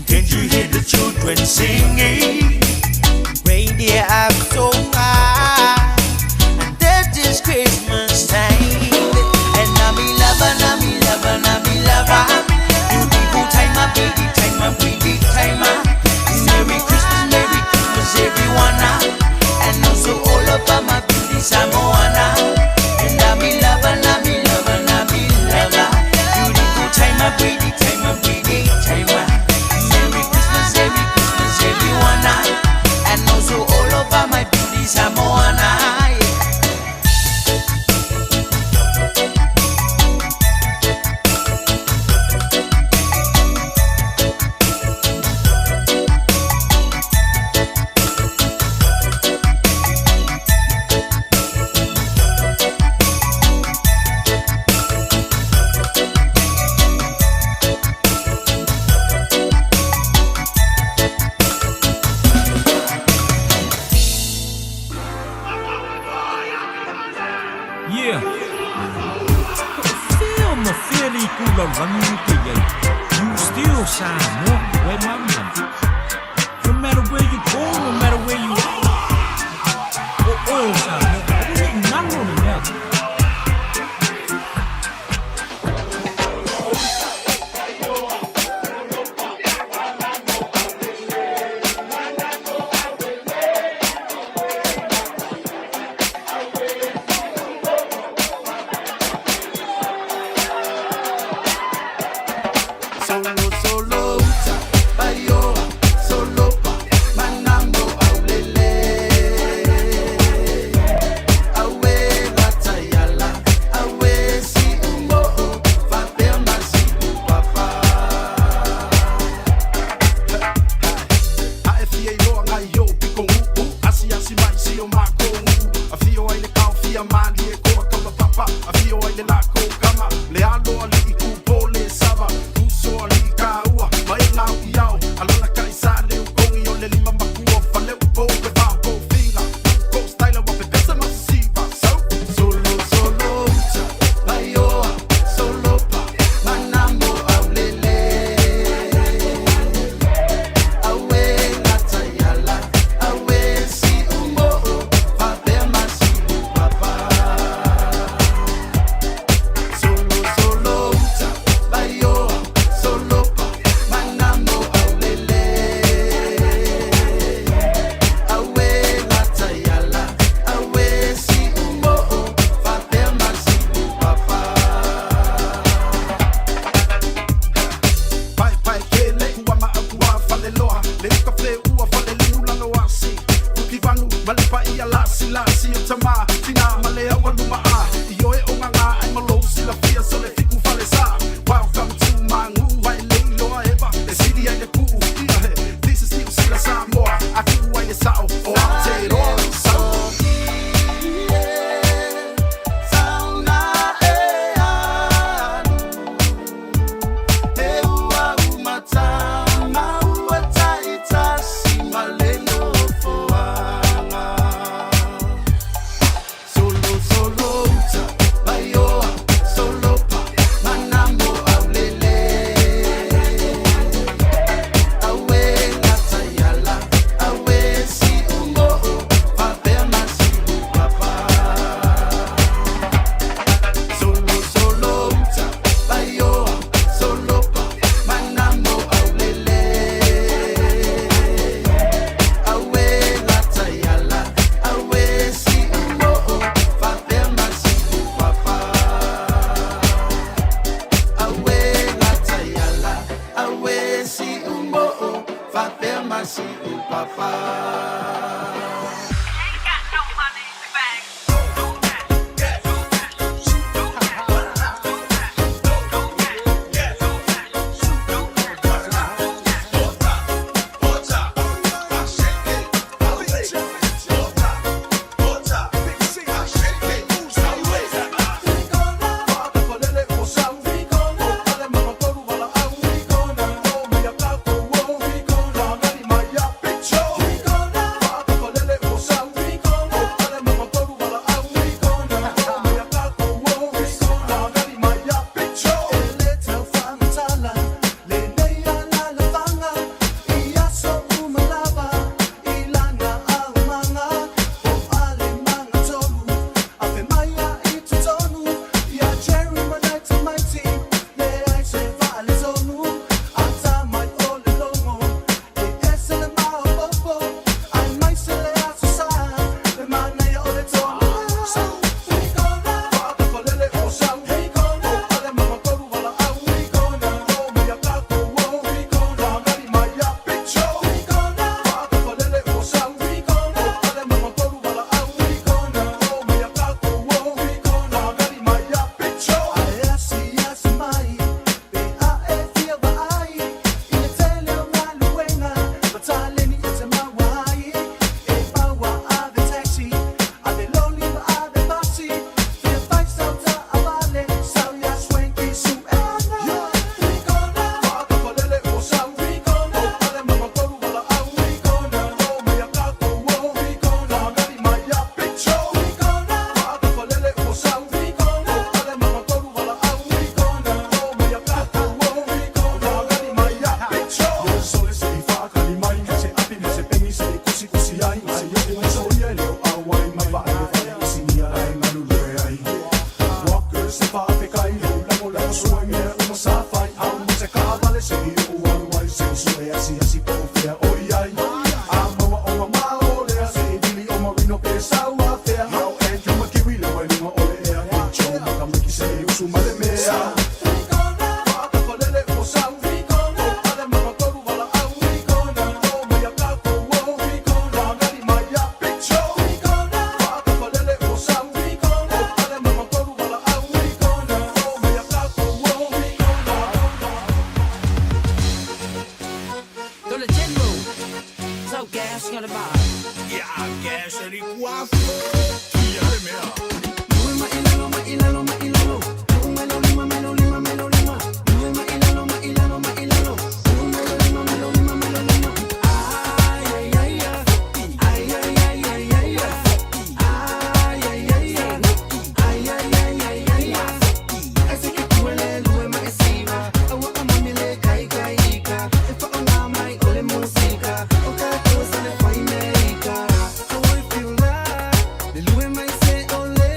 Can't you hear the children singing? Reindeer up so high, and that is Christmas time. And nami lover, nami lover, nami lover. Beautiful timer, baby timer, pretty timer. Merry Christmas, everyone. And also all over my beauty Samoana. And nami lover, nami lover, nami lover. Beautiful timer, pretty timer, pretty timer. Merry Christmas, everyone. And also all over my beauty Samoana. Yeah. Feel my feeling kula rangi kaya. You still shine more with my mother. No matter where you go, no matter where you are. Oh, shine more. I didn't know that. senhora ba. Ya que seri quafo. Ya le mea. Luma ilalo ma ilalo ma ilalo. Melo lima melo lima melo lima. Luma ilalo ma ilalo ma ilalo. Melo lima melo lima melo lima. Ay ay ay ay. Ay ay ay ay ay. Ay ay ay ay. Ay ay ay ay ay. Así que tú el luma esiva. Awa amamile kai kai ka. If I mai ole música. Oka cosa le fai meica. How I feel like. The luma se ole.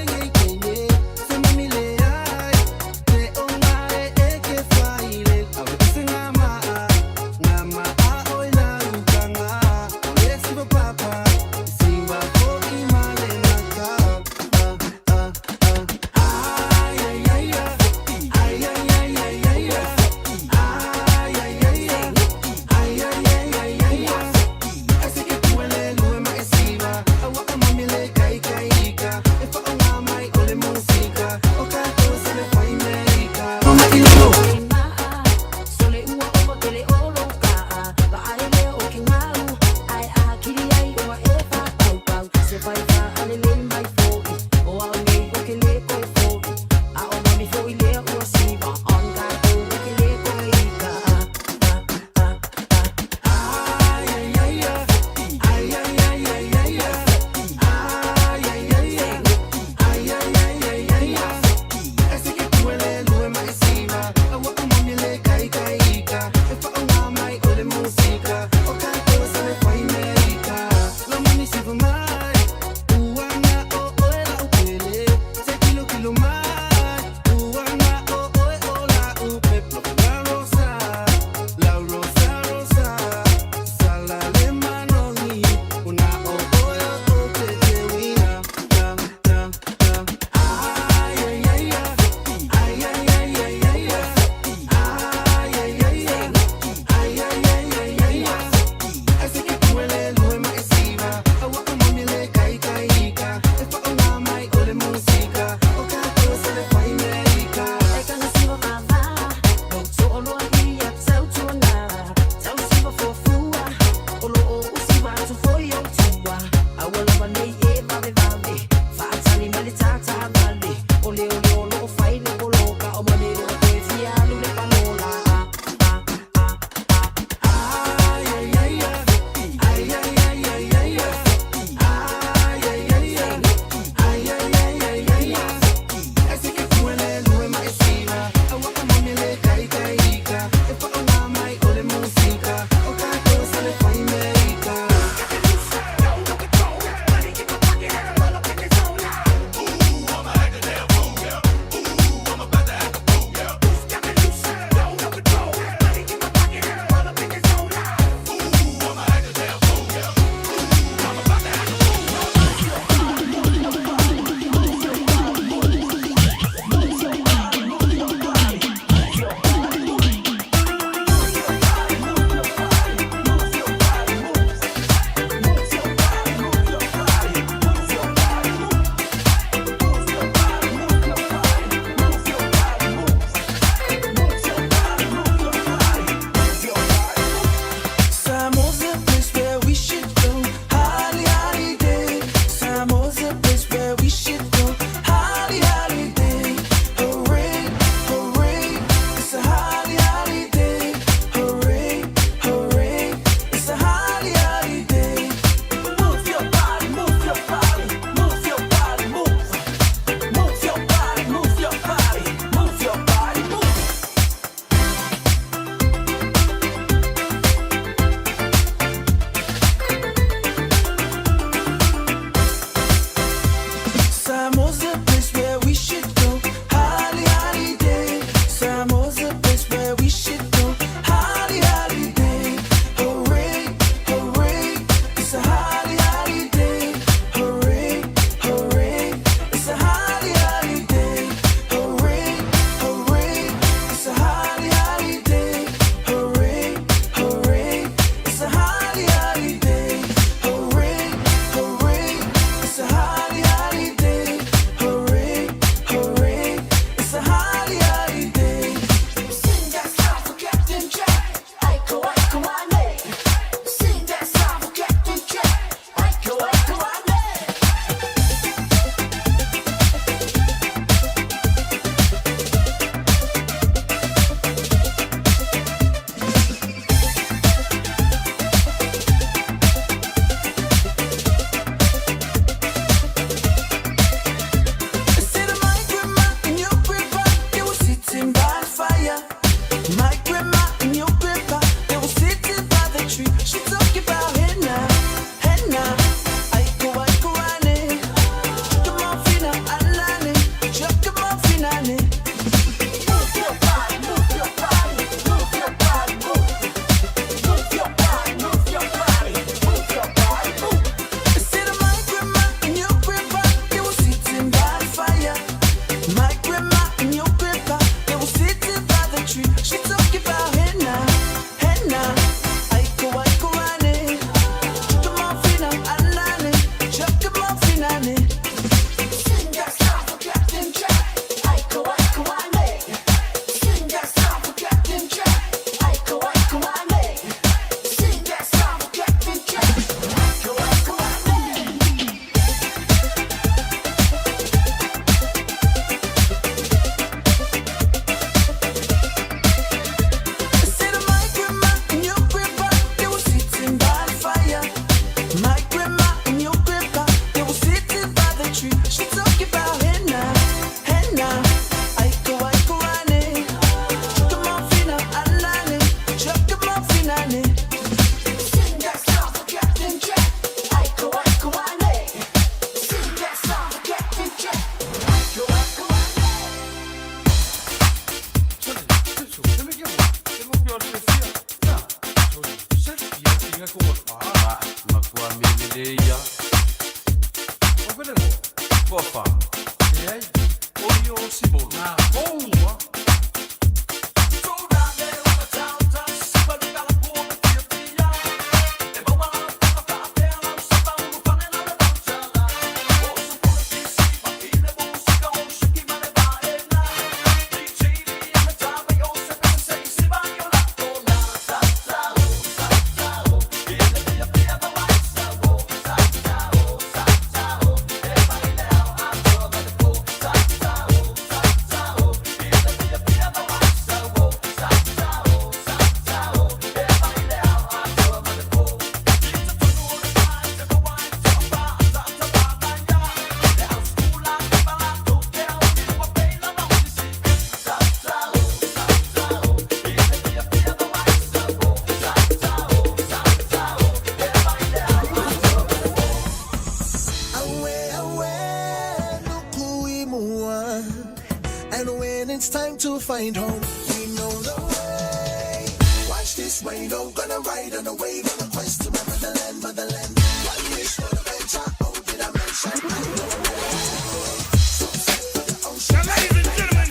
And when it's time to find home, we know the way. Watch this rainbow, gonna ride on a wave on a quest to my motherland, motherland. One wish for the venture, oh, did I mention? I know the way. Sunset for the ocean. Now, ladies and gentlemen,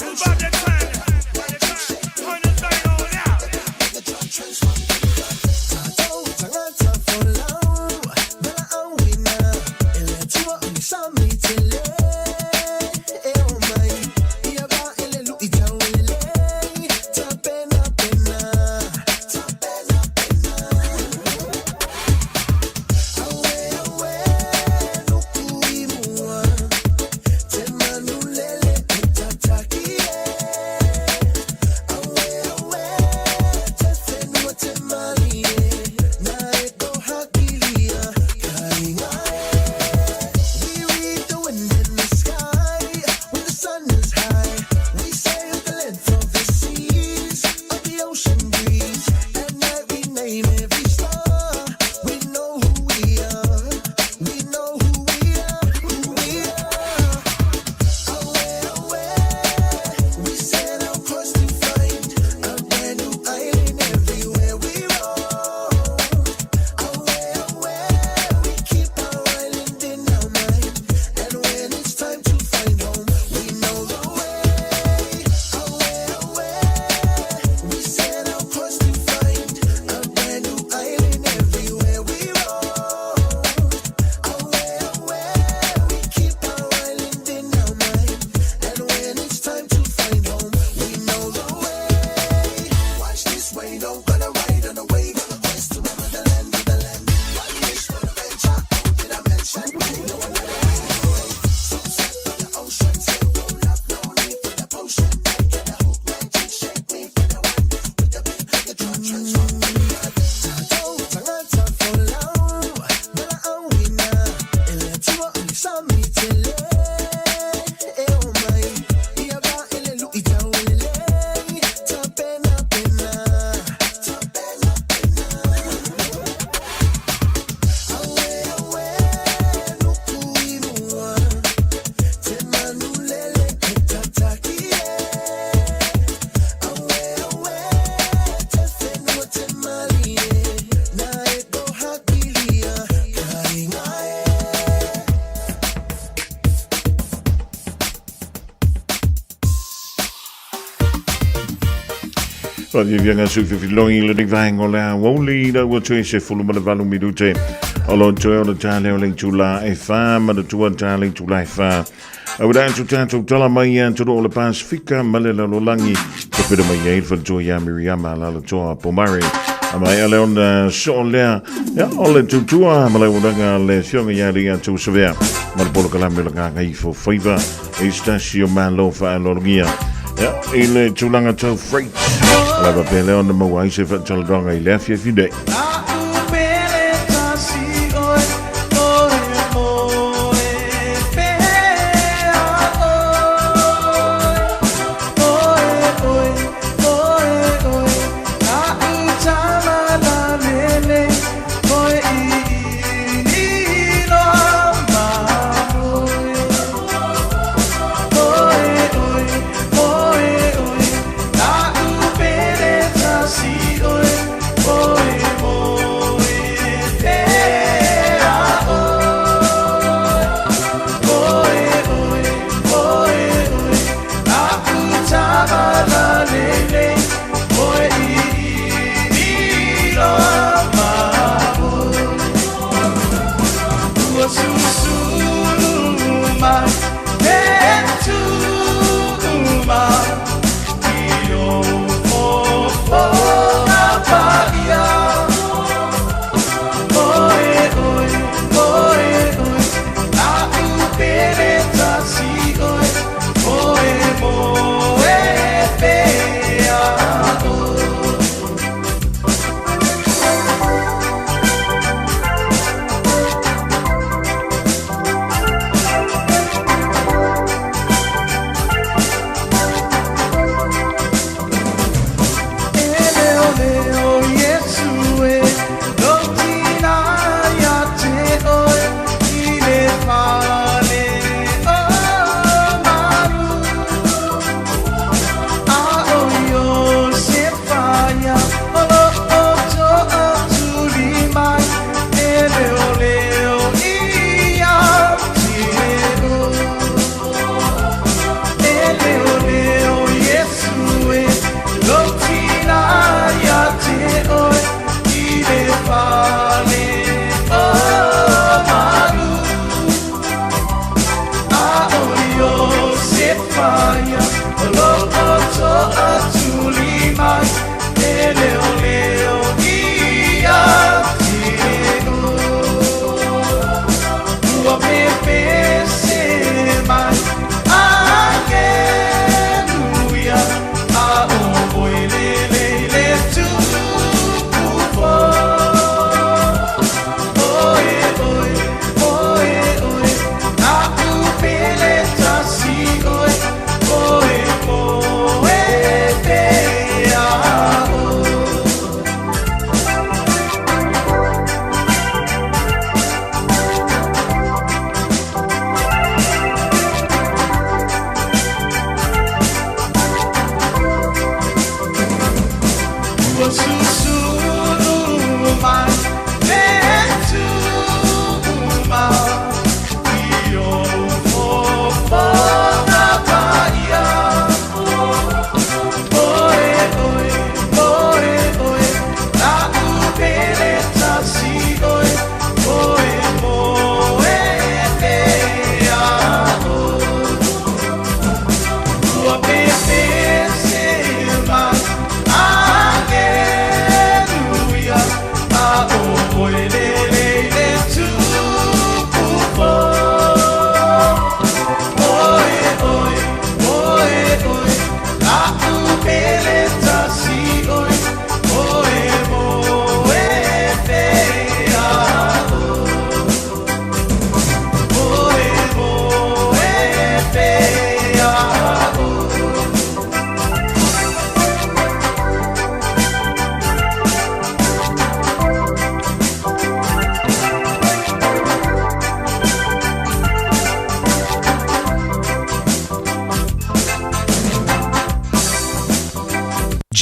who's about that time? Point the thing on out. Vianga sufi filongi le di vango la Aoauli da wa tue se fulu ma le valu minute alo tue o le tale o le tula e fa ma le tua tale tula e fa au da tu tanto tala mai an tu le Pasifika ma le lo langi te pede mai e fa tue ya Miriama la toa pomari ama e le on so le ya o le tua ma le udanga le fionga ya ria tu sevea ma le polo kala me la ga i fo favor e stasio malo fa logia ja ile tulanga to freight la va pele on the mawai se fa tala dronga I left you day Oh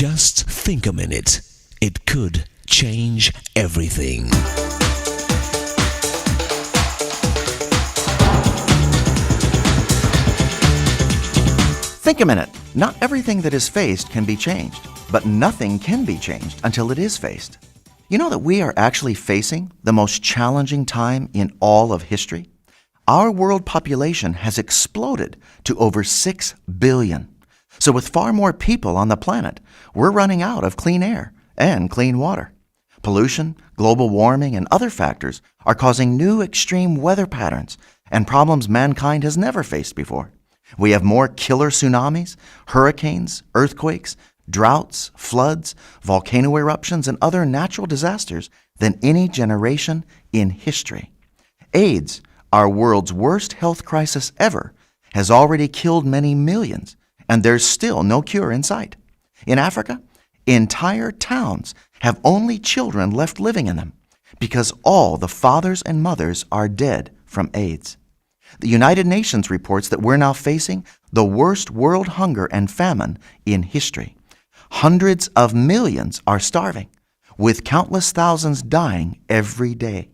Just think a minute. It could change everything. Think a minute. Not everything that is faced can be changed, but nothing can be changed until it is faced. You know that we are actually facing the most challenging time in all of history? Our world population has exploded to over 6 billion. So with far more people on the planet, we're running out of clean air and clean water. Pollution, global warming, and other factors are causing new extreme weather patterns and problems mankind has never faced before. We have more killer tsunamis, hurricanes, earthquakes, droughts, floods, volcano eruptions, and other natural disasters than any generation in history. AIDS, our world's worst health crisis ever, has already killed many millions, and there's still no cure in sight. In Africa, entire towns have only children left living in them because all the fathers and mothers are dead from AIDS. The United Nations reports that we're now facing the worst world hunger and famine in history. Hundreds of millions are starving, with countless thousands dying every day.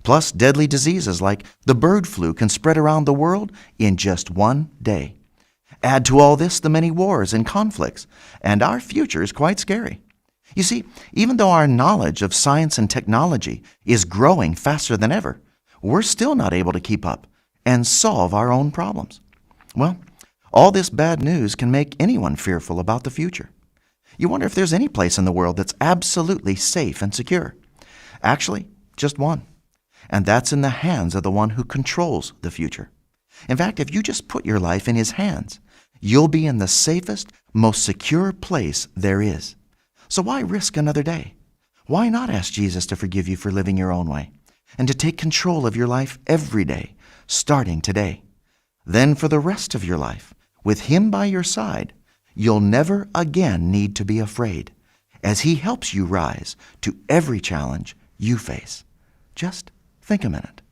Plus, deadly diseases like the bird flu can spread around the world in just one day. Add to all this the many wars and conflicts, and our future is quite scary. You see, even though our knowledge of science and technology is growing faster than ever, we're still not able to keep up and solve our own problems. Well, all this bad news can make anyone fearful about the future. You wonder if there's any place in the world that's absolutely safe and secure. Actually, just one. And that's in the hands of the one who controls the future. In fact, if you just put your life in his hands, you'll be in the safest, most secure place there is. So why risk another day? Why not ask Jesus to forgive you for living your own way and to take control of your life every day, starting today? Then for the rest of your life, with him by your side, you'll never again need to be afraid as he helps you rise to every challenge you face. Just think a minute.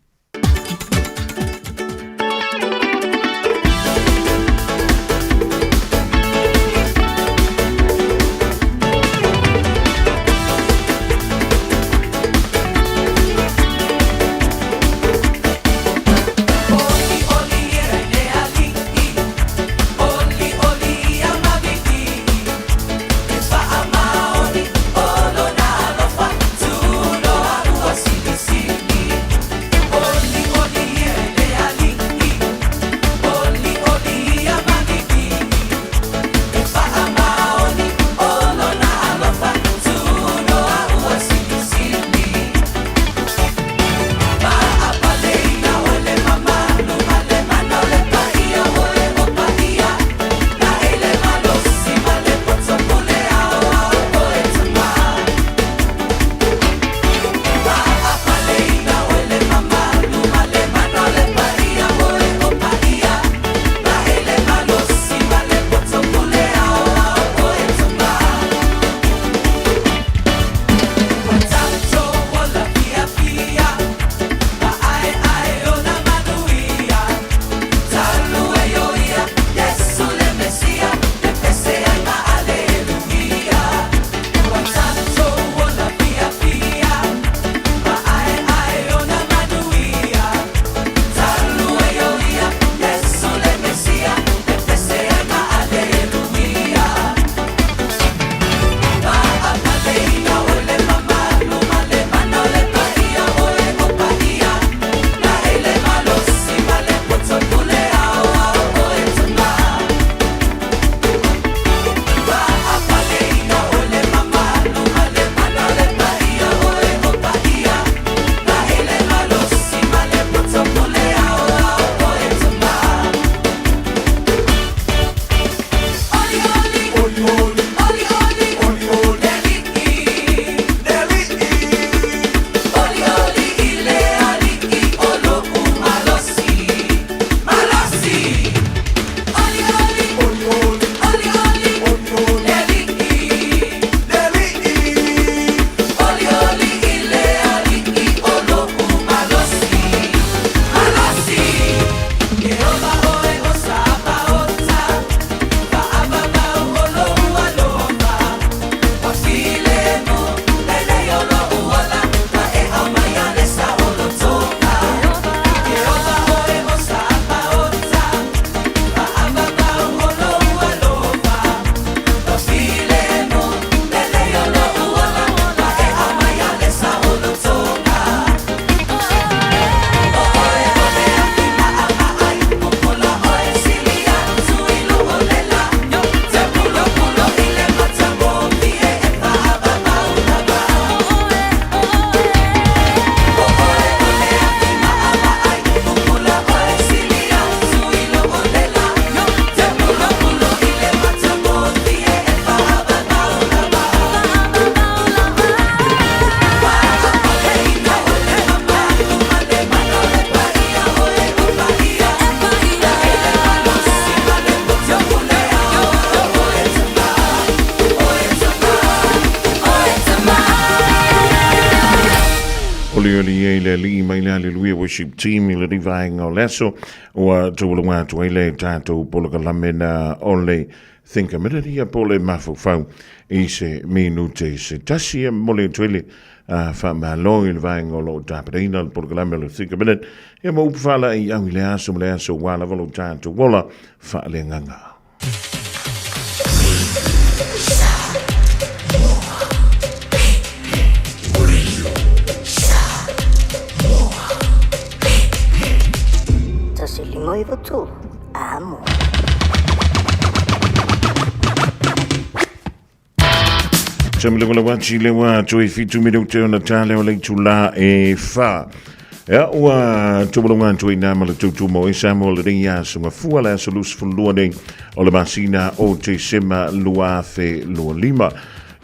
Oli le li mai le hallelujah worship team i le rivainga o leso o tuulunga tuele tātou poloka lamena ole think a minute ia pole mafufau i se minute se tasia mole tuele fa malong il vainga lo taprina poloka lamena think a minute ia mo upfala i au le aso wala volo tātou wola fa le nganga. Noivo tu, amo. Samile wala wachi lewa toi fitu minuti ona tale wala tula e fa. Ya ua tubulunga toi nama le tutu mo e Samoa le ringa sunga fuala solus fulua o le masina o te sema lua fe lua lima.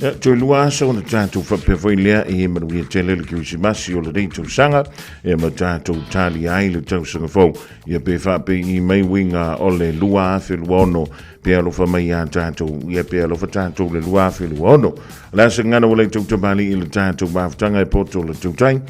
Ja, toi lua so na tātou whapefoilea e manuia tele le kiusi masi o le reitou sanga e ma tātou tali ai le tau sanga fau ia pe whape i mai winga o le lua afe lua ono pe alofa mai a tātou ia pe alofa tātou le lua afe lua ono la se ngana o le tau tamali i le tātou maafutanga e poto le tau tai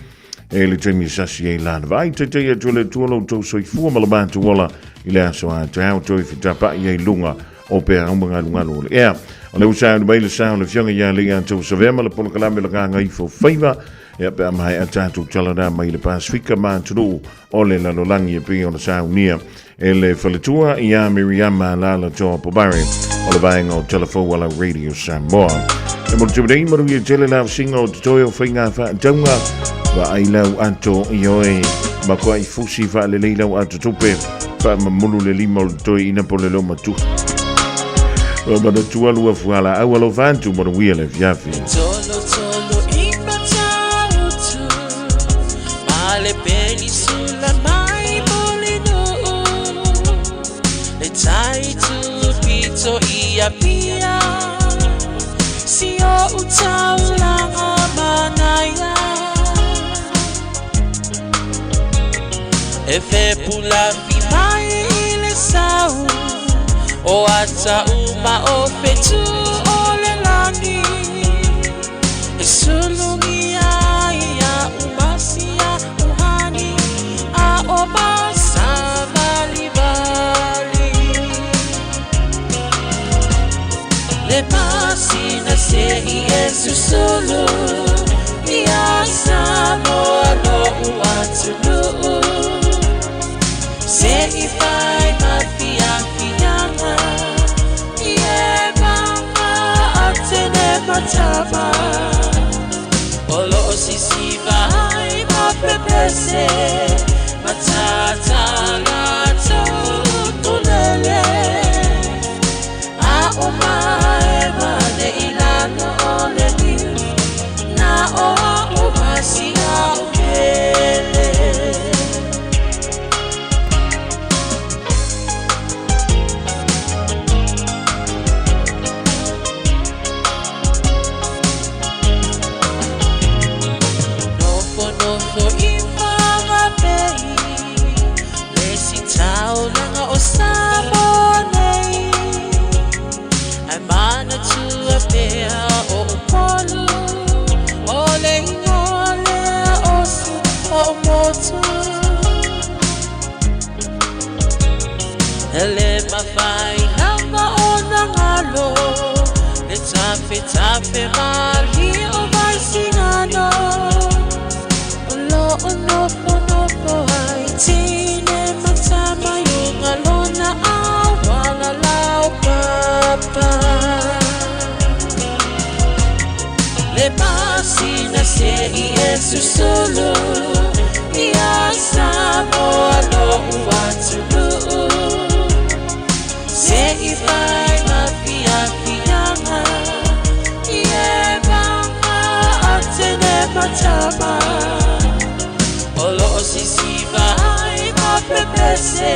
e le temi sasi e lana vai te te atu le tuolo tau soi fua malabatu wala i le aso a tau toi fitapa i e lunga o pe aumanga lungano le ea. O le usau mai le sao le fionga ia le antou savema le polo kalame le kanga i fo faiva e pe mai a tātou talana mai le Pasifika māturu o le lalolangi e pe o le sao nia e le whaletua i a Miriama Lala Toa Pobare o le vaenga o telefo wala Radio Samoa. E mo tibadei maru i tele la singa o te o whainga wha taunga wa ai lau anto i oe ma kua i fusi wha le leilau ato tupe wha mamulu le lima o le toi ina po le lo matu. Mana tua lua fuala au alo vantu mona wia le fiafi. Tolo ima tautu male penisula mai molino le taitu pito ia pia si o utaulanga manaya e fe pula fi mai le sau o ata uma o fetu o le lani e sulungi ia umasia uhani a o masa vali le pasina se i esu solo ia Samoa lo uatulu se i fai mafia matama olo sisiva ai mapepese matata lato tunele a omae mane ilano ole niu na o omasi a okele ele mafai nanga ona ngalo le tape mali o vai singano lo no ai tine matama yunga lona awala lau papa le pasina se i esu solo ia Samoa lo uatulu se i fai mafianga ie banga atene matama olo sisi vai mapepese